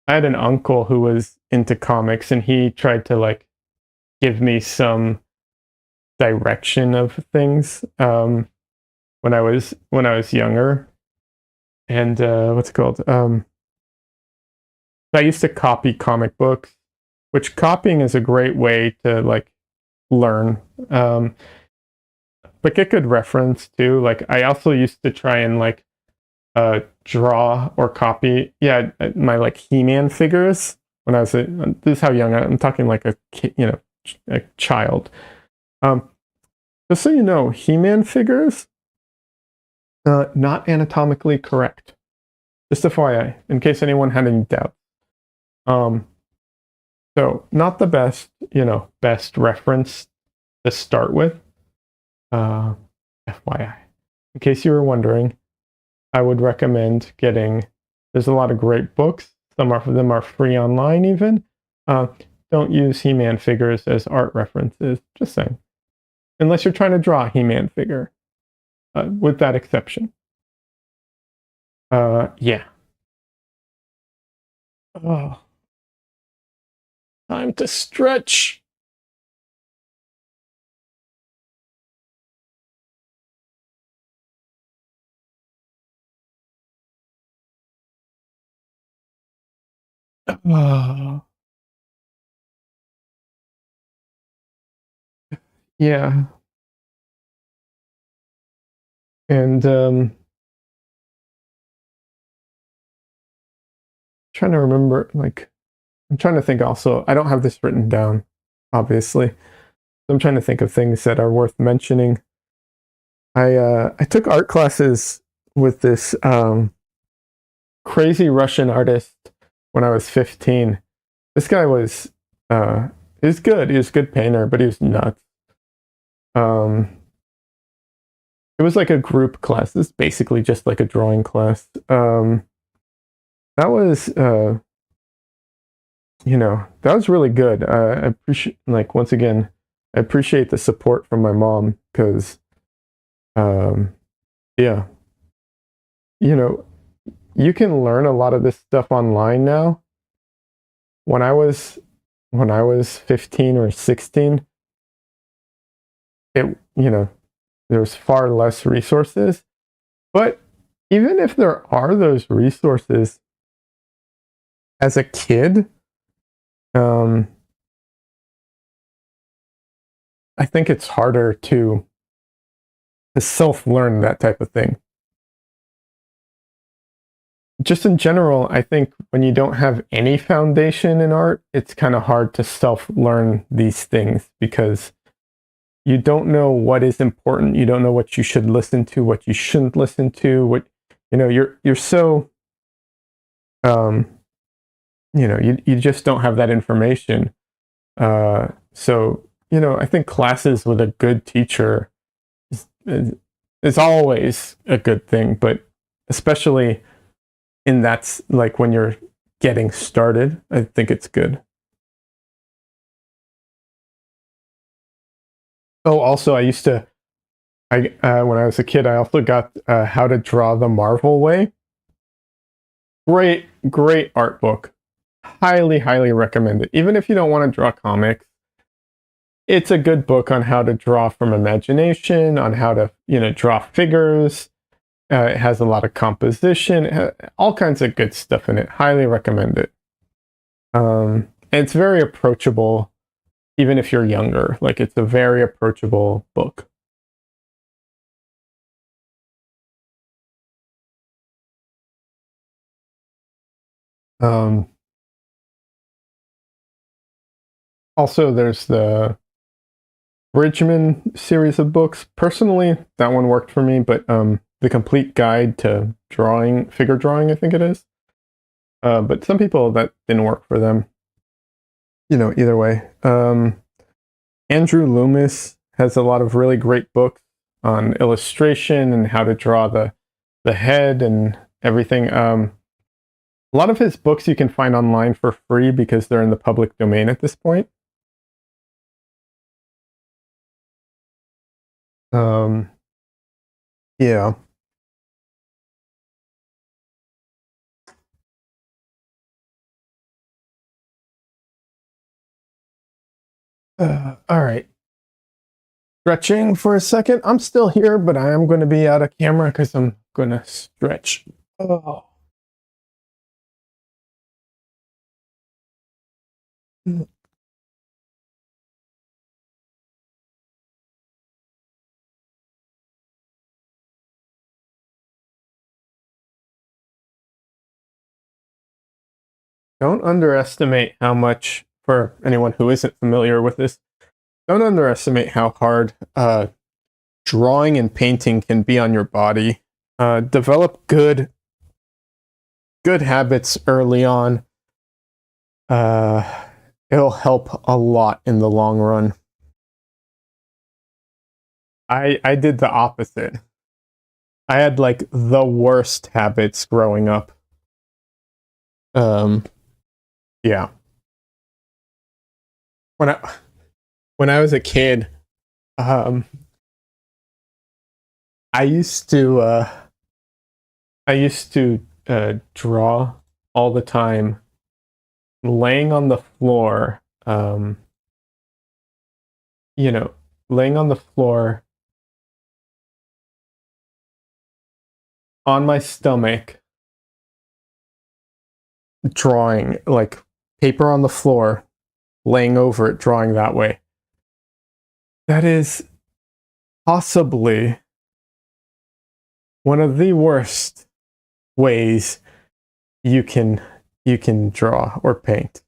Speaker 1: had an uncle who was into comics, and he tried to like give me some direction of things when I was younger. And what's it called? I used to copy comic books, which copying is a great way to like learn. But get good reference too. Like, I also used to try and like draw or copy, yeah, my like He-Man figures when I was this is how young I'm talking, like a kid, a child. Um, just so you know, He-Man figures not anatomically correct. Just FYI, in case anyone had any doubt. Um, so not the best reference to start with. FYI, in case you were wondering, I would recommend getting. There's a lot of great books. Some of them are free online, even. Uh, don't use He-Man figures as art references. Just saying, unless you're trying to draw a He-Man figure, with that exception. Yeah. Oh, time to stretch. Uh, yeah. And trying to remember, like, I'm trying to think also, I don't have this written down, obviously. I'm trying to think of things that are worth mentioning. I took art classes with this crazy Russian artist when I was 15. This guy was he was good. He was a good painter, but he was nuts. Um, it was like a group class. This is basically just like a drawing class. That was that was really good. I appreciate, like, once again, I appreciate the support from my mom because um, yeah, you know, you can learn a lot of this stuff online now. When I was 15 or 16, it there's far less resources. But even if there are those resources, as a kid, um, I think it's harder to self-learn that type of thing. Just in general, I think when you don't have any foundation in art, it's kind of hard to self-learn these things because you don't know what is important. You don't know what you should listen to, what you shouldn't listen to. What you're so um, you just don't have that information. So I think classes with a good teacher is always a good thing, but especially in that's like when you're getting started, I think it's good. Oh, also, I when I was a kid, I also got How to Draw the Marvel Way. Great art book. Highly recommend it. Even if you don't want to draw comics, it's a good book on how to draw from imagination, on how to draw figures. It has a lot of composition, all kinds of good stuff in it. Highly recommend it. And it's very approachable, even if you're younger. Like, it's a very approachable book. Um, Also, there's the Bridgman series of books. Personally, that one worked for me, but the Complete Guide to Drawing, Figure Drawing, I think it is. But some people that didn't work for them. Either way. Andrew Loomis has a lot of really great books on illustration and how to draw the head and everything. A lot of his books you can find online for free because they're in the public domain at this point. Um, yeah. All right. Stretching for a second. I'm still here, but I am going to be out of camera because I'm going to stretch. Oh. Don't underestimate how much, for anyone who isn't familiar with this, don't underestimate how hard drawing and painting can be on your body. Develop good habits early on. It'll help a lot in the long run. I did the opposite. I had like the worst habits growing up. Um, yeah. When I was a kid, um, I used to draw all the time, laying on the floor. You know, laying on the floor on my stomach, drawing, like paper on the floor, laying over it, drawing that way. That is possibly one of the worst ways you can draw or paint.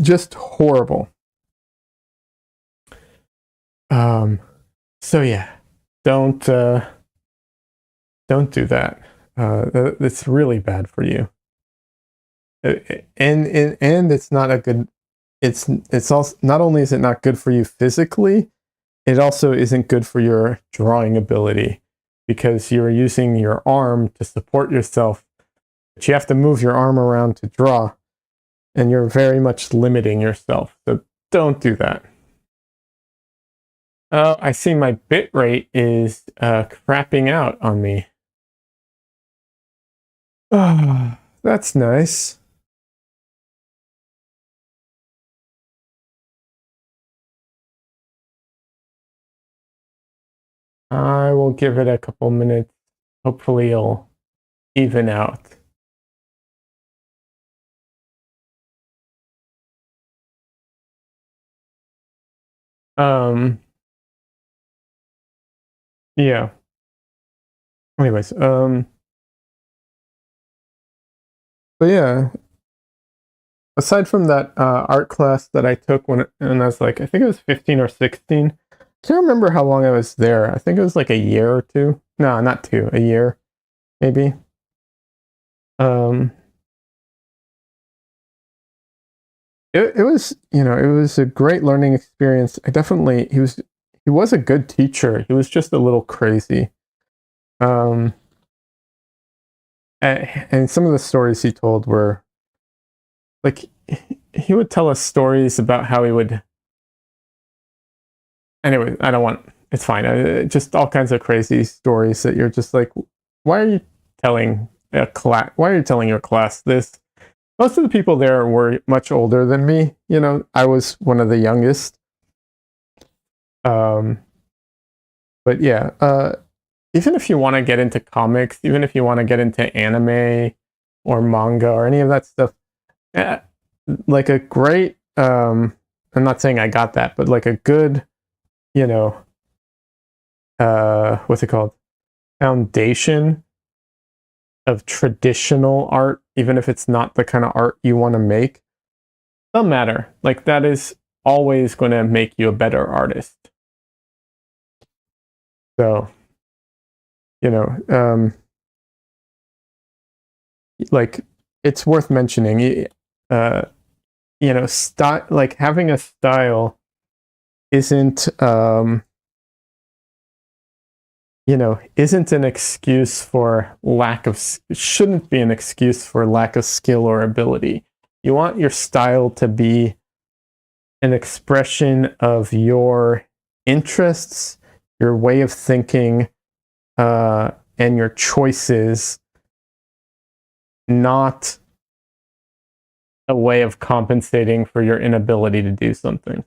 Speaker 1: Just horrible. So yeah, don't do that. It's really bad for you. And it's not a good. It's also, not only is it not good for you physically, it also isn't good for your drawing ability, because you're using your arm to support yourself, but you have to move your arm around to draw, and you're very much limiting yourself. So don't do that. Oh, I see my bit rate is crapping out on me. Oh, that's nice. I will give it a couple minutes. Hopefully it'll even out. Yeah. Anyways, but yeah, aside from that art class that I took when I was like, I think it was 15 or 16. I can't remember how long I was there. I think it was like a year or two. No, not two, a year, maybe. Um, it was, it was a great learning experience. He was a good teacher. He was just a little crazy. Um, and some of the stories he told were like, he would tell us stories about how he would. Anyway, I don't want. It's fine. Just all kinds of crazy stories that you're just like, why are you telling a class? Why are you telling your class this? Most of the people there were much older than me. I was one of the youngest. But yeah, even if you want to get into comics, even if you want to get into anime or manga or any of that stuff, like a great, I'm not saying I got that, but like a good, what's it called? Foundation of traditional art, even if it's not the kind of art you want to make, doesn't matter. Like that is always going to make you a better artist. So, like it's worth mentioning. Like having a style isn't isn't an excuse for shouldn't be an excuse for lack of skill or ability. You want your style to be an expression of your interests, your way of thinking, and your choices, not a way of compensating for your inability to do something.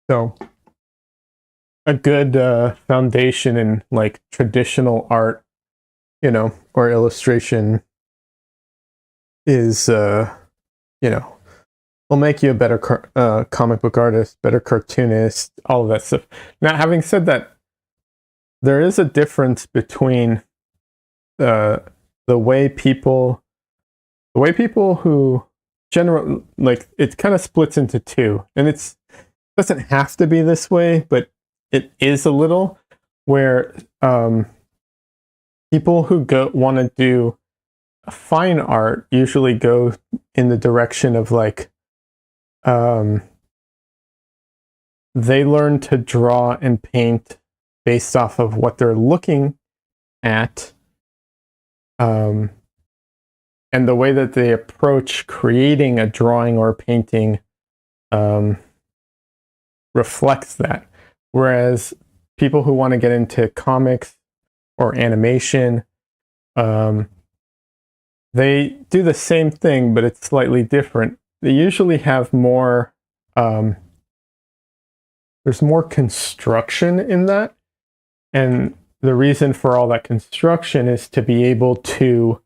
Speaker 1: So a good foundation in like traditional art, or illustration is, will make you a better comic book artist, better cartoonist, all of that stuff. Now, having said that, there is a difference between the way people who general, like it kind of splits into two, and it doesn't have to be this way, but it is a little, where people who want to do fine art usually go in the direction of like, they learn to draw and paint based off of what they're looking at, and the way that they approach creating a drawing or painting reflects that. Whereas people who want to get into comics or animation, they do the same thing, but it's slightly different. They usually have more there's more construction in that, and the reason for all that construction is to be able to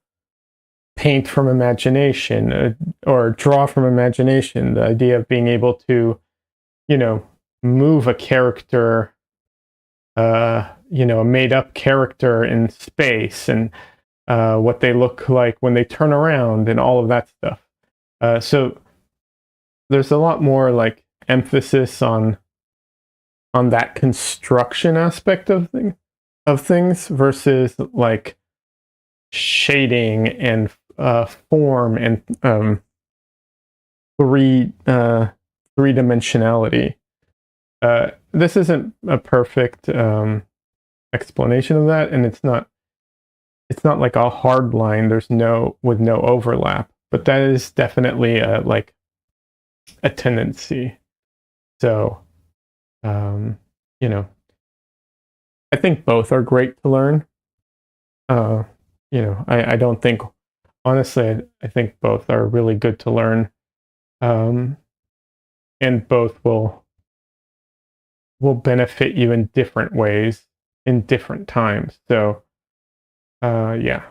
Speaker 1: paint from imagination, or draw from imagination. The idea of being able to, you know, move a character, a made up character in space, and what they look like when they turn around, and all of that stuff. So there's a lot more like emphasis on that construction aspect of things versus like shading and form and three dimensionality. This isn't a perfect explanation of that, and it's not like a hard line. There's no overlap, but that is definitely like a tendency. So, um, you know, I think both are great to learn. Uh, I don't think, honestly, I think both are really good to learn, um, and both will benefit you in different ways in different times. So, yeah.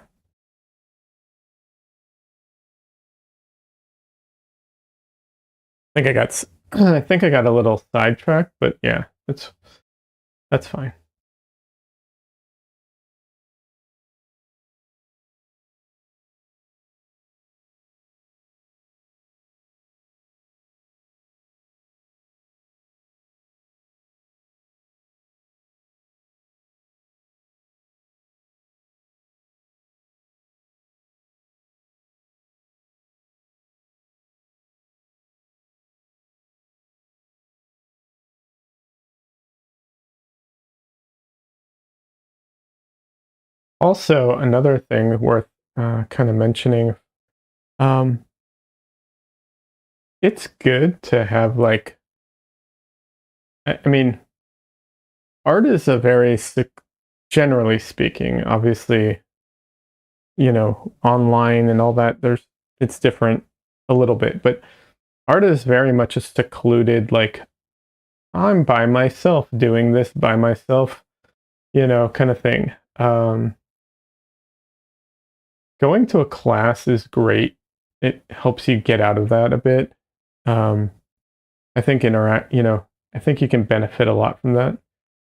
Speaker 1: I think I think I got a little sidetracked, but yeah, that's fine. Also, another thing worth kind of mentioning, um, it's good to have like, I mean, art is a very generally speaking, obviously, online and all that. It's different a little bit, but art is very much a secluded, like, I'm by myself doing this by myself, kind of thing. Going to a class is great. It helps you get out of that a bit. Um, I think I think you can benefit a lot from that.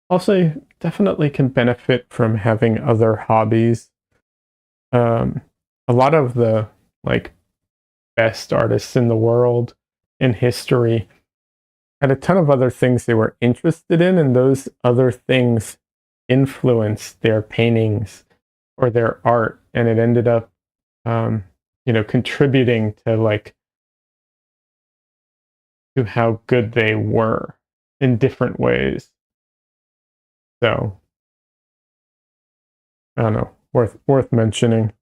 Speaker 1: Also, you definitely can benefit from having other hobbies. Um, a lot of the like best artists in the world in history had a ton of other things they were interested in, and those other things influenced their paintings or their art, and it ended up, um, contributing to like to how good they were in different ways. So I don't know, worth mentioning.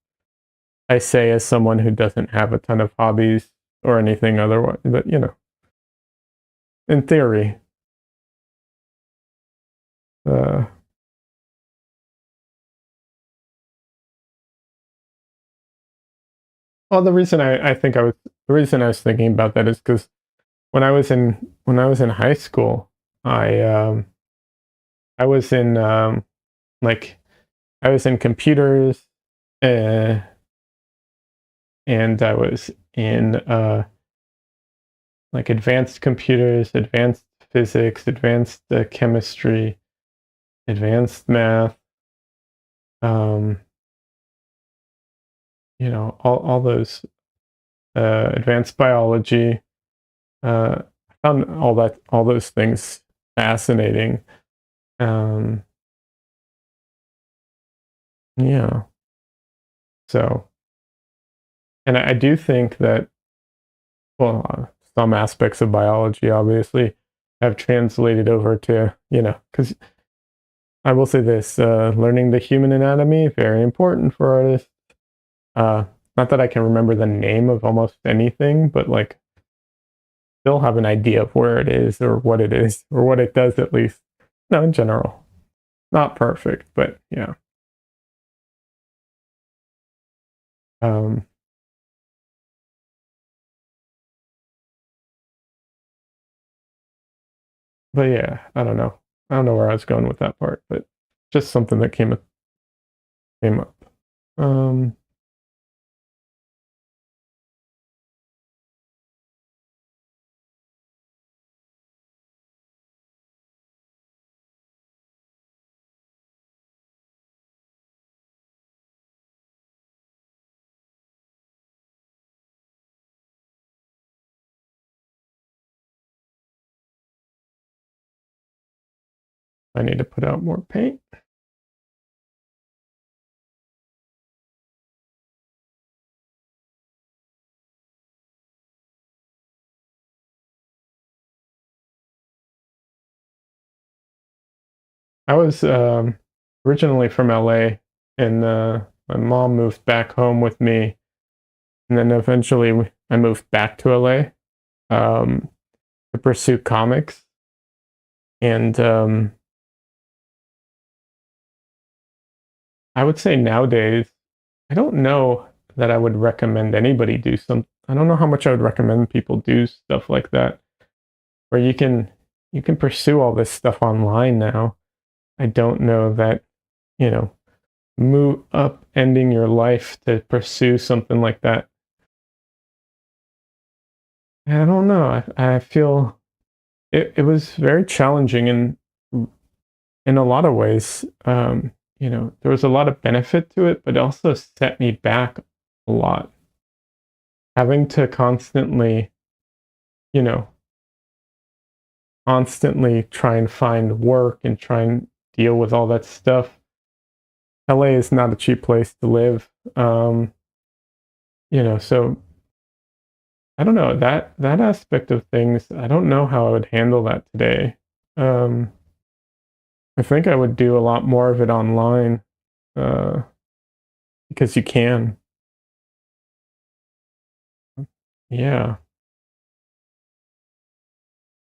Speaker 1: I say as someone who doesn't have a ton of hobbies or anything otherwise, but in theory, uh, well, the reason I was thinking about that is because when I was in high school, I was in like I was in computers, uh, and I was in like advanced computers, advanced physics, advanced chemistry, advanced math, um, all those, advanced biology. I found all those things fascinating. Um, yeah. So, and I do think that, well, some aspects of biology obviously have translated over to, because I will say this, learning the human anatomy, very important for artists. Uh, Not that I can remember the name of almost anything, but like still have an idea of where it is or what it is or what it does at least. No, in general. Not perfect, but yeah. Um, But yeah, I don't know. I don't know where I was going with that part, but just something that came up. Um, I need to put out more paint. I was originally from LA, and my mom moved back home with me, and then eventually I moved back to LA to pursue comics. And I would say nowadays, I don't know that I would recommend anybody do some. I don't know how much I would recommend people do stuff like that, where you can pursue all this stuff online now. I don't know that, you know, move up ending your life to pursue something like that. I don't know. I feel it was very challenging in a lot of ways. There was a lot of benefit to it, but it also set me back a lot. Having to you know, constantly try and find work and try and deal with all that stuff. LA is not a cheap place to live. So I don't know that aspect of things. I don't know how I would handle that today. Um, I think I would do a lot more of it online uh, because you can. Yeah,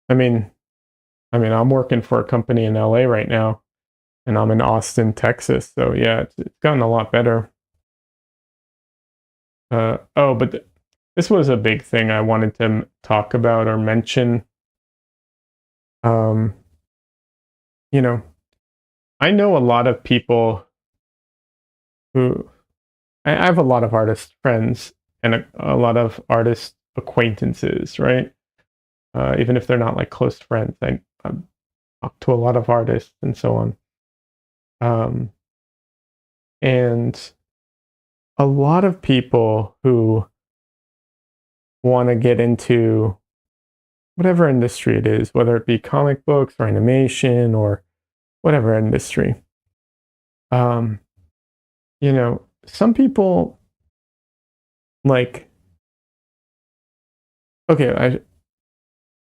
Speaker 1: I mean, I'm working for a company in LA right now, and I'm in Austin, Texas. So yeah, it's gotten a lot better. This was a big thing I wanted to talk about or mention. Um, you know, I know a lot of people who I have a lot of artist friends and a lot of artist acquaintances, right? Even if they're not like close friends, I talk to a lot of artists and so on. Um, and a lot of people who want to get into whatever industry it is, whether it be comic books or animation or whatever industry. Um, some people like, okay,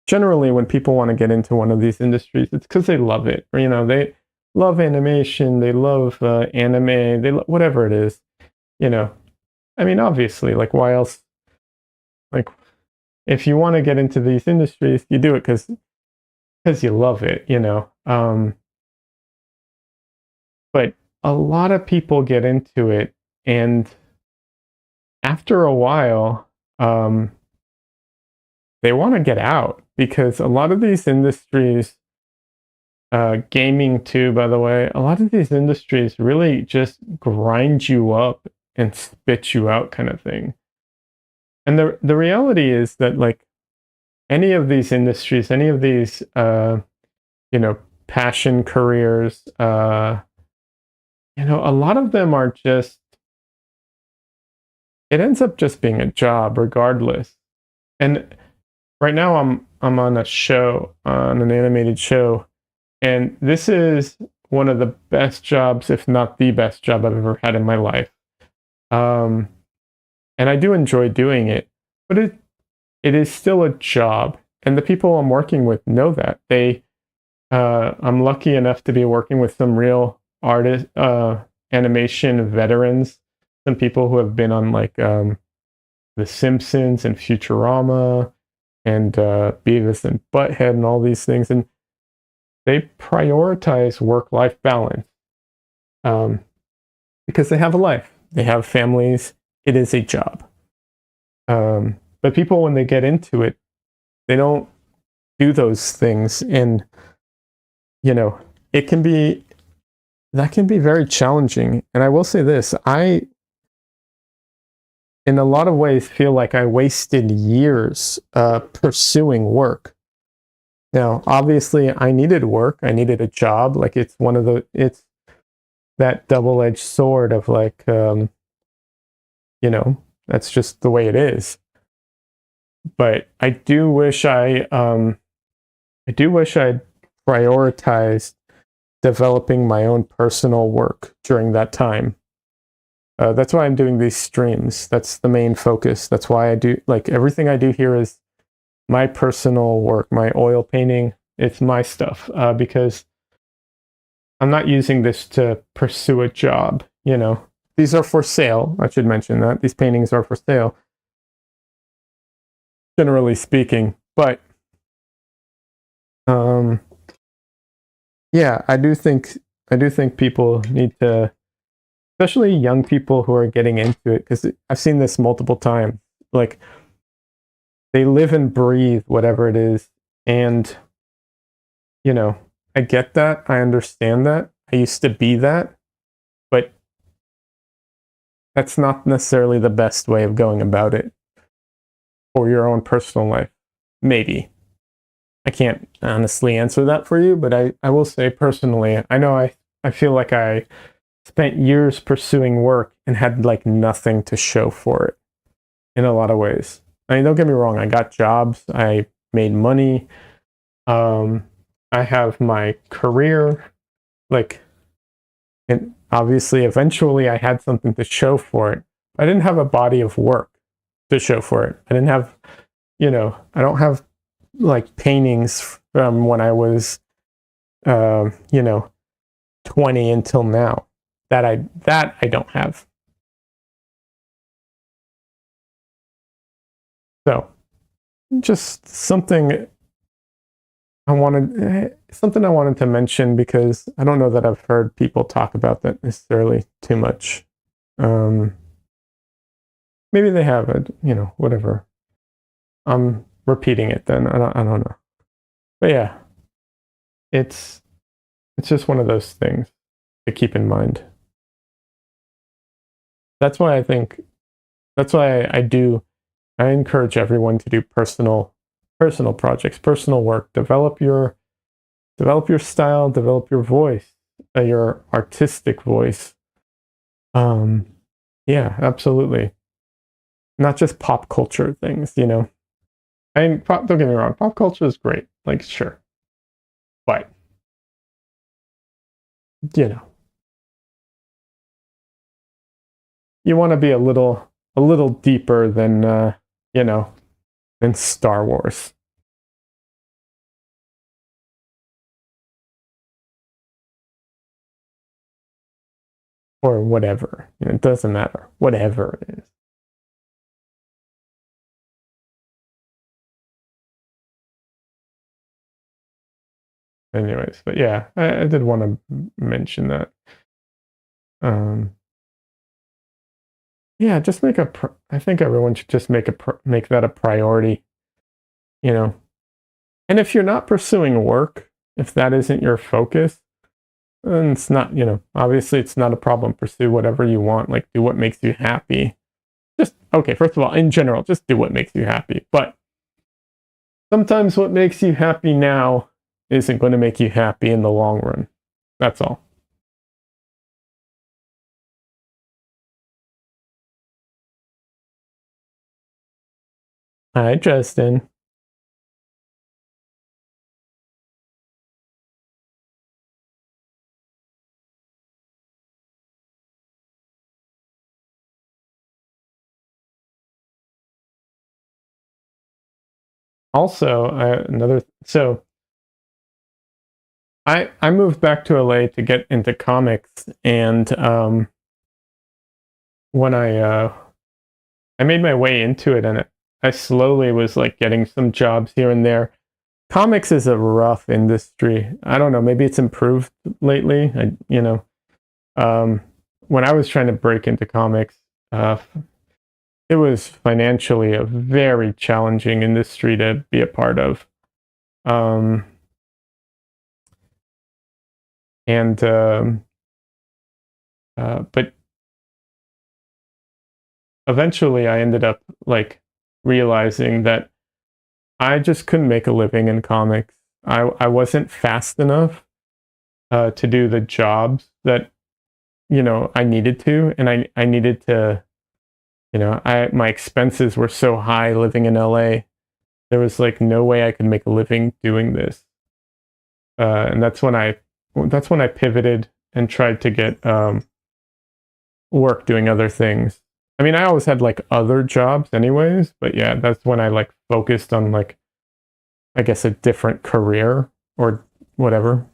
Speaker 1: generally when people want to get into one of these industries, it's because they love it, or, they love animation, they love anime, whatever it is, you know. I mean, obviously, like, why else? Like, if you want to get into these industries, you do it because you love it, you know. But a lot of people get into it, and after a while, they want to get out because a lot of these industries, gaming too, by the way, a lot of these industries really just grind you up and spit you out, kind of thing. And the reality is that, like, any of these industries, any of these you know passion careers, a lot of them are just, it ends up just being a job regardless. And right now I'm on a show, on an animated show, and this is one of the best jobs, if not the best job I've ever had in my life. Um, and I do enjoy doing it, but it is still a job, and the people I'm working with know that. I'm lucky enough to be working with some real artist, animation veterans, some people who have been on, like, The Simpsons and Futurama and Beavis and Butthead and all these things, and they prioritize work-life balance, um, because they have a life, they have families. It is a job. But people, when they get into it, they don't. do those things. And, it can be, that can be very challenging. And I will say this, I, in a lot of ways, feel like I wasted years pursuing work. Now, obviously, I needed work. I needed a job. Like it's that double-edged sword of like, that's just the way it is. But I do wish I'd prioritized developing my own personal work during that time. That's why I'm doing these streams. That's the main focus. That's why I do, like, everything I do here is my personal work, my oil painting. It's my stuff, because I'm not using this to pursue a job. These are for sale. I should mention that these paintings are for sale, generally speaking. But yeah, I do think people need to, especially young people who are getting into it, because I've seen this multiple times. Like, they live and breathe whatever it is. And, I get that. I understand that. I used to be that. But that's not necessarily the best way of going about it for your own personal life. Maybe. I can't honestly answer that for you, but I will say personally, I know I feel like I spent years pursuing work and had like nothing to show for it in a lot of ways. I mean, don't get me wrong, I got jobs, I made money, I have my career, like, and obviously eventually I had something to show for it. I didn't have a body of work to show for it. I didn't have, I don't have like paintings from when I was, 20 until now. That I don't have. So, just something I wanted to mention, because I don't know that I've heard people talk about that necessarily too much. Maybe they have it, whatever. I'm repeating it then. I don't know. But yeah, it's just one of those things to keep in mind. That's why I encourage everyone to do personal projects, personal work. Develop your style, develop your voice, your artistic voice. Yeah, absolutely. Not just pop culture things, don't get me wrong, pop culture is great. Like, sure. But, you want to be a little deeper than, than Star Wars. Or whatever. It doesn't matter. Whatever it is. Anyways, but yeah, I did want to mention that. Yeah, just I think everyone should just make that a priority, And if you're not pursuing work, if that isn't your focus, then it's not, obviously it's not a problem. Pursue whatever you want, like do what makes you happy. Okay, first of all, in general, just do what makes you happy. But sometimes what makes you happy now isn't going to make you happy in the long run. That's all. Hi, Justin. Also, I moved back to LA to get into comics, and when I made my way into it, and I slowly was like getting some jobs here and there. Comics is a rough industry. I don't know, maybe it's improved lately. When I was trying to break into comics, it was financially a very challenging industry to be a part of. Um, and but eventually I ended up like realizing that I just couldn't make a living in comics. I wasn't fast enough to do the jobs that I needed to, and I needed to, I my expenses were so high living in LA. There was like no way I could make a living doing this, and that's when I pivoted and tried to get work doing other things. I mean, I always had like other jobs anyways, but yeah, that's when I like focused on like, I guess, a different career or whatever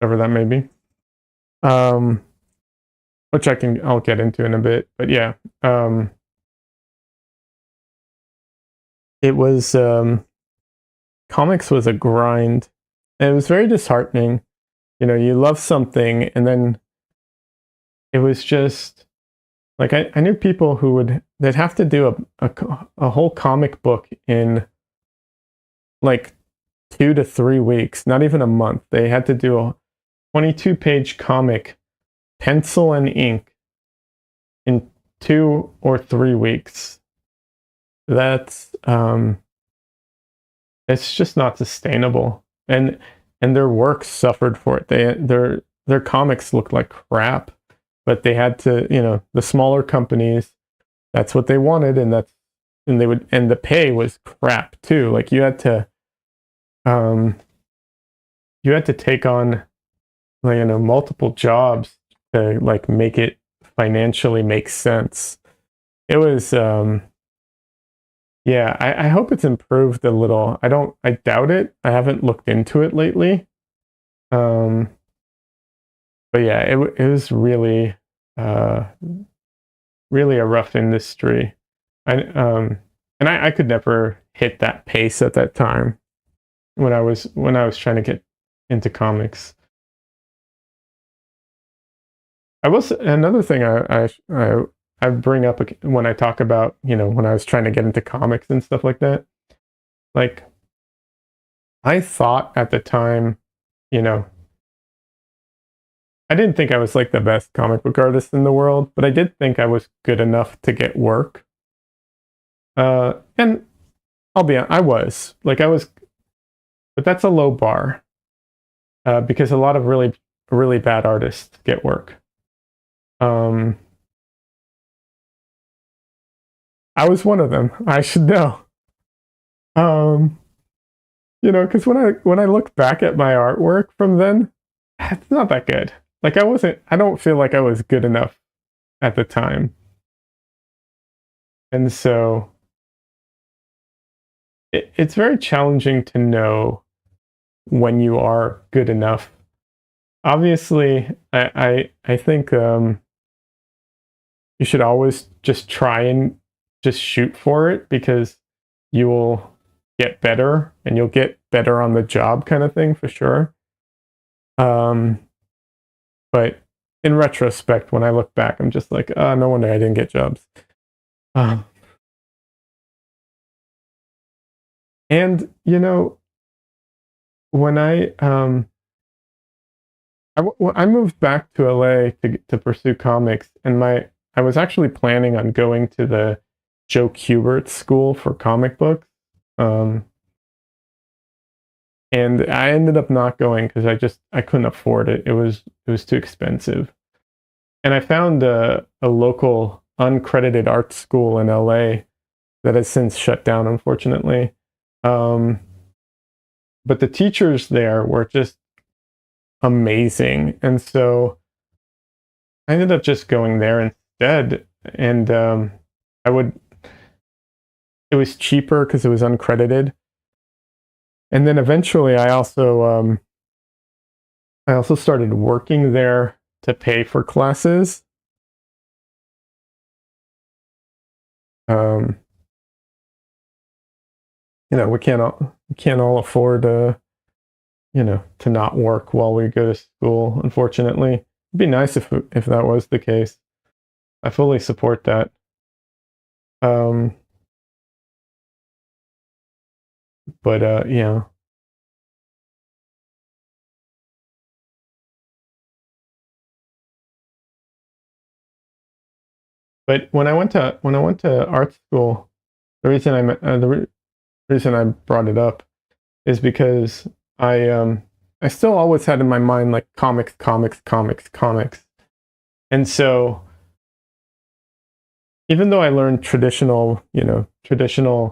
Speaker 1: that may be. Um, which I'll get into in a bit, but yeah, um, it was, comics was a grind. And it was very disheartening. You love something and then it was just like, I knew people they'd have to do a whole comic book in like 2 to 3 weeks, not even a month. They had to do a 22-page comic, pencil and ink, in 2 or 3 weeks. That's it's just not sustainable. And their work suffered for it. Their comics looked like crap, but they had to, the smaller companies, that's what they wanted, and the pay was crap too. Like um you had to take on like, multiple jobs to like make it financially make sense. It was yeah, I hope it's improved a little. I doubt it. I haven't looked into it lately. Um but yeah, it was uh really a rough industry. I could never hit that pace at that time when I was trying to get into comics. I was another thing I bring up when I talk about, when I was trying to get into comics and stuff like that. Like, I thought at the time, you know, I didn't think I was like the best comic book artist in the world, but I did think I was good enough to get work. And I'll be honest, I was, but that's a low bar because a lot of really, really bad artists get work. Um, I was one of them. I should know. Um, because when I look back at my artwork from then, it's not that good. Like, I don't feel like I was good enough at the time. And so it's very challenging to know when you are good enough. Obviously, I think you should always just try and just shoot for it because you will get better and you'll get better on the job kind of thing for sure. Um, but in retrospect, when I look back, I'm just like, oh, no wonder I didn't get jobs. Uh, and when I moved back to LA to pursue comics, and I was actually planning on going to the Joe Kubert School for Comic Books, um, and I ended up not going because I couldn't afford it. It was too expensive, and I found a local uncredited art school in LA that has since shut down, unfortunately. Um, but the teachers there were just amazing, and so I ended up just going there instead. And I would. It was cheaper because it was uncredited, and then eventually I also started working there to pay for classes. Um, we can't all afford to not work while we go to school. Unfortunately, it'd be nice if that was the case. I fully support that. Um, but yeah, But when I went to art school, the reason I brought it up is because I still always had in my mind like comics, comics, comics, comics. And so even though I learned traditional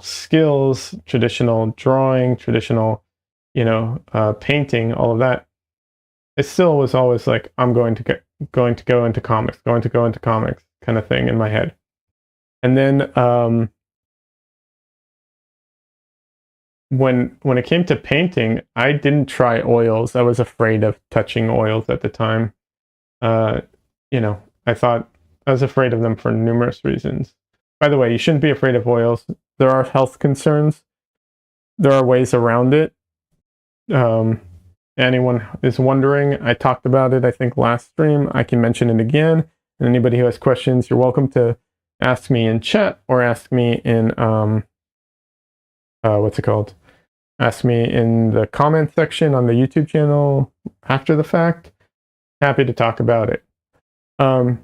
Speaker 1: skills, traditional drawing, traditional, painting, all of that, it still was always like, I'm going to go into comics, going to go into comics kind of thing in my head. And then when it came to painting, I didn't try oils. I was afraid of touching oils at the time. I thought I was afraid of them for numerous reasons. By the way, you shouldn't be afraid of oils. There are health concerns. There are ways around it. Anyone is wondering, I talked about it, I think, last stream. I can mention it again. And anybody who has questions, you're welcome to ask me in chat or ask me in, what's it called? Ask me in the comment section on the YouTube channel after the fact. Happy to talk about it. But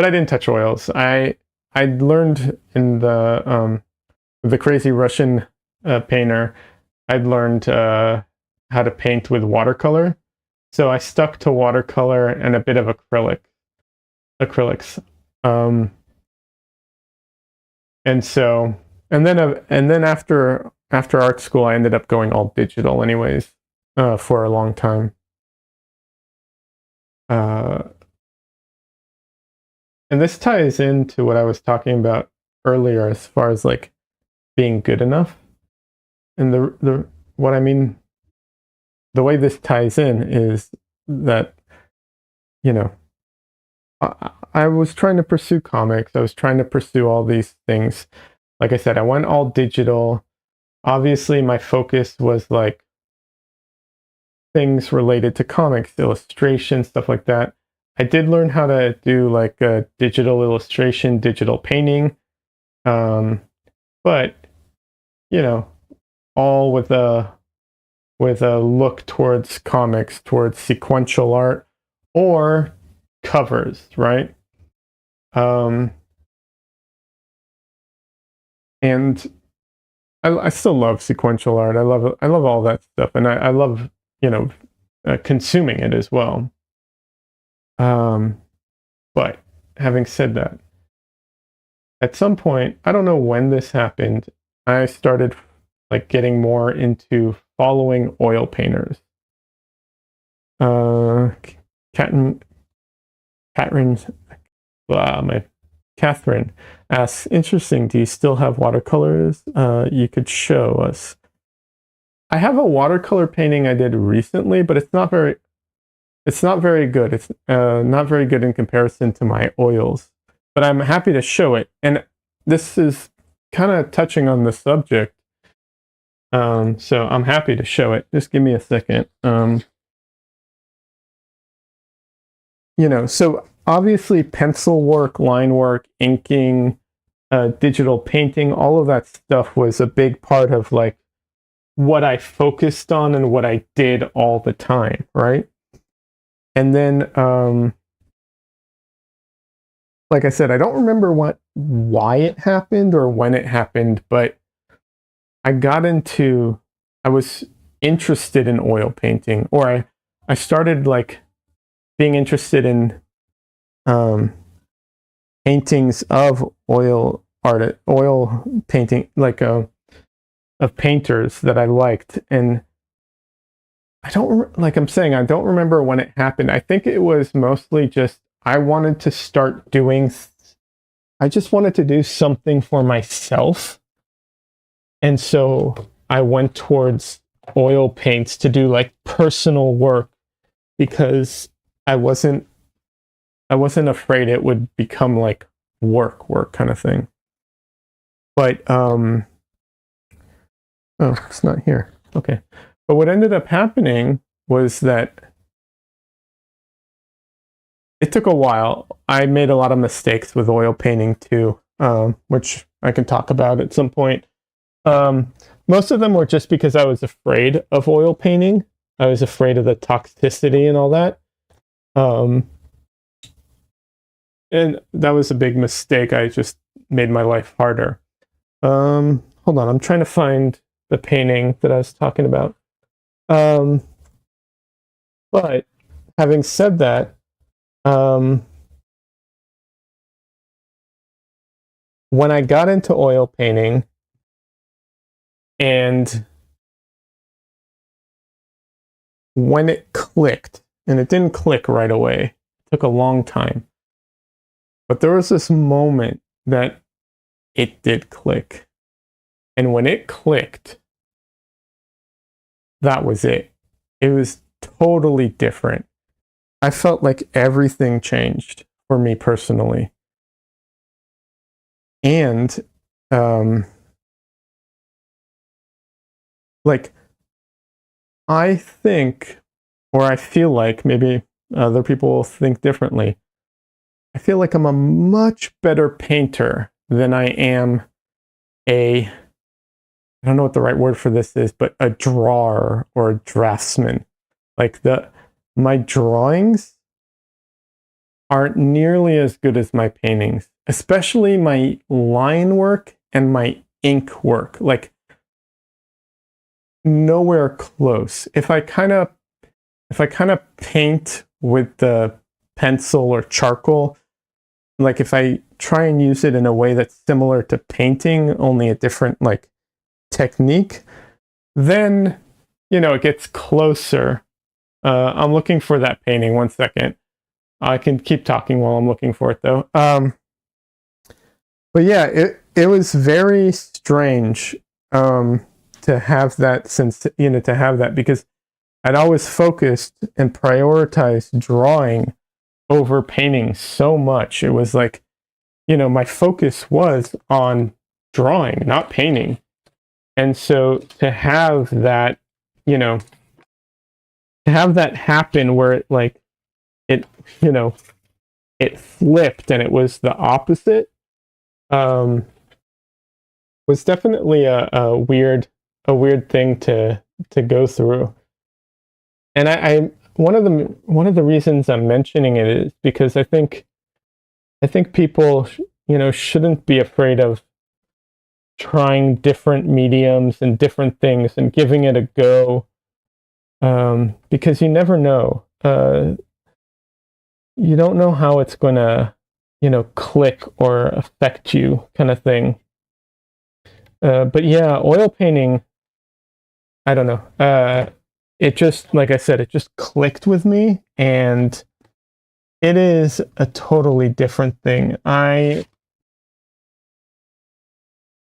Speaker 1: I didn't touch oils. I learned in the Crazy Russian painter, I'd learned how to paint with watercolor. So I stuck to watercolor and a bit of acrylics. And then after art school, I ended up going all digital anyways, for a long time. And this ties into what I was talking about earlier as far as like being good enough. And what I mean, the way this ties in is that, I was trying to pursue comics. I was trying to pursue all these things. Like I said, I went all digital. Obviously, my focus was like things related to comics, illustration, stuff like that. I did learn how to do like a digital illustration, digital painting. But, all with a look towards comics, towards sequential art or covers, right? And I still love sequential art. I love all that stuff, and I love consuming it as well. But having said that, at some point, I don't know when this happened, I started like getting more into following oil painters. Catherine asks, interesting, do you still have watercolors you could show us? I have a watercolor painting I did recently, but it's not very good. It's not very good in comparison to my oils, but I'm happy to show it. And this is kind of touching on the subject. So I'm happy to show it. Just give me a second. So obviously pencil work, line work, inking, digital painting, all of that stuff was a big part of like what I focused on and what I did all the time, right? And then, like I said, I don't remember why it happened or when it happened, but I was interested in oil painting, or I started like being interested in paintings of oil painting, like of painters that I liked. And I don't remember when it happened. I think it was mostly just I just wanted to do something for myself. And so I went towards oil paints to do like personal work because I wasn't afraid it would become like work kind of thing. But oh, it's not here. Okay. But what ended up happening was that it took a while. I made a lot of mistakes with oil painting too, which I can talk about at some point. Most of them were just because I was afraid of oil painting. I was afraid of the toxicity and all that. and that was a big mistake. I just made my life harder. Hold on, I'm trying to find the painting that I was talking about. But having said that, when I got into oil painting, and when it clicked, and it didn't click right away, it took a long time, but there was this moment that it did click. And when it clicked, that was it. It was totally different. I felt like everything changed for me personally. And like, I think, or I feel like, maybe other people will think differently, I feel like I'm a much better painter than I am I don't know what the right word for this is, but a drawer or a draftsman. Like, my drawings aren't nearly as good as my paintings, especially my line work and my ink work. Like, nowhere close. If I kind of paint with the pencil or charcoal, like if I try and use it in a way that's similar to painting, only a different like technique, then it gets closer. I'm looking for that painting. 1 second. I can keep talking while I'm looking for it though. But yeah, it was very strange to have that to have that, because I'd always focused and prioritized drawing over painting so much. It was like, my focus was on drawing, not painting. And so to have that, to have that happen where it like, it flipped and it was the opposite, was definitely a weird thing to go through. And I one of the reasons I'm mentioning it is because I think people shouldn't be afraid of trying different mediums and different things and giving it a go, because you never know. You don't know how it's gonna click or affect you, kind of thing. But yeah, oil painting, I don't know. It just, like I said, it just clicked with me, and it is a totally different thing. I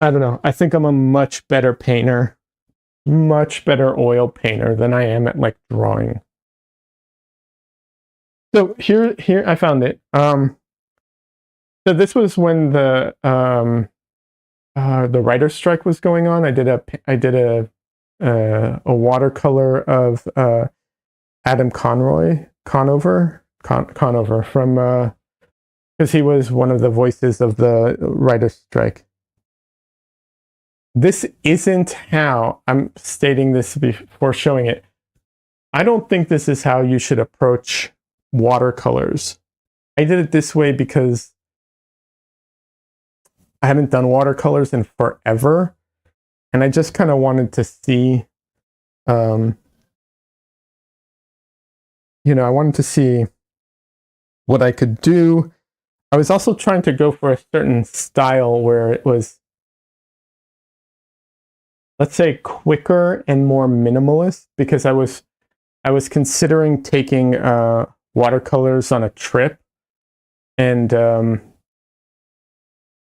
Speaker 1: don't know. I think I'm a much better painter, much better oil painter than I am at like drawing. So here I found it. So this was when the writer's strike was going on. I did a watercolor of Adam Conover from because he was one of the voices of the writer's strike. This isn't how I'm stating this before showing it. I don't think this is how you should approach watercolors. I did it this way because I haven't done watercolors in forever, and I just kind of wanted to see, I wanted to see what I could do. I was also trying to go for a certain style where it was, let's say, quicker and more minimalist, because I was considering taking watercolors on a trip, and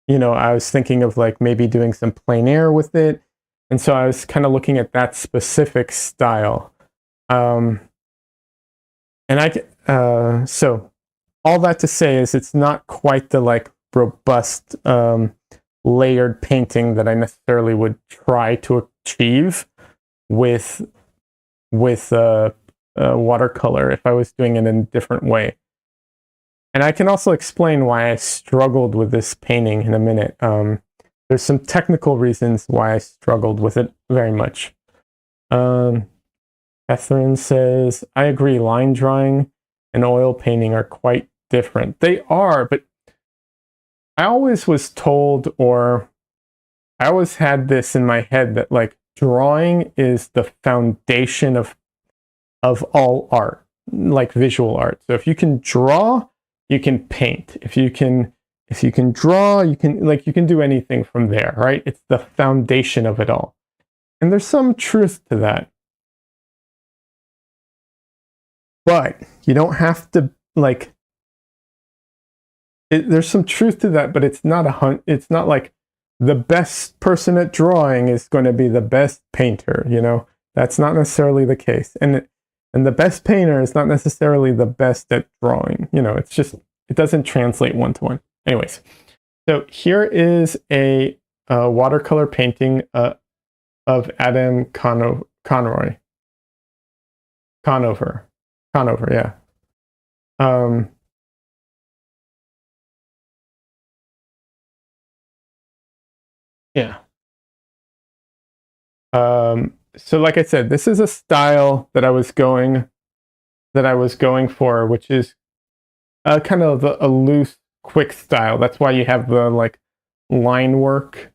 Speaker 1: I was thinking of like maybe doing some plein air with it, and so I was kind of looking at that specific style. And so all that to say is it's not quite the like robust layered painting that I necessarily would try to achieve with watercolor if I was doing it in a different way. And I can also explain why I struggled with this painting in a minute. There's some technical reasons why I struggled with it very much. Catherine says, I agree, line drawing and oil painting are quite different. They are, but I always was told, or I always had this in my head, that like drawing is the foundation of all art, like visual art. So if you can draw, you can paint. If you can draw, you can do anything from there, right? It's the foundation of it all. And there's some truth to that. But you don't have to like there's some truth to that, but it's not it's not like the best person at drawing is going to be the best painter, you know? That's not necessarily the case. And the best painter is not necessarily the best at drawing. You know, it's just, it doesn't translate one to one. Anyways, so here is a watercolor painting of Adam Conover, yeah. Yeah. So like I said, this is a style that I was going for, which is kind of a loose, quick style. That's why you have the like line work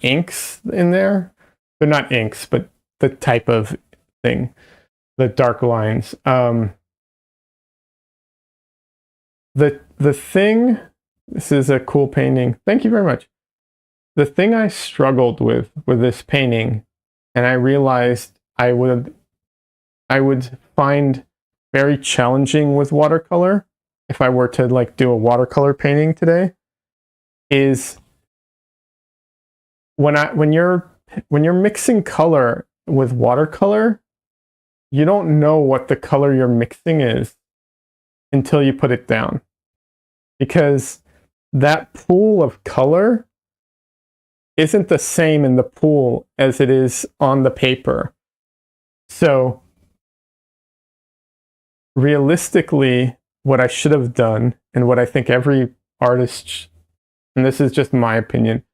Speaker 1: inks in there. They're not inks, but the type of thing, the dark lines. The thing, this is a cool painting. Thank you very much. The thing I struggled with this painting, and I realized I would find very challenging with watercolor if I were to like do a watercolor painting today, is when you're mixing color with watercolor, you don't know what the color you're mixing is until you put it down. Because that pool of color isn't the same in the pool as it is on the paper. So realistically, what I should have done, and what I think every artist, and this is just my opinion,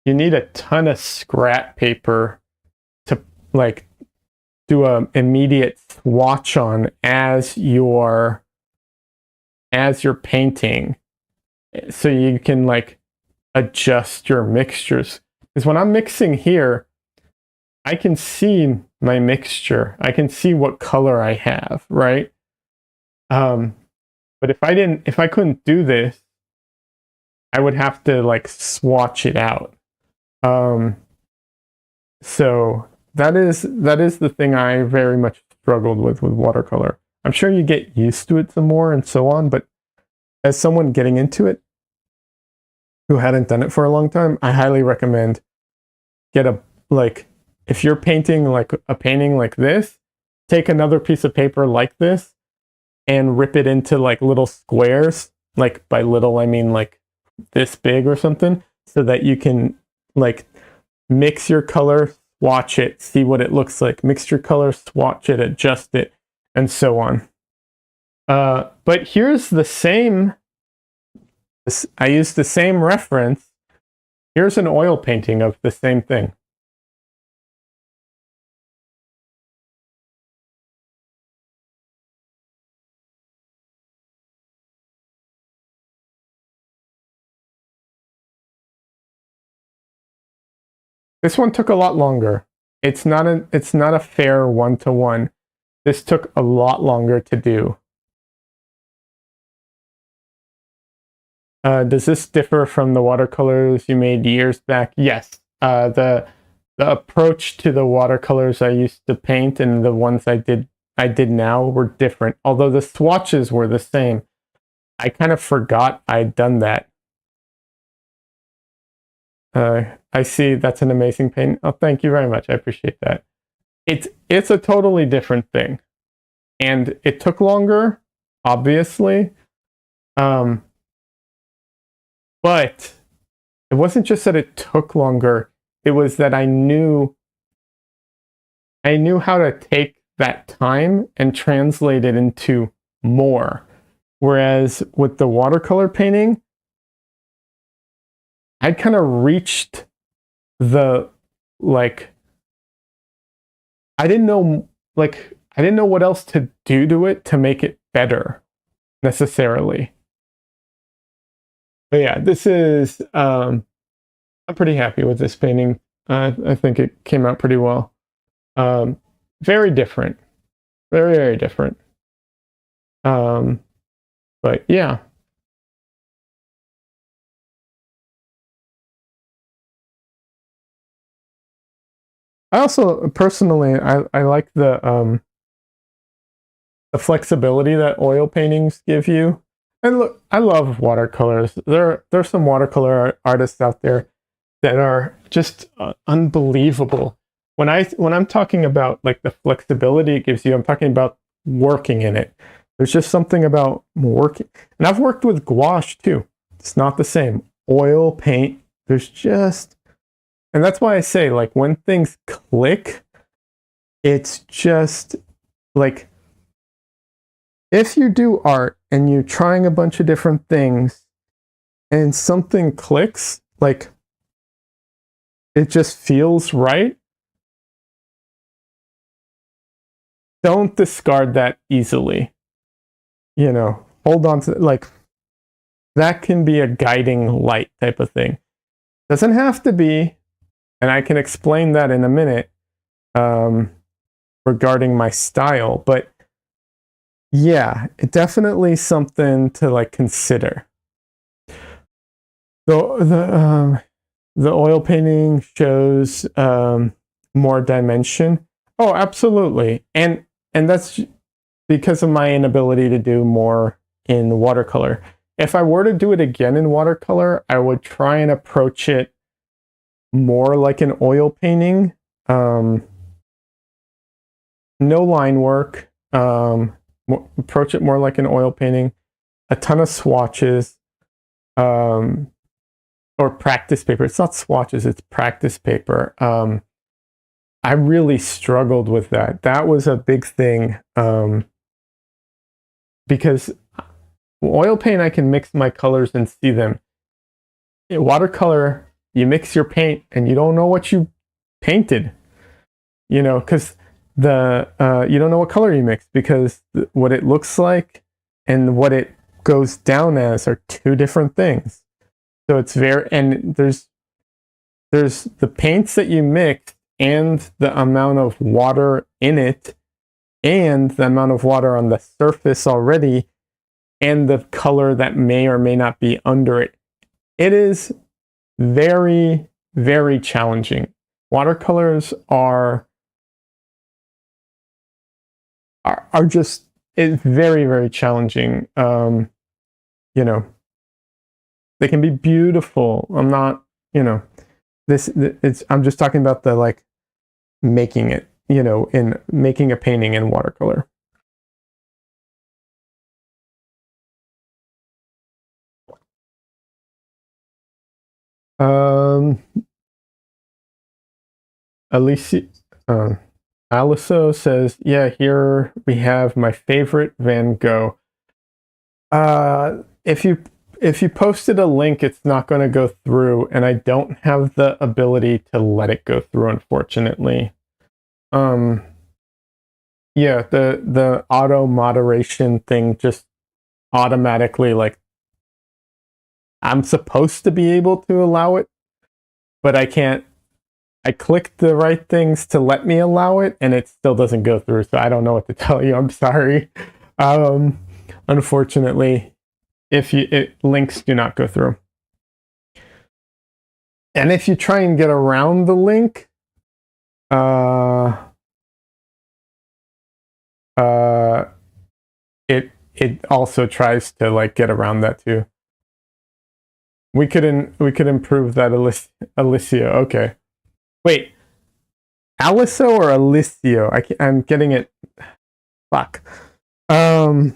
Speaker 1: you need a ton of scrap paper to like do an immediate swatch on as you're painting, so you can like adjust your mixtures. Because when I'm mixing here, I can see my mixture. I can see what color I have, right? But if I couldn't do this, I would have to like swatch it out. So that is the thing I very much struggled with watercolor. I'm sure you get used to it some more and so on, but as someone getting into it who hadn't done it for a long time, I highly recommend if you're painting like a painting like this, take another piece of paper like this and rip it into like little squares. Like by little, I mean like this big or something, so that you can like mix your color, swatch it, see what it looks like, mix your color, swatch it, adjust it, and so on. But here's the same, I used the same reference. Here's an oil painting of the same thing. This one took a lot longer. It's not a fair one-to-one. This took a lot longer to do. Does this differ from the watercolors you made years back? Yes. The approach to the watercolors I used to paint and the ones I did now were different. Although the swatches were the same. I kind of forgot I'd done that. I see that's an amazing painting. Oh, thank you very much. I appreciate that. It's a totally different thing. And it took longer, obviously. But it wasn't just that it took longer, it was that I knew how to take that time and translate it into more. Whereas with the watercolor painting, I'd kind of reached the like I didn't know what else to do to it to make it better necessarily. But yeah, this is, I'm pretty happy with this painting. I think it came out pretty well. Very different. Very, very different. But yeah. I also personally I like the flexibility that oil paintings give you. And look, I love watercolors. There's some watercolor artists out there that are just unbelievable. When I'm talking about like the flexibility it gives you, I'm talking about working in it. There's just something about working. And I've worked with gouache too. It's not the same. Oil paint, there's just, and that's why I say like when things click, it's just like if you do art and you're trying a bunch of different things and something clicks, like it just feels right, don't discard that easily. You know, hold on to, like, that can be a guiding light type of thing. Doesn't have to be, and I can explain that in a minute regarding my style, but yeah, definitely something to like consider. The oil painting shows more dimension. Oh, absolutely, and that's because of my inability to do more in watercolor. If I were to do it again in watercolor, I would try and approach it more like an oil painting. No line work. Approach it more like an oil painting. A ton of swatches. Or practice paper. It's not swatches, it's practice paper. I really struggled with that. That was a big thing. Because oil paint, I can mix my colors and see them. In watercolor, you mix your paint and you don't know what you painted. You know, because you don't know what color you mixed because what it looks like and what it goes down as are two different things. So it's very, and there's the paints that you mix and the amount of water in it and the amount of water on the surface already and the color that may or may not be under it. It is very, very challenging. Watercolors are just, it's very, very challenging. You know, they can be beautiful. I'm not, you know, I'm just talking about the like making it, you know, in making a painting in watercolor. Alicia, Aliso says, yeah, here we have my favorite Van Gogh. If you posted a link, it's not going to go through, and I don't have the ability to let it go through, unfortunately. Yeah, the auto moderation thing just automatically, like, I'm supposed to be able to allow it, but I can't. I clicked the right things to let me allow it, and it still doesn't go through. So I don't know what to tell you. I'm sorry. Unfortunately, links do not go through, and if you try and get around the link, it also tries to like get around that too. We could improve that, Alicia. Okay. Wait, Aliso or Alicio? I'm getting it. Fuck. Okay,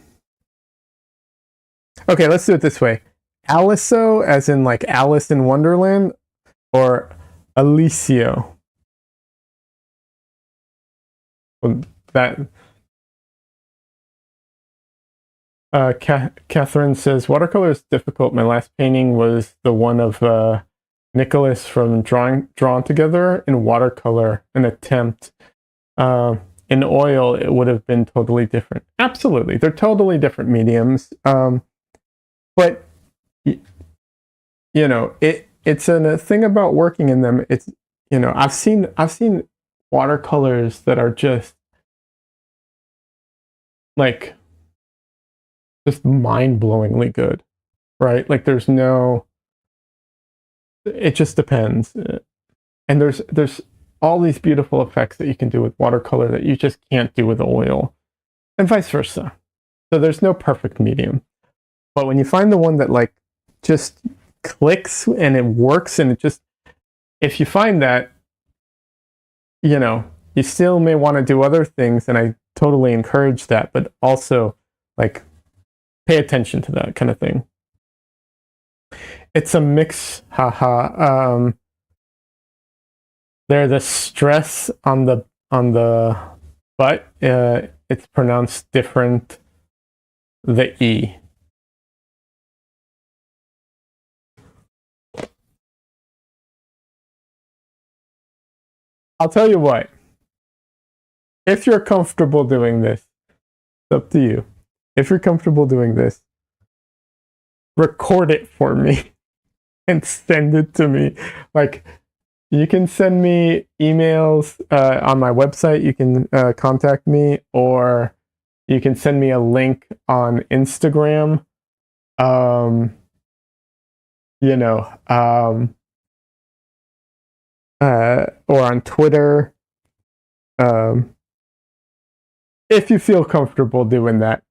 Speaker 1: let's do it this way. Aliso, as in like Alice in Wonderland, or Alicio? That. Catherine says, watercolor is difficult. My last painting was the one of Nicholas from Drawn Together in watercolor, an attempt. In oil, it would have been totally different. Absolutely. They're totally different mediums. But it's a thing about working in them. It's, I've seen watercolors that are just like just mind-blowingly good, right? Like there's no, it just depends. And there's all these beautiful effects that you can do with watercolor that you just can't do with oil, and vice versa. So there's no perfect medium. But when you find the one that like just clicks and it works, and it just, if you find that, you still may want to do other things, and I totally encourage that, but also like pay attention to that kind of thing. It's a mix, haha. There's the stress on the butt. It's pronounced different. The E. I'll tell you what. If you're comfortable doing this, it's up to you. If you're comfortable doing this, record it for me and send it to me. Like, you can send me emails on my website. You can contact me, or you can send me a link on Instagram. You know, or on Twitter. If you feel comfortable doing that,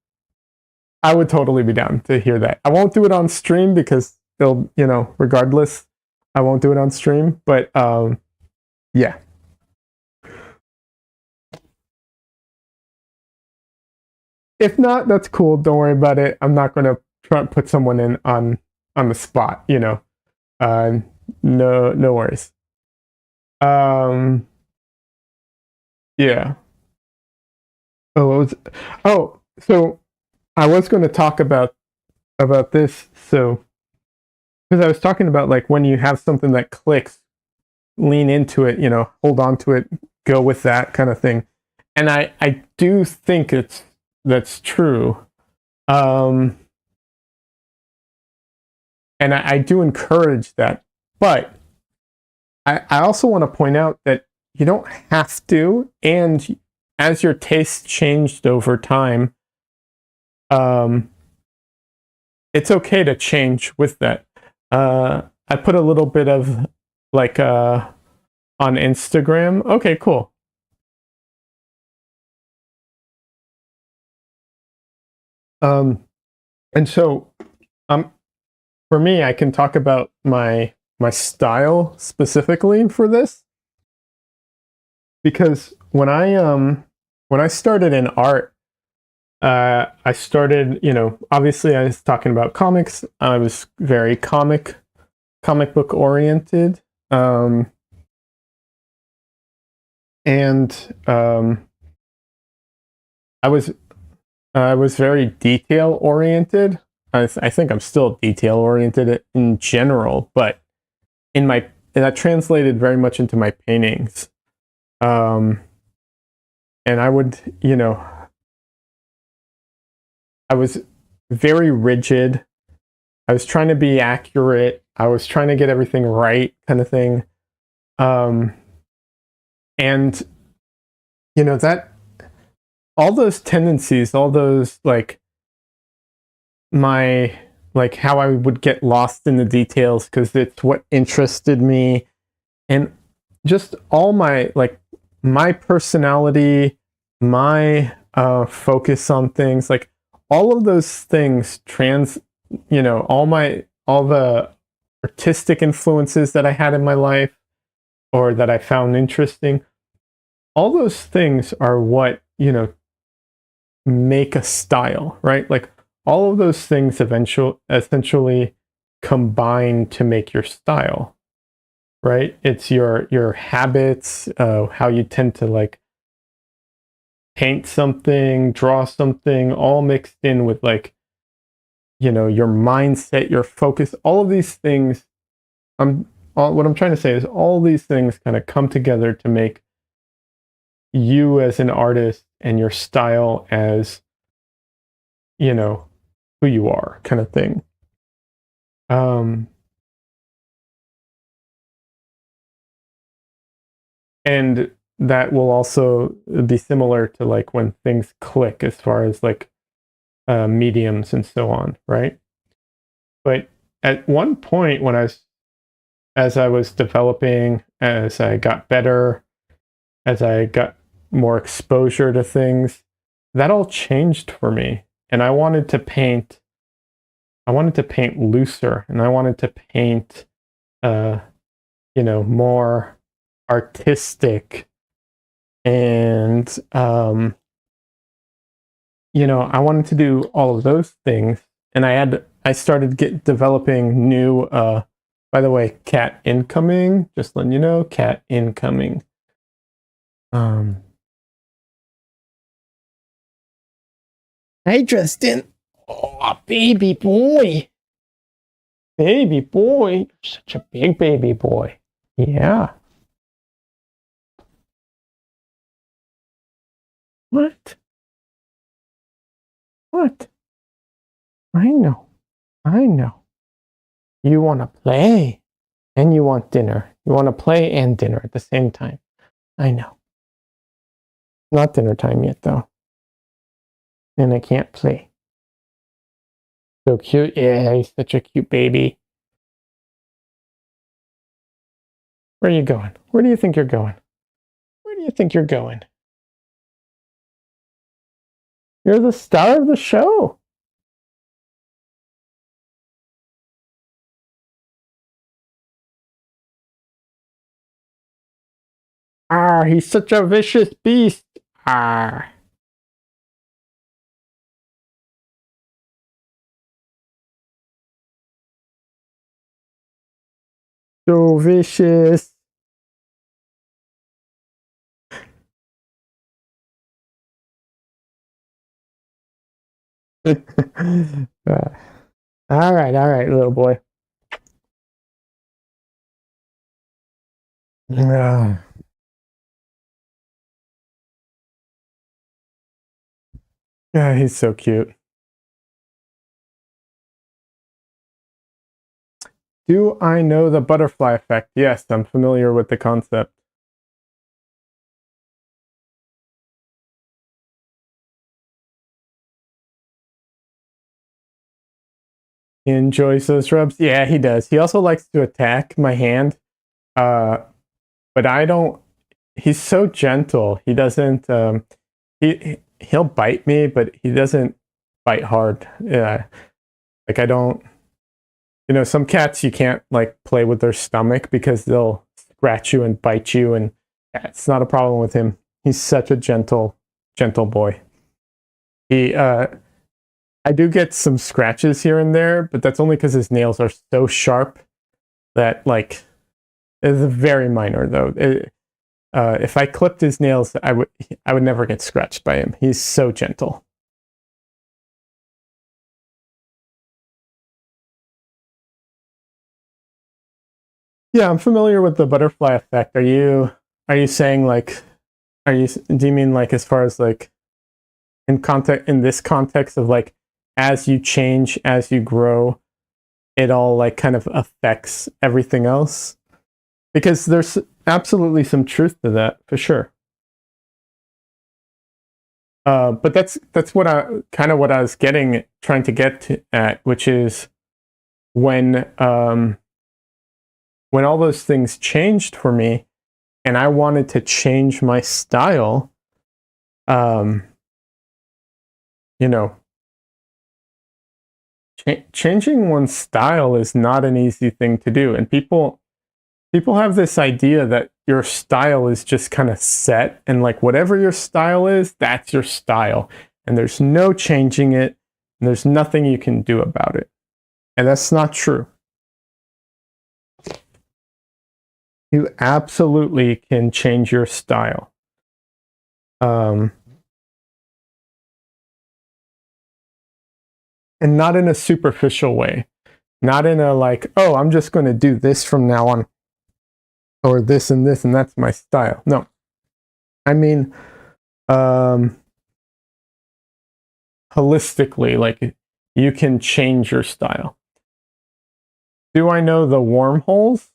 Speaker 1: I would totally be down to hear that. I won't do it on stream because they'll, regardless, I won't do it on stream. But yeah. If not, that's cool. Don't worry about it. I'm not going to try and put someone in on the spot. No worries. Yeah. So I was going to talk about this. So, because I was talking about like when you have something that clicks, lean into it, hold on to it, go with that kind of thing. And I do think that's true. And I do encourage that. But I also want to point out that you don't have to, and as your taste changed over time, it's okay to change with that. I put a little bit of like on Instagram. Okay, cool. And so for me, I can talk about my style specifically for this, because when I started in art, I started, obviously I was talking about comics. I was very comic book oriented. And I was very detail oriented. I think I'm still detail oriented in general, but that translated very much into my paintings. And I would, I was very rigid. I was trying to be accurate. I was trying to get everything right, kind of thing. And that, all those tendencies, all those like how I would get lost in the details because it's what interested me, and just all my personality, my focus on things, like all of those things all the artistic influences that I had in my life or that I found interesting, all those things are what make a style, right? Like all of those things essentially combine to make your style, right? It's your habits, how you tend to like paint something, draw something, all mixed in with like your mindset, your focus, all of these things. What I'm trying to say is all these things kind of come together to make you as an artist and your style as who you are, kind of thing. And that will also be similar to like when things click as far as like mediums and so on, right? But at one point when as I was developing, as I got better, as I got more exposure to things, that all changed for me. And I wanted to paint looser, and I wanted to paint more artistic, and I wanted to do all of those things. And I started developing new by the way, cat incoming, just letting you know, cat incoming. Hey, Justin. Oh, baby boy. Baby boy. You're such a big baby boy. Yeah. What? What? I know. I know. You want to play and you want dinner. You want to play and dinner at the same time. I know. Not dinner time yet, though. And I can't play. So cute. Yeah, he's such a cute baby. Where are you going? Where do you think you're going? Where do you think you're going? You're the star of the show. Ah, he's such a vicious beast. Ah. So vicious. All right, little boy. Yeah, he's so cute. Do I know the butterfly effect? Yes, I'm familiar with the concept. He enjoys those rubs. Yeah, he does. He also likes to attack my hand. But I don't. He's so gentle. He doesn't. He'll bite me, but he doesn't bite hard. Yeah, like I don't. Some cats you can't like play with their stomach because they'll scratch you and bite you, and it's not a problem with him. He's such a gentle boy. I do get some scratches here and there, but that's only because his nails are so sharp that like it's very minor though. If I clipped his nails, I would never get scratched by him. He's so gentle. Yeah, I'm familiar with the butterfly effect. Are you saying like do you mean like as far as like in this context of like as you change, as you grow, it all like kind of affects everything else? Because there's absolutely some truth to that for sure. But that's what I was trying to get at, which is when when all those things changed for me, and I wanted to change my style. Um, you know, changing one's style is not an easy thing to do, and people have this idea that your style is just kind of set, and like whatever your style is, that's your style, and there's no changing it, and there's nothing you can do about it. And that's not true. You absolutely can change your style. And not in a superficial way. Not in a like, oh, I'm just going to do this from now on, or this, and that's my style. No. I mean, holistically, like you can change your style. Do I know the wormholes?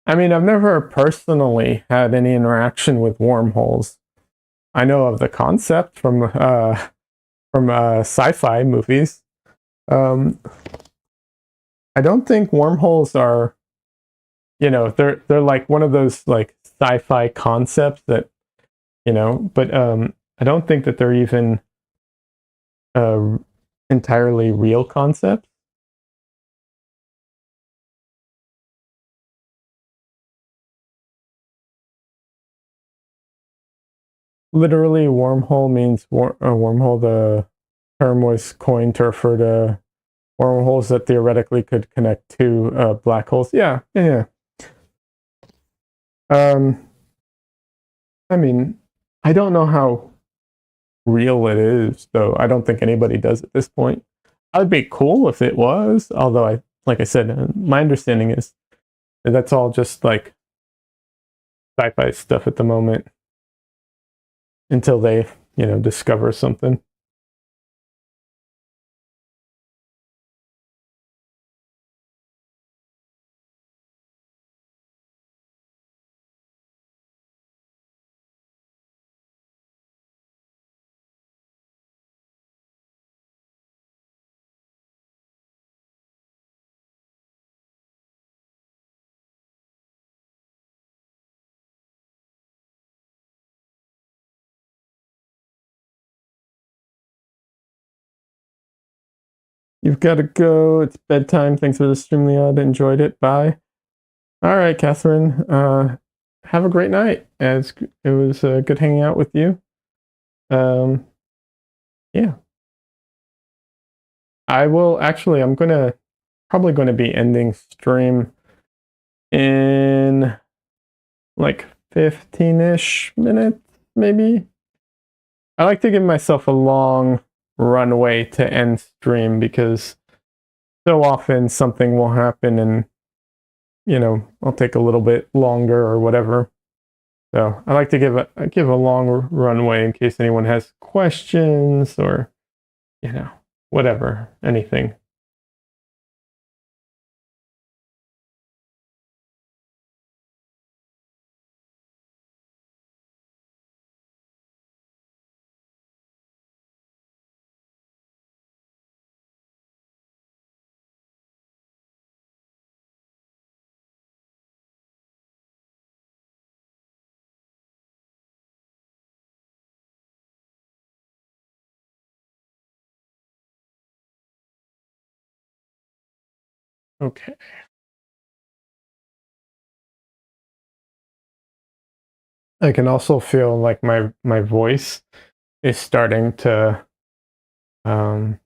Speaker 1: I mean, I've never personally had any interaction with wormholes. I know of the concept from sci-fi movies. Um, I don't think wormholes are, they're like one of those like sci-fi concepts that, but I don't think that they're even uh, entirely real concepts. Literally, wormhole means wormhole. The term was coined to refer to wormholes that theoretically could connect to black holes. Yeah, yeah, yeah. I mean, I don't know how real it is, though. I don't think anybody does at this point. I'd be cool if it was, although like I said, my understanding is that that's all just like sci-fi stuff at the moment until they, discover something. You've got to go. It's bedtime. Thanks for the stream, Leon. Enjoyed it. Bye. All right, Catherine. Have a great night. It was good hanging out with you. Yeah. I will actually. I'm gonna probably going to be ending stream in like 15-ish minutes, maybe. I like to give myself a long runway to end stream because so often something will happen and I'll take a little bit longer or whatever. So I like to give a long runway in case anyone has questions or whatever, anything. Okay. I can also feel like my voice is starting to I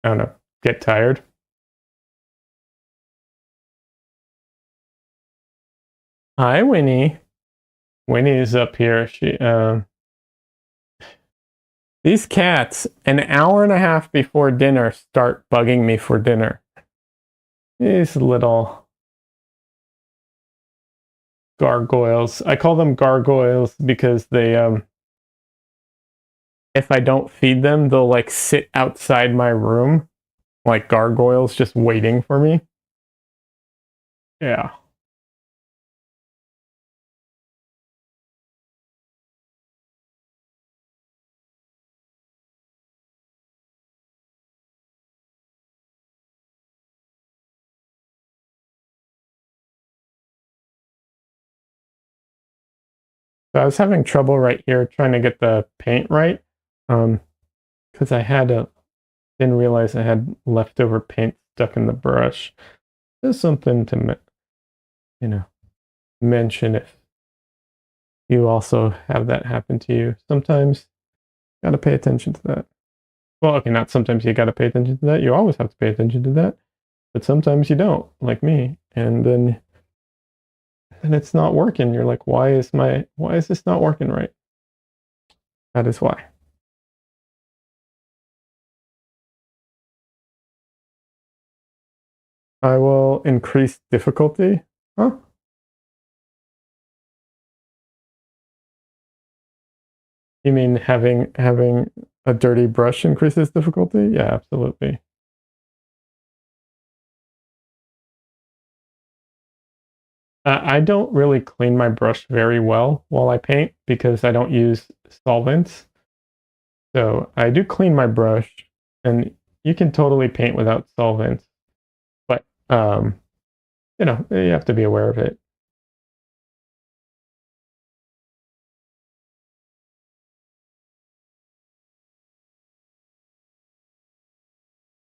Speaker 1: don't know, get tired. Hi, Winnie. Winnie is up here. These cats, an hour and a half before dinner, start bugging me for dinner. These little gargoyles. I call them gargoyles because they if I don't feed them, they'll like sit outside my room like gargoyles just waiting for me. Yeah. So I was having trouble right here trying to get the paint right. Because didn't realize I had leftover paint stuck in the brush. There's something to mention if you also have that happen to you. Sometimes you gotta pay attention to that. Well, okay, not sometimes you gotta pay attention to that. You always have to pay attention to that. But sometimes you don't, like me. And then it's not working. You're like, why is this not working right? That is why. I will increase difficulty. Huh? You mean having a dirty brush increases difficulty? Yeah, absolutely. I don't really clean my brush very well while I paint because I don't use solvents. So I do clean my brush, and you can totally paint without solvents, but you know, you have to be aware of it.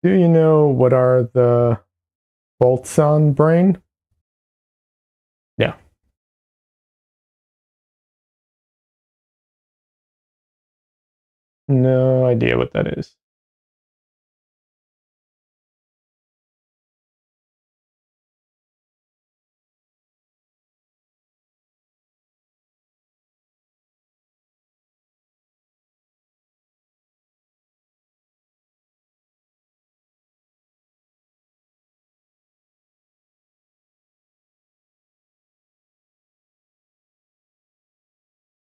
Speaker 1: Do you know what are the bolts on Brain? Yeah. No idea what that is.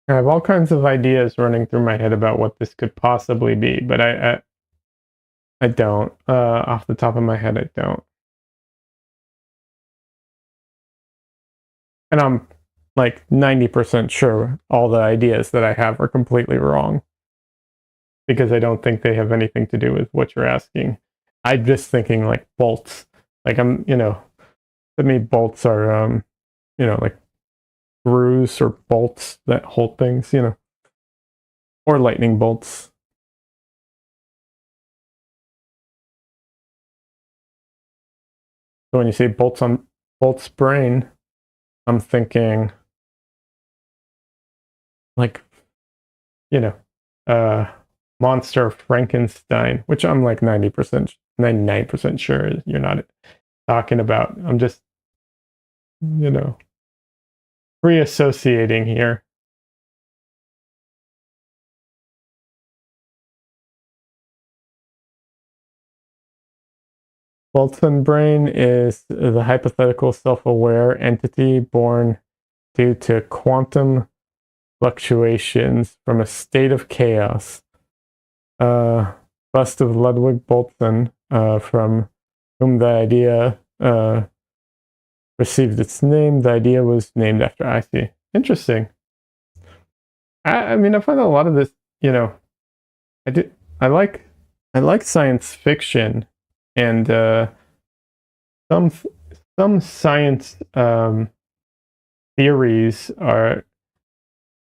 Speaker 1: I have all kinds of ideas running through my head about what this could possibly be, but I don't. Off the top of my head, I don't. And I'm like 90% sure all the ideas that I have are completely wrong because I don't think they have anything to do with what you're asking. I'm just thinking like bolts. Like I'm, you know, to me bolts are you know, like screws or bolts that hold things, you know, or lightning bolts. So when you say bolts Brain, I'm thinking like, you know, uh Monster Frankenstein, which I'm like 90%, 99% sure you're not talking about. I'm just, you know, pre-associating here. Boltzmann brain is the hypothetical self-aware entity born due to quantum fluctuations from a state of chaos. Bust of Ludwig Boltzmann, from whom the idea received its name. The idea was named after IC. Interesting. I mean, I find a lot of this, you know, I did. I like, I like science fiction, and some some science theories are,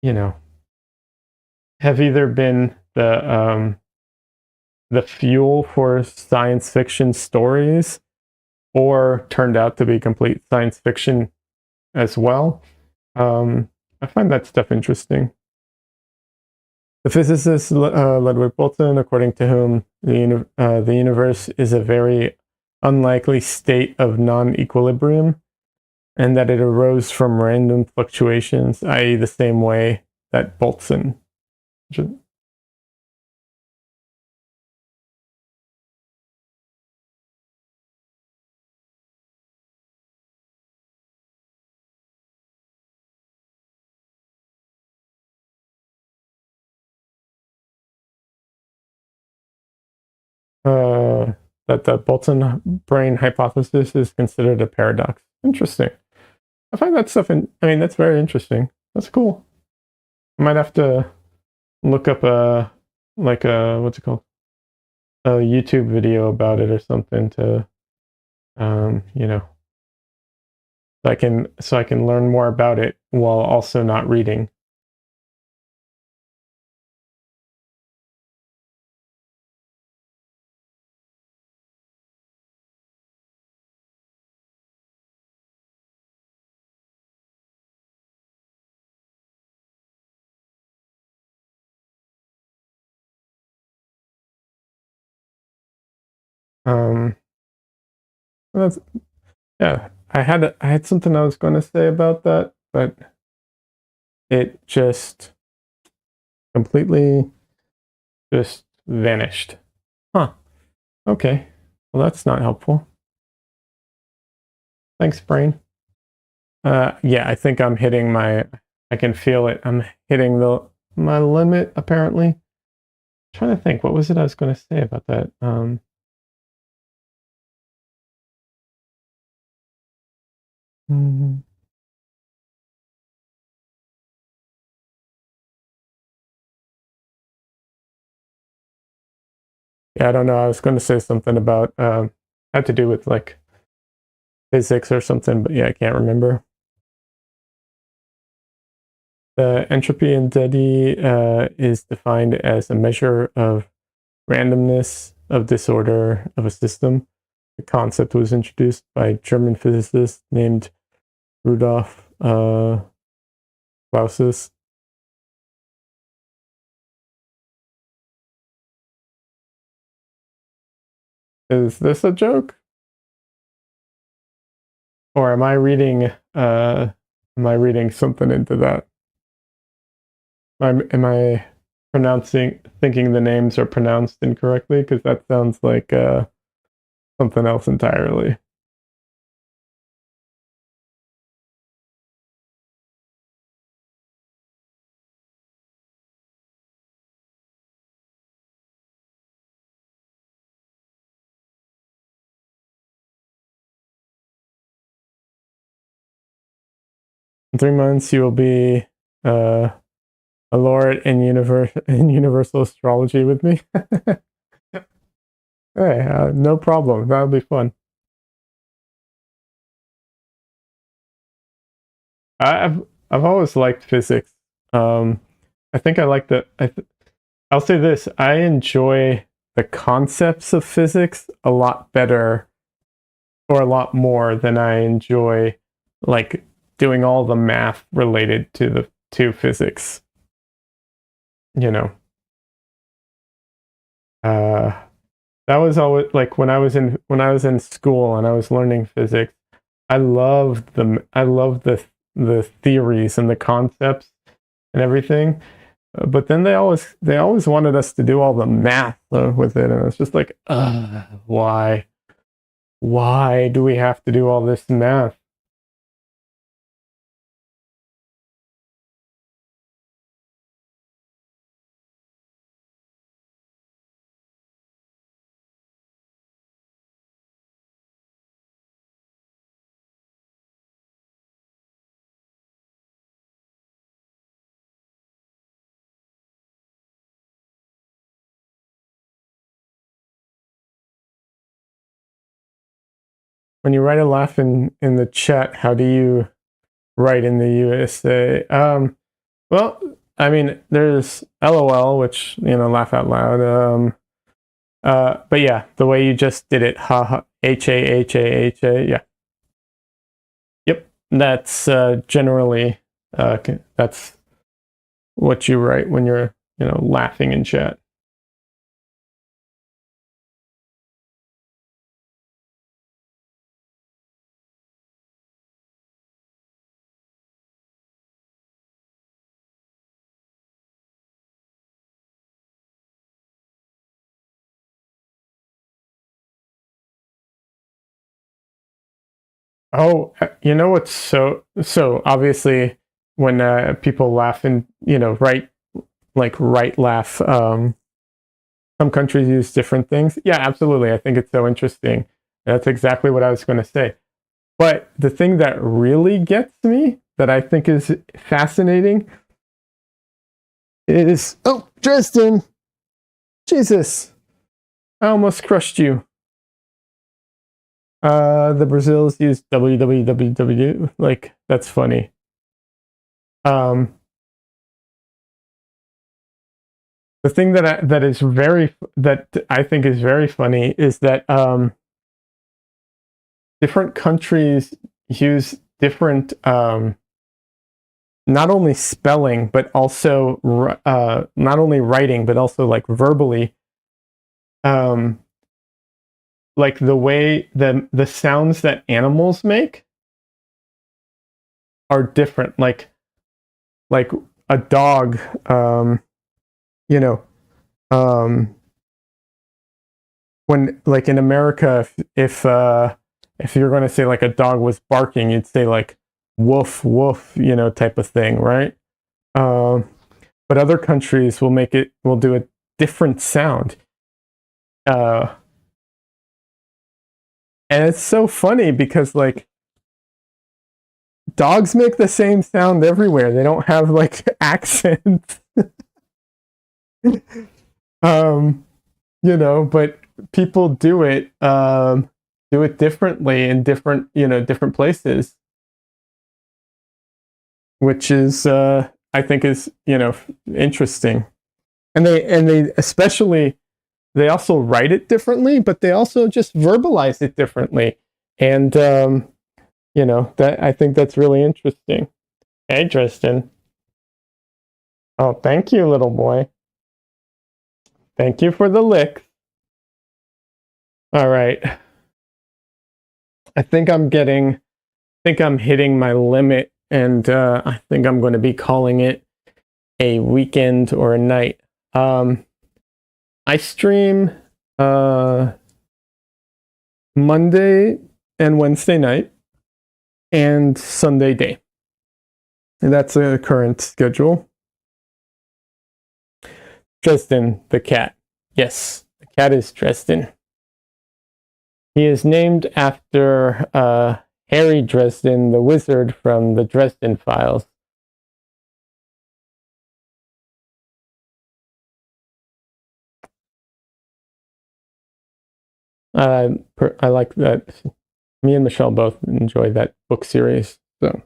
Speaker 1: you know, have either been the fuel for science fiction stories, or turned out to be complete science fiction as well. I find that stuff interesting. The physicist Ludwig Boltzmann, according to whom the universe is a very unlikely state of non-equilibrium, and that it arose from random fluctuations, i.e., the same way that Boltzmann. Uh, that the Boltzmann brain hypothesis is considered a paradox. Interesting. I find that stuff I mean, that's very interesting. That's cool. I might have to look up like a, what's it called? A YouTube video about it or something to, you know, so I can learn more about it while also not reading. Um, that's, yeah, I had something I was going to say about that, but it just completely just vanished. Huh. Okay. Well, that's not helpful. Thanks, brain. Yeah, I think I'm hitting my. I can feel it. I'm hitting the my limit apparently. I'm trying to think. What was it I was going to say about that? Hmm. Yeah, I don't know. I was going to say something about had to do with like physics or something, but yeah, I can't remember. The entropy in DEDI is defined as a measure of randomness of disorder of a system. The concept was introduced by a German physicist named Rudolf Clausius. Is this a joke? Or am I reading something into that? Am I thinking the names are pronounced incorrectly? Because that sounds like something else entirely. In 3 months, you will be a laureate in universal astrology with me. Hey, no problem. That'll be fun. I've always liked physics. I think I like the. I'll say this: I enjoy the concepts of physics a lot better, or a lot more than I enjoy like doing all the math related to physics. You know, uh, that was always like when I was in school and I was learning physics. I loved the theories and the concepts and everything. But then they always wanted us to do all the math with it, and it's just like, why? Why do we have to do all this math? When you write a laugh in the chat, how do you write in the USA? Well, I mean, there's LOL, which laugh out loud. But yeah, the way you just did it, ha ha, HAHAHA, yeah, yep. That's generally that's what you write when you're laughing in chat. Oh, you know what's so obviously when people laugh and right laugh. Some countries use different things. Yeah, absolutely. I think it's so interesting. That's exactly what I was going to say. But the thing that really gets me, that I think is fascinating, is Dresden, Jesus, I almost crushed you. The Brazils use www. Like that's funny. The thing that I think is very funny is that different countries use different not only spelling but also not only writing but also like verbally, like the way the sounds that animals make are different. Like a dog, you know, when like in America, if you're going to say like a dog was barking, you'd say like woof woof, type of thing, right? But other countries will do a different sound. And it's so funny because like dogs make the same sound everywhere. They don't have like accents. um but people do it differently in different places, which is I think is interesting. And they especially, they also write it differently, but they also just verbalize it differently. And that, I think that's really interesting. Hey, Tristan. Oh, thank you, little boy. Thank you for the lick. All right. I think I'm hitting my limit, and I think I'm going to be calling it a weekend or a night. I stream Monday and Wednesday night and Sunday day. And that's a current schedule. Dresden, the cat. Yes, the cat is Dresden. He is named after Harry Dresden, the wizard from the Dresden Files. I like that. Me and Michelle both enjoy that book series. So,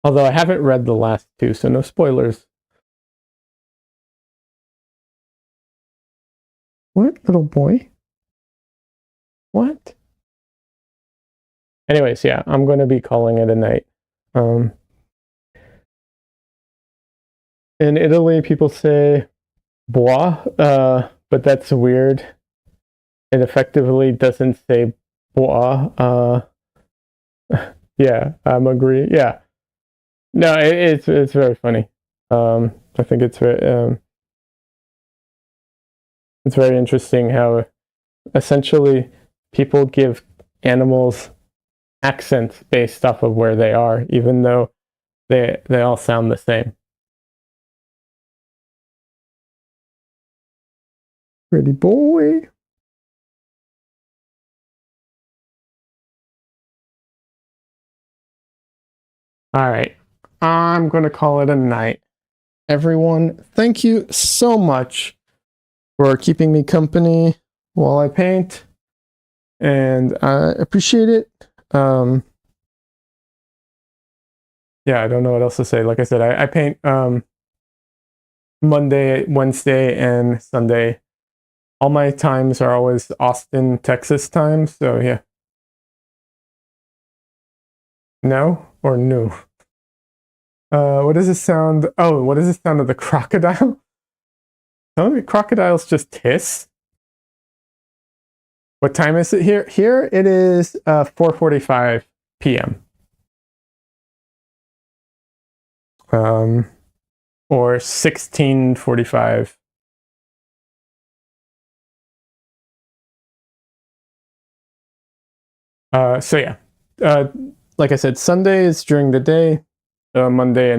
Speaker 1: although I haven't read the last two, so no spoilers. What, little boy? What? Anyways, yeah, I'm going to be calling it a night. In Italy, people say bois, but that's weird. It effectively doesn't say bois. Yeah, I'm agree. Yeah, no, it's very funny. I think it's very interesting how essentially people give animals accents based off of where they are, even though they all sound the same. Pretty boy. All right, I'm going to call it a night. Everyone, thank you so much for keeping me company while I paint, and I appreciate it. Yeah, I don't know what else to say. Like I said, I paint Monday, Wednesday, and Sunday. All my times are always Austin, Texas times, so yeah. No or new? What does it sound? Oh, what does it sound of the crocodile? Some of the crocodiles just hiss. What time is it here? Here it is 4:45 p.m. Or 16:45. So yeah, like I said, Sunday is during the day. Monday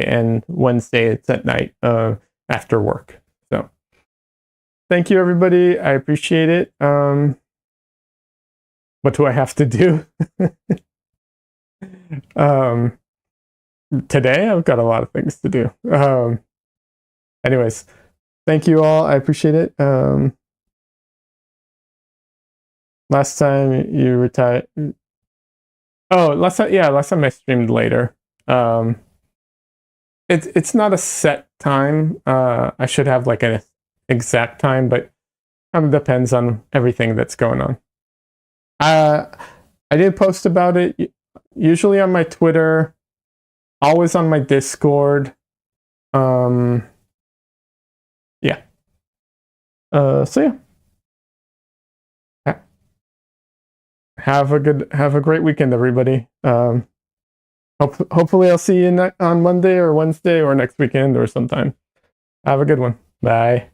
Speaker 1: and Wednesday it's at night after work. So thank you, everybody. I appreciate it. What do I have to do? Today I've got a lot of things to do. Anyways, thank you all. I appreciate it. Last time you retired. Oh, last time I streamed later. It's not a set time. I should have like an exact time, but it depends on everything that's going on. I did post about it, usually on my Twitter, always on my Discord. Yeah. So yeah. Have a great weekend, everybody. Hopefully I'll see you on Monday or Wednesday or next weekend or sometime. Have a good one. Bye.